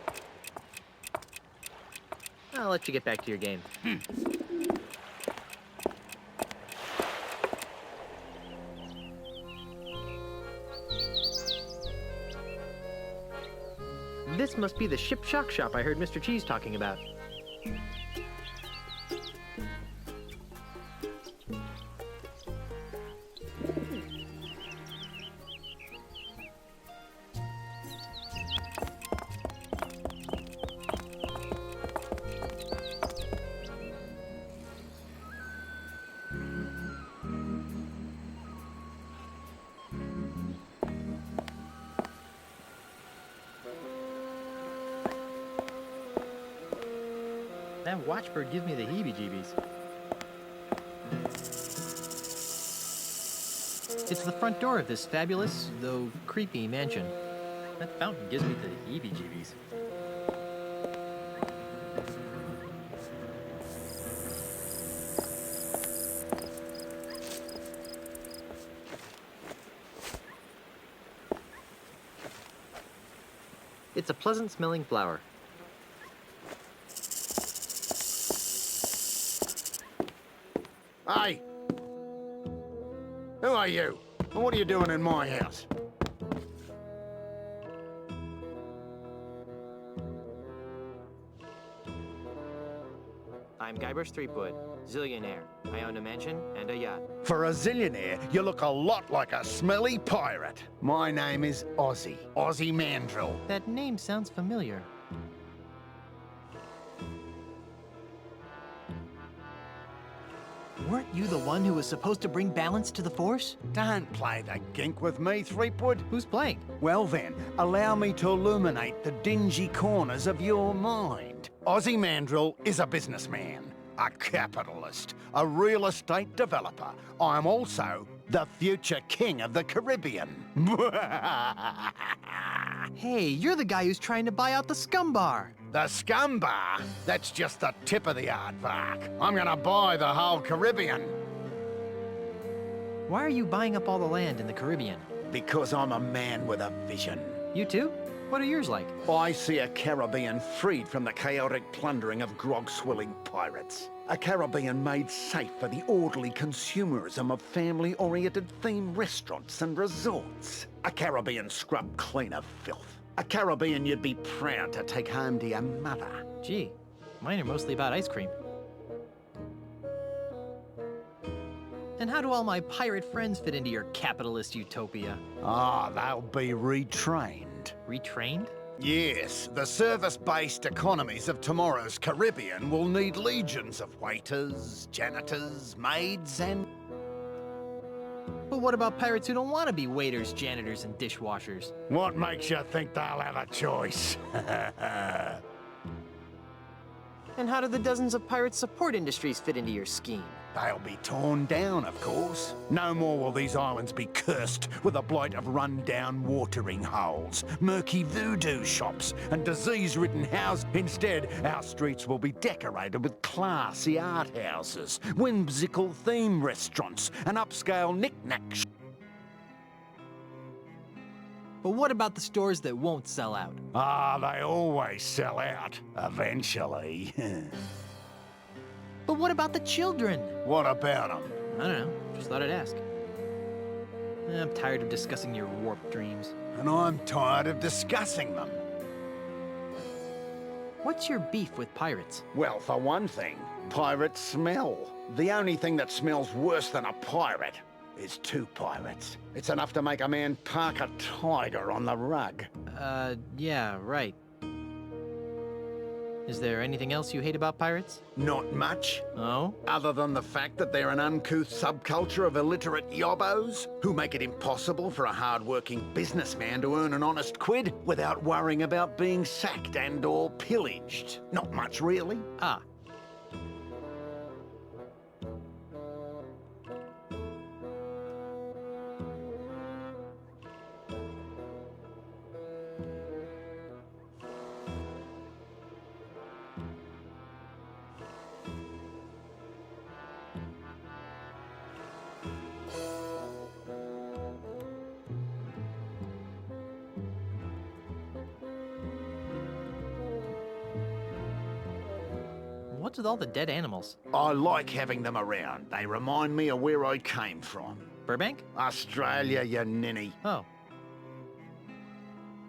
I'll let you get back to your game. This must be the ship shock shop I heard Mr. Cheese talking about. That watchbird gives me the heebie-jeebies. It's the front door of this fabulous, though creepy, mansion. That fountain gives me the heebie-jeebies. It's a pleasant-smelling flower. Hey! Who are you? And what are you doing in my house? I'm Guybrush Threepwood, zillionaire. I own a mansion and a yacht. For a zillionaire, you look a lot like a smelly pirate. My name is Ozzy. Ozzy Mandrill. That name sounds familiar. Weren't you the one who was supposed to bring balance to the Force? Don't play the gink with me, Threepwood. Who's playing? Well then, allow me to illuminate the dingy corners of your mind. Ozzy Mandrill is a businessman, a capitalist, a real estate developer. I'm also the future king of the Caribbean. Hey, you're the guy who's trying to buy out the Scum Bar. The Scum Bar? That's just the tip of the aardvark. I'm gonna buy the whole Caribbean. Why are you buying up all the land in the Caribbean? Because I'm a man with a vision. You too? What are yours like? I see a Caribbean freed from the chaotic plundering of grog-swilling pirates. A Caribbean made safe for the orderly consumerism of family-oriented themed restaurants and resorts. A Caribbean scrubbed clean of filth. A Caribbean you'd be proud to take home to your mother. Gee, mine are mostly about ice cream. And how do all my pirate friends fit into your capitalist utopia? Ah, they'll be retrained. Retrained? Yes, the service-based economies of tomorrow's Caribbean will need legions of waiters, janitors, maids, and... But what about pirates who don't want to be waiters, janitors, and dishwashers? What makes you think they'll have a choice? And how do the dozens of pirate support industries fit into your scheme? They'll be torn down, of course. No more will these islands be cursed with a blight of run-down watering holes, murky voodoo shops, and disease-ridden houses. Instead, our streets will be decorated with classy art houses, whimsical theme restaurants, and upscale knick-knacks. But what about the stores that won't sell out? Ah, they always sell out, eventually. But what about the children? What about them? I don't know. Just thought I'd ask. I'm tired of discussing your warped dreams. And I'm tired of discussing them. What's your beef with pirates? Well, for one thing, pirates smell. The only thing that smells worse than a pirate is two pirates. It's enough to make a man park a tiger on the rug. Yeah, right. Is there anything else you hate about pirates? Not much. Oh? Other than the fact that they're an uncouth subculture of illiterate yobbos who make it impossible for a hard-working businessman to earn an honest quid without worrying about being sacked and or pillaged. Not much, really. Ah. What's with all the dead animals? I like having them around. They remind me of where I came from. Burbank? Australia, you ninny. Oh.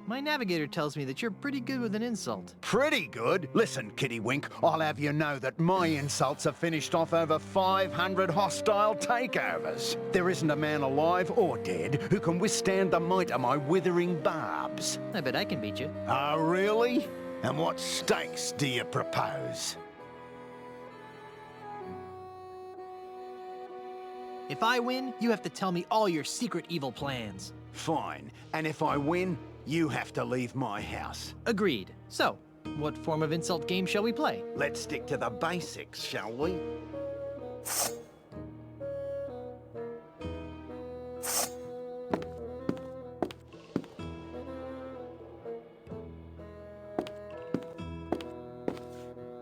My navigator tells me that you're pretty good with an insult. Pretty good? Listen, Kitty Wink, I'll have you know that my insults have finished off over 500 hostile takeovers. There isn't a man alive or dead who can withstand the might of my withering barbs. I bet I can beat you. Oh, really? And what stakes do you propose? If I win, you have to tell me all your secret evil plans. Fine. And if I win, you have to leave my house. Agreed. So, what form of insult game shall we play? Let's stick to the basics, shall we?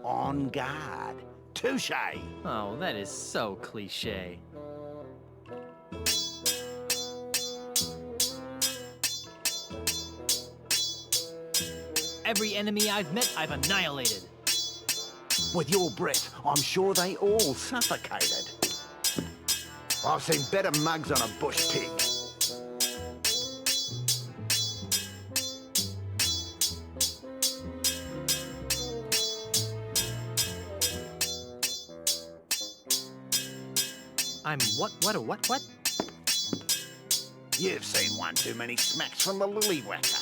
On guard. Touche! Oh, that is so cliché. Every enemy I've met, I've annihilated. With your breath, I'm sure they all suffocated. I've seen better mugs on a bush pig. I'm what? You've seen one too many smacks from the lily-whacker.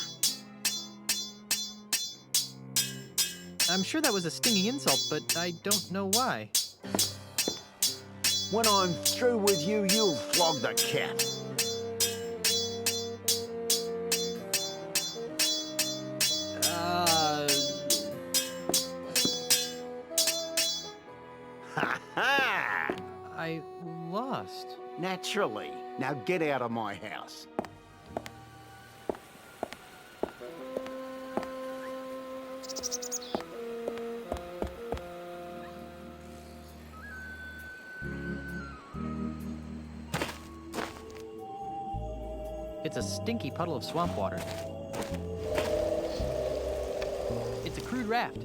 I'm sure that was a stinging insult, but I don't know why. When I'm through with you, you'll flog the cat. Ha ha! I lost. Naturally. Now get out of my house. It's a stinky puddle of swamp water. It's a crude raft.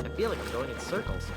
I feel like I'm going in circles.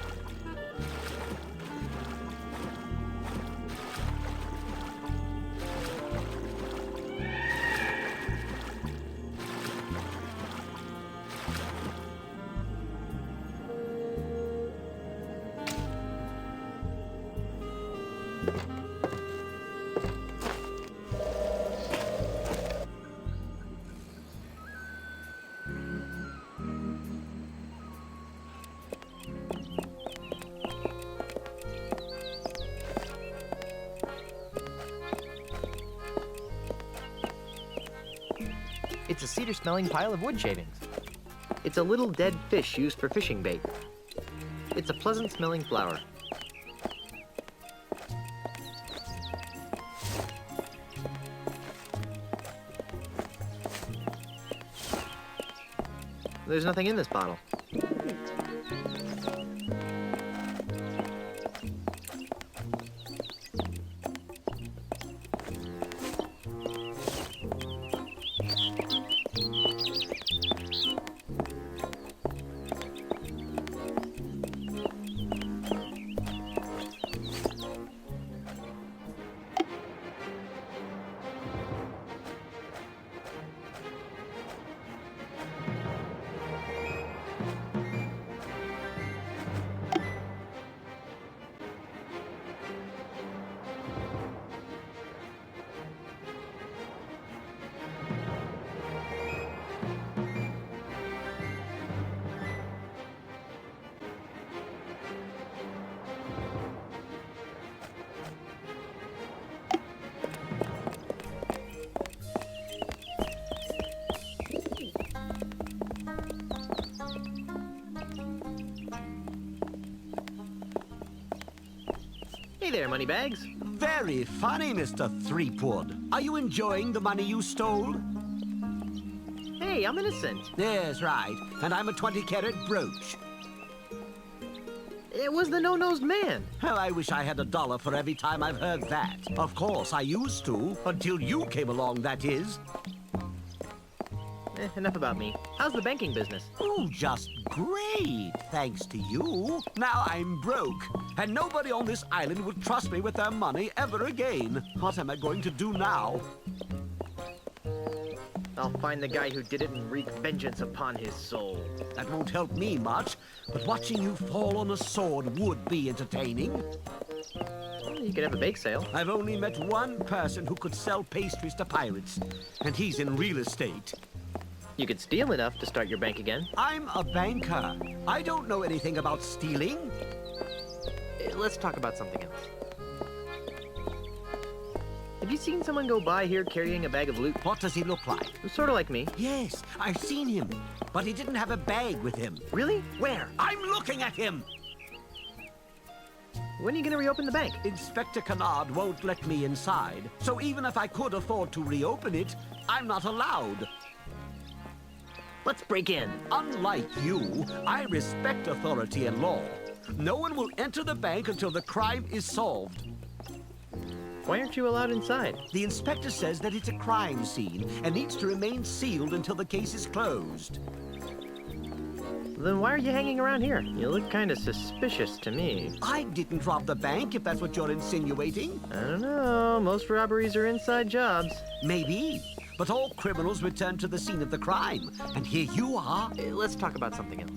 It's a cedar-smelling pile of wood shavings. It's a little dead fish used for fishing bait. It's a pleasant-smelling flower. There's nothing in this bottle. Hey there, moneybags. Very funny, Mr. Threepwood. Are you enjoying the money you stole? Hey, I'm innocent. Yes, right. And I'm a 20-carat brooch. It was the no-nosed man. Well, I wish I had $1 for every time I've heard that. Of course, I used to, until you came along, that is. Enough about me. How's the banking business? Oh, just great, thanks to you. Now I'm broke, and nobody on this island would trust me with their money ever again. What am I going to do now? I'll find the guy who did it and wreak vengeance upon his soul. That won't help me much, but watching you fall on a sword would be entertaining. Well, you could have a bake sale. I've only met one person who could sell pastries to pirates, and he's in real estate. You could steal enough to start your bank again. I'm a banker. I don't know anything about stealing. Let's talk about something else. Have you seen someone go by here carrying a bag of loot? What does he look like? Sort of like me. Yes, I've seen him, but he didn't have a bag with him. Really? Where? I'm looking at him! When are you going to reopen the bank? Inspector Canard won't let me inside, so even if I could afford to reopen it, I'm not allowed. Let's break in. Unlike you, I respect authority and law. No one will enter the bank until the crime is solved. Why aren't you allowed inside? The inspector says that it's a crime scene and needs to remain sealed until the case is closed. Then why are you hanging around here? You look kind of suspicious to me. I didn't rob the bank, if that's what you're insinuating. I don't know. Most robberies are inside jobs. Maybe. But all criminals return to the scene of the crime. And here you are. Let's talk about something else.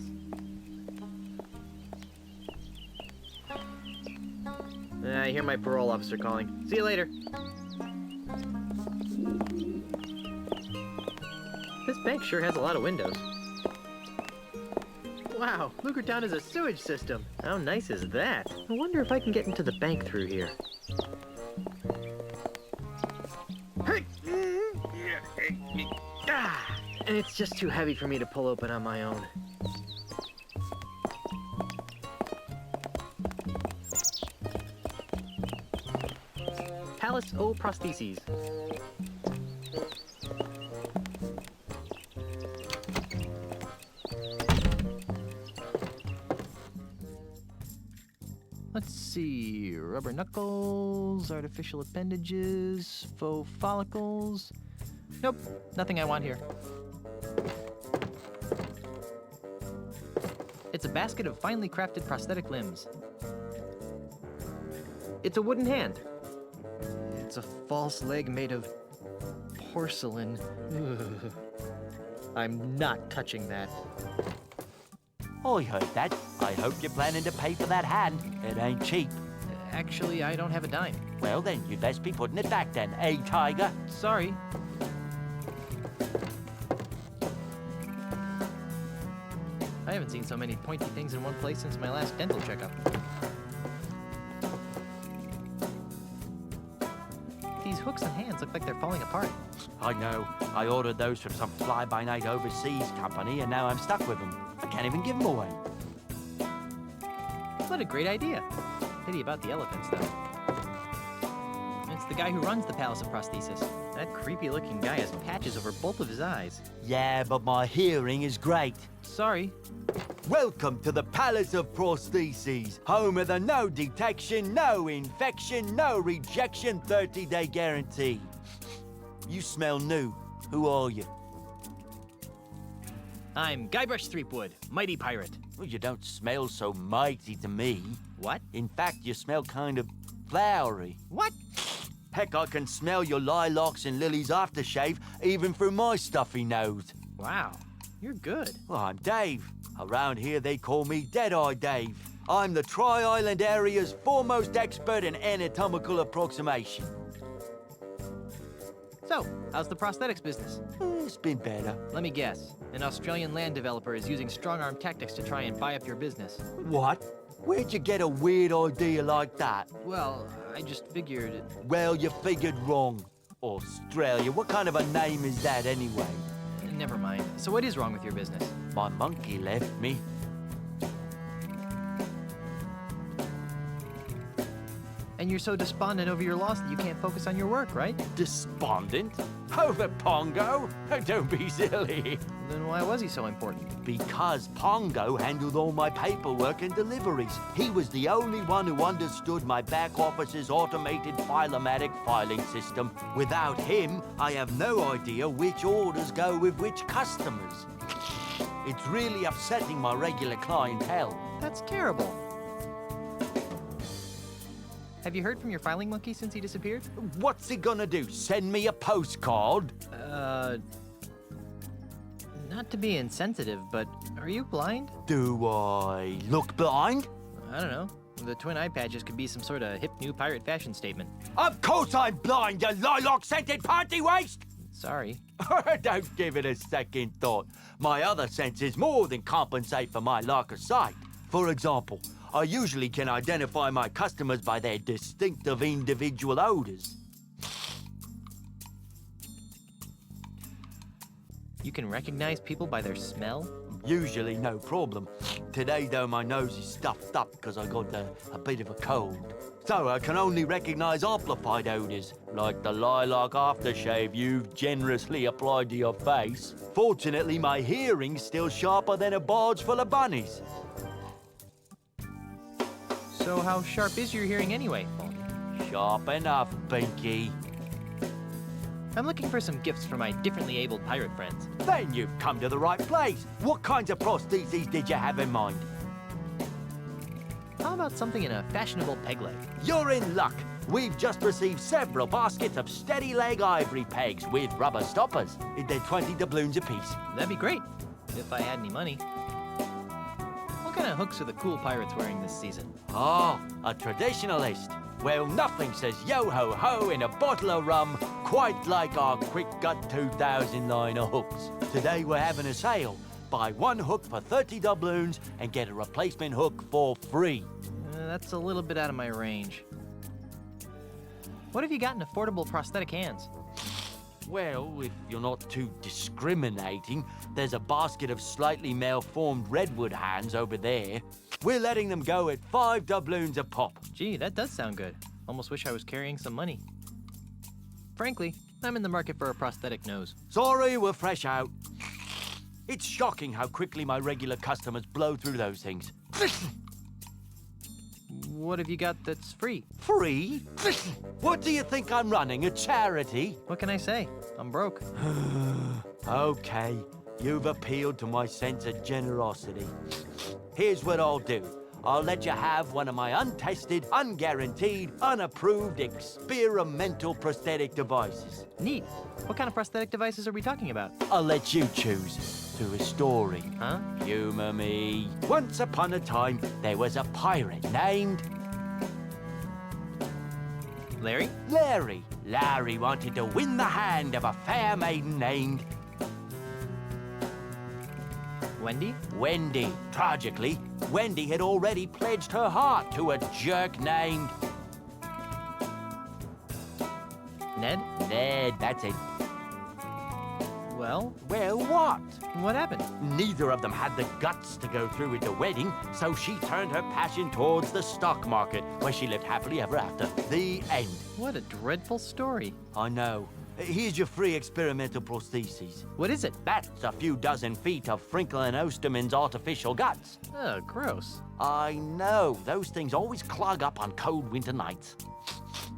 I hear my parole officer calling. See you later. This bank sure has a lot of windows. Wow, Lucretown has a sewage system. How nice is that? I wonder if I can get into the bank through here. It's just too heavy for me to pull open on my own. Palace O prostheses. Let's see, rubber knuckles, artificial appendages, faux follicles. Nope, nothing I want here. It's a basket of finely crafted prosthetic limbs. It's a wooden hand. It's a false leg made of porcelain. Ugh. I'm not touching that. I heard that. I hope you're planning to pay for that hand. It ain't cheap. Actually, I don't have a dime. Well, then, you'd best be putting it back then, eh, Tiger? Sorry. I haven't seen so many pointy things in one place since my last dental checkup. These hooks and hands look like they're falling apart. I know. I ordered those from some fly-by-night overseas company, and now I'm stuck with them. I can't even give them away. What a great idea. Pity about the elephants, though. It's the guy who runs the Palace of Prosthesis. That creepy-looking guy has patches over both of his eyes. Yeah, but my hearing is great. Sorry. Welcome to the Palace of Prostheses, home of the no detection, no infection, no rejection 30-day guarantee. You smell new. Who are you? I'm Guybrush Threepwood, mighty pirate. Well, you don't smell so mighty to me. What? In fact, you smell kind of flowery. What? Heck, I can smell your lilacs and lilies aftershave even through my stuffy nose. Wow, you're good. Well, I'm Dave. Around here, they call me Dead-Eye Dave. I'm the Tri-Island area's foremost expert in anatomical approximation. So, how's the prosthetics business? It's been better. Let me guess. An Australian land developer is using strong-arm tactics to try and buy up your business. What? Where'd you get a weird idea like that? Well, I just figured... Well, you figured wrong. Australia, what kind of a name is that anyway? Never mind. So what is wrong with your business? My monkey left me. And you're so despondent over your loss that you can't focus on your work, right? Despondent? Over Pongo? Don't be silly. Then why was he so important? Because Pongo handled all my paperwork and deliveries. He was the only one who understood my back office's automated filomatic filing system. Without him, I have no idea which orders go with which customers. It's really upsetting my regular clientele. That's terrible. Have you heard from your filing monkey since he disappeared? What's he gonna do, send me a postcard? Not to be insensitive, but are you blind? Do I look blind? I don't know. The twin eye patches could be some sort of hip new pirate fashion statement. Of course I'm blind, you lilac-scented party waste! Sorry. Don't give it a second thought. My other senses more than compensate for my lack of sight. For example, I usually can identify my customers by their distinctive individual odors. You can recognize people by their smell? Usually no problem. Today, though, my nose is stuffed up because I got a bit of a cold. So I can only recognize amplified odors, like the lilac aftershave you've generously applied to your face. Fortunately, my hearing's still sharper than a barge full of bunnies. So how sharp is your hearing anyway? Sharp enough, Pinky. I'm looking for some gifts for my differently abled pirate friends. Then you've come to the right place. What kinds of prostheses did you have in mind? How about something in a fashionable peg leg? You're in luck. We've just received several baskets of steady leg ivory pegs with rubber stoppers. They're 20 doubloons apiece. That'd be great, if I had any money. What kind of hooks are the cool pirates wearing this season? Oh, a traditionalist. Well, nothing says yo-ho-ho in a bottle of rum quite like our Quick Gut 2000 line of hooks. Today we're having a sale. Buy one hook for 30 doubloons and get a replacement hook for free. That's a little bit out of my range. What have you got in affordable prosthetic hands? Well, if you're not too discriminating, there's a basket of slightly malformed redwood hands over there. We're letting them go at 5 doubloons a pop. Gee, that does sound good. Almost wish I was carrying some money. Frankly, I'm in the market for a prosthetic nose. Sorry, we're fresh out. It's shocking how quickly my regular customers blow through those things. What have you got that's free? Free? What do you think I'm running, a charity? What can I say? I'm broke. Okay, you've appealed to my sense of generosity. Here's what I'll do. I'll let you have one of my untested, unguaranteed, unapproved experimental prosthetic devices. Neat. What kind of prosthetic devices are we talking about? I'll let you choose. Through a story. Huh? Humor me. Once upon a time, there was a pirate named... Larry? Larry. Larry wanted to win the hand of a fair maiden named... Wendy? Wendy. Tragically, Wendy had already pledged her heart to a jerk named... Ned? Ned, that's it. Well? Well, what? What happened? Neither of them had the guts to go through with the wedding, so she turned her passion towards the stock market, where she lived happily ever after. The end. What a dreadful story. I know. Here's your free experimental prostheses. What is it? That's a few dozen feet of Frinkle and Osterman's artificial guts. Oh, gross. I know. Those things always clog up on cold winter nights.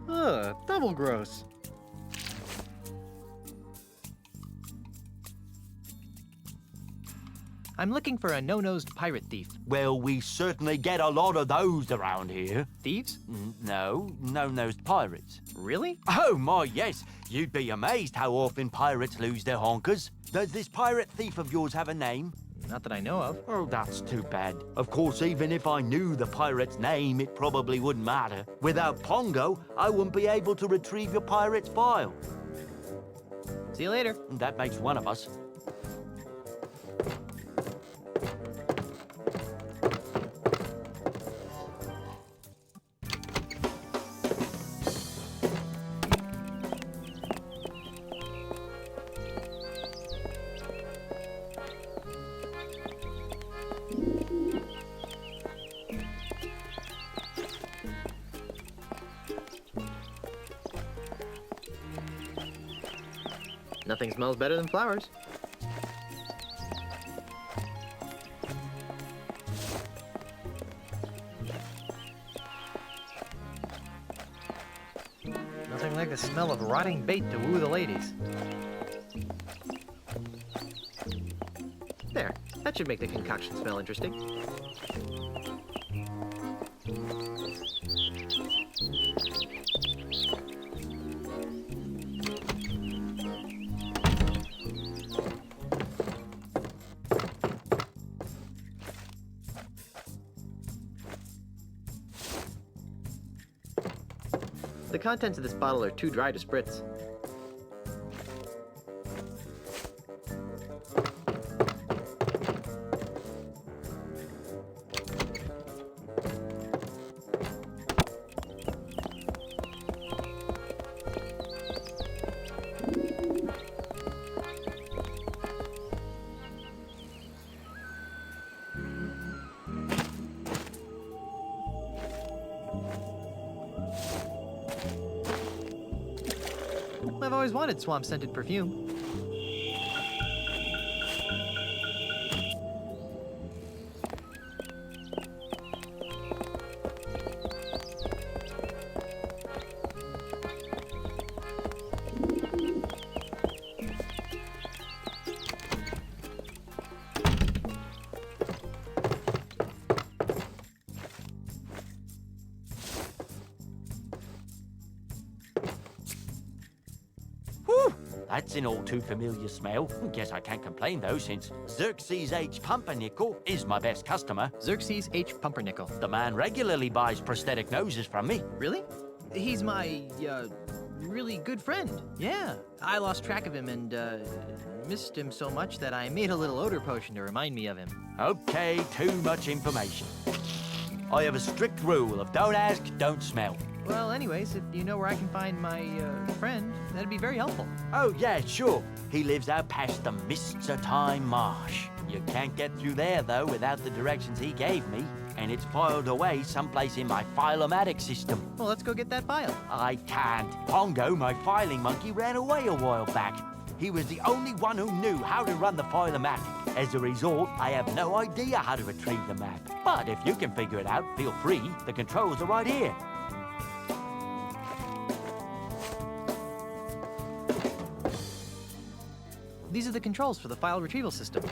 Ugh, double gross. I'm looking for a no-nosed pirate thief. Well, we certainly get a lot of those around here. Thieves? No, no-nosed pirates. Really? Oh, my, yes. You'd be amazed how often pirates lose their honkers. Does this pirate thief of yours have a name? Not that I know of. Oh, that's too bad. Of course, even if I knew the pirate's name, it probably wouldn't matter. Without Pongo, I wouldn't be able to retrieve your pirate's file. See you later. That makes one of us. Nothing smells better than flowers. Nothing like the smell of rotting bait to woo the ladies. There, that should make the concoction smell interesting. The contents of this bottle are too dry to spritz. I've always wanted swamp-scented perfume. That's an all too familiar smell. Guess I can't complain though, since Xerxes H. Pumpernickel is my best customer. Xerxes H. Pumpernickel. The man regularly buys prosthetic noses from me. Really? He's my, really good friend. Yeah. I lost track of him and, missed him so much that I made a little odor potion to remind me of him. Okay, too much information. I have a strict rule of don't ask, don't smell. Well, anyways, if you know where I can find my, friend, that'd be very helpful. Oh, yeah, sure. He lives out past the Mists of Time Marsh. You can't get through there, though, without the directions he gave me. And it's filed away someplace in my file-o-matic system. Well, let's go get that file. I can't. Pongo, my filing monkey, ran away a while back. He was the only one who knew how to run the file-o-matic. As a result, I have no idea how to retrieve the map. But if you can figure it out, feel free. The controls are right here. These are the controls for the file retrieval system.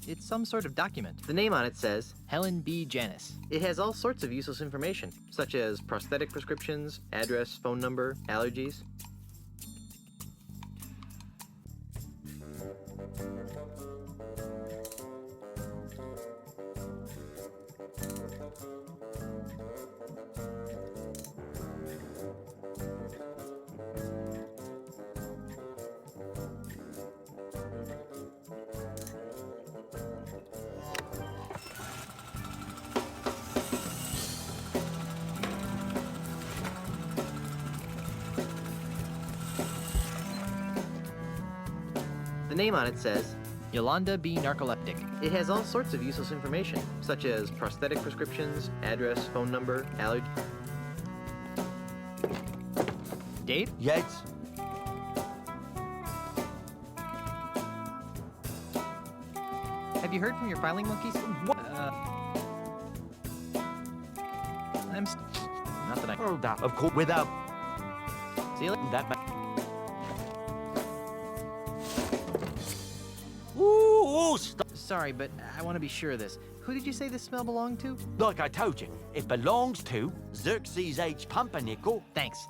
It's some sort of document. The name on it says Helen B. Janis. It has all sorts of useless information, such as prosthetic prescriptions, address, phone number, allergies. The name on it says Yolanda B. Narcoleptic. It has all sorts of useless information, such as prosthetic prescriptions, address, phone number, allergy. Dave? Yes? Have you heard from your filing monkeys? What? Not that I... Oh, that, of course, without... See you later. That... Ooh, stop. Sorry, but I want to be sure of this. Who did you say this smell belonged to? Like I told you, it belongs to Xerxes H. Pumpernickel. Thanks.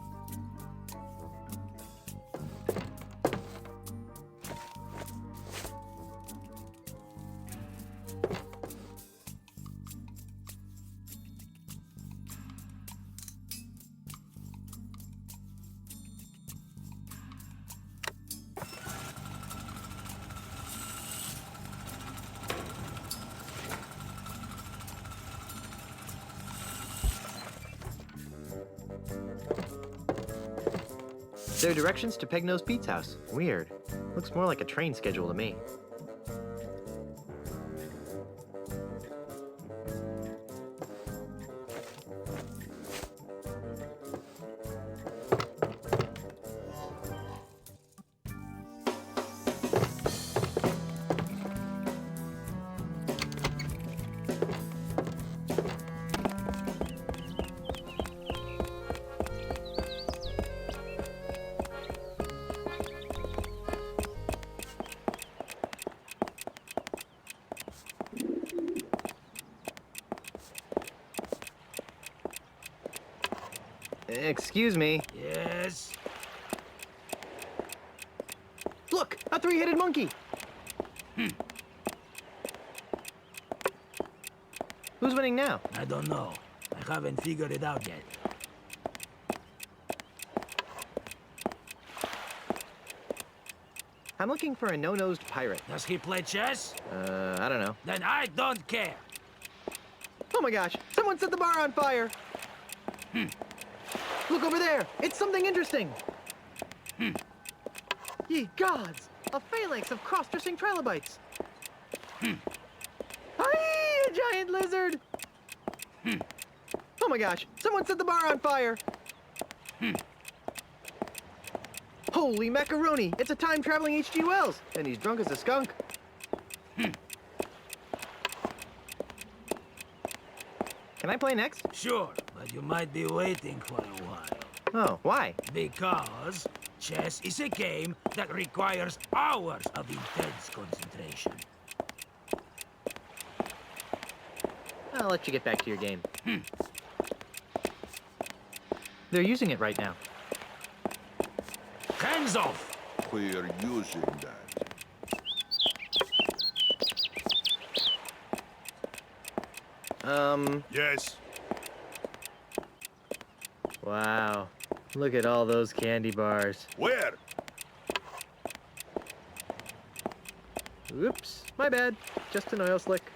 There are directions to Pegnose Pete's house. Weird. Looks more like a train schedule to me. Excuse me. Yes? Look! A three-headed monkey! Who's winning now? I don't know. I haven't figured it out yet. I'm looking for a no-nosed pirate. Does he play chess? I don't know. Then I don't care. Oh my gosh! Someone set the bar on fire! Look over there! It's something interesting! Ye gods! A phalanx of cross-dressing trilobites! Aye, a giant lizard! Oh my gosh! Someone set the bar on fire! Holy macaroni! It's a time-traveling H.G. Wells! And he's drunk as a skunk. Can I play next? Sure, but you might be waiting for a while. Oh, why? Because chess is a game that requires hours of intense concentration. I'll let you get back to your game. They're using it right now. Hands off! We're using that. Yes. Wow. Look at all those candy bars. Where? Oops, my bad. Just an oil slick.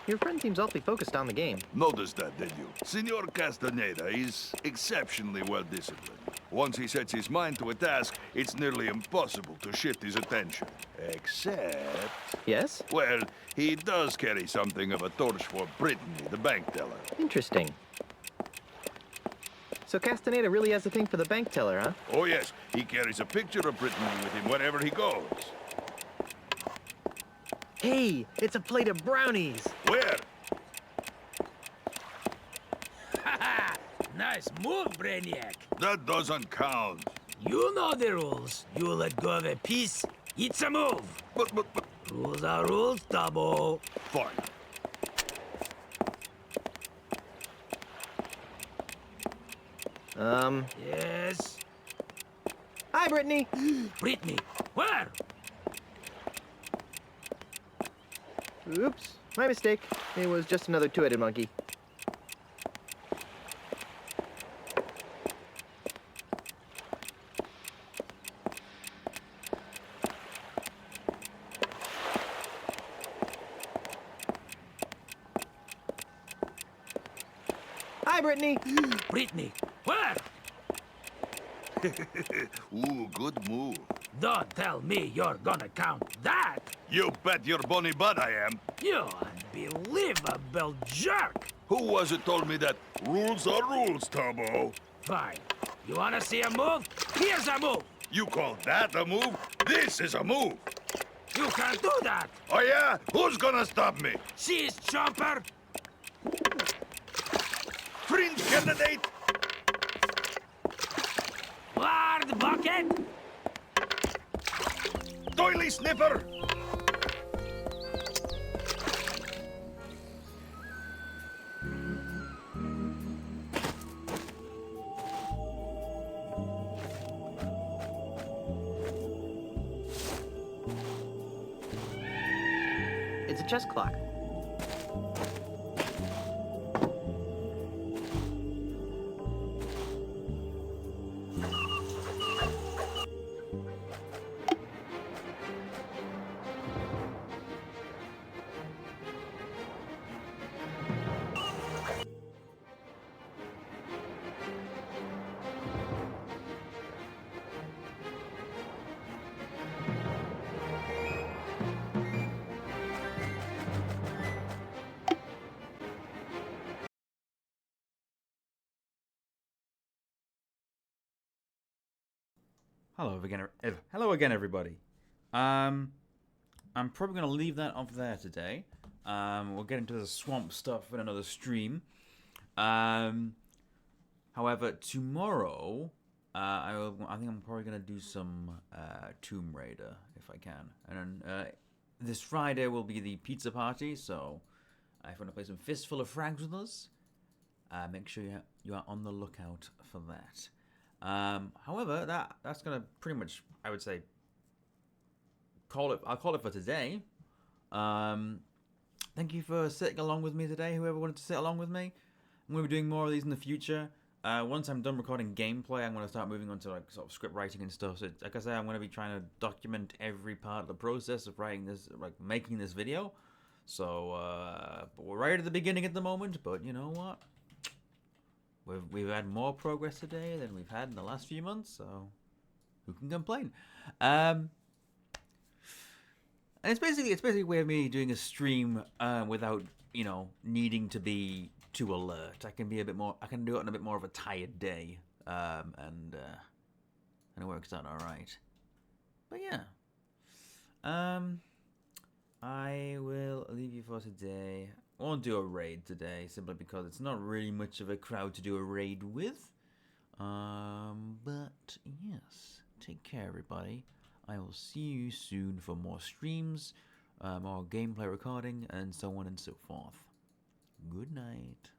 Your friend seems awfully focused on the game. Noticed that, did you? Senor Castaneda is exceptionally well disciplined. Once he sets his mind to a task, it's nearly impossible to shift his attention. Except... Yes? Well, he does carry something of a torch for Brittany, the bank teller. Interesting. So Castaneda really has a thing for the bank teller, huh? Oh yes, he carries a picture of Brittany with him wherever he goes. Hey, it's a plate of brownies. Where? Nice move, Brainiac. That doesn't count. You know the rules. You let go of a piece, it's a move. But... Rules are rules, Tabo. Fine. Yes? Hi, Brittany. Brittany, where? Oops, my mistake. It was just another two-headed monkey. Hi, Brittany. Brittany, where? Ooh, good move. Don't tell me you're gonna count that. You bet your bonny butt I am. You unbelievable jerk. Who was it told me that rules are rules, Tabo? Fine. You wanna see a move? Here's a move. You call that a move? This is a move. You can't do that. Oh yeah? Who's gonna stop me? Cheese chomper. Fringe candidate? Lard bucket. Doily sniffer? It's a chess clock. Hello again, everybody. I'm probably gonna leave that off there today. We'll get into the swamp stuff in another stream. However, tomorrow, I think I'm probably gonna do some Tomb Raider if I can, and then this Friday will be the pizza party. So, if you want to play some Fistful of Frags with us, make sure you are on the lookout for that. However, that's gonna pretty much, I would say, I'll call it for today. Thank you for sitting along with me today, whoever wanted to sit along with me. I'm going to be doing more of these in the future. Once I'm done recording gameplay, I'm going to start moving on to like sort of script writing and stuff. So like I say, I'm going to be trying to document every part of the process of writing this, like making this video. So but we're right at the beginning at the moment, but you know what? We've had more progress today than we've had in the last few months, so who can complain? And it's basically a way of me doing a stream without, you know, needing to be too alert. I can do it on a bit more of a tired day, and it works out all right. But yeah, I will leave you for today. I won't do a raid today, simply because it's not really much of a crowd to do a raid with. But yes, take care, everybody. I will see you soon for more streams, more gameplay recording, and so on and so forth. Good night.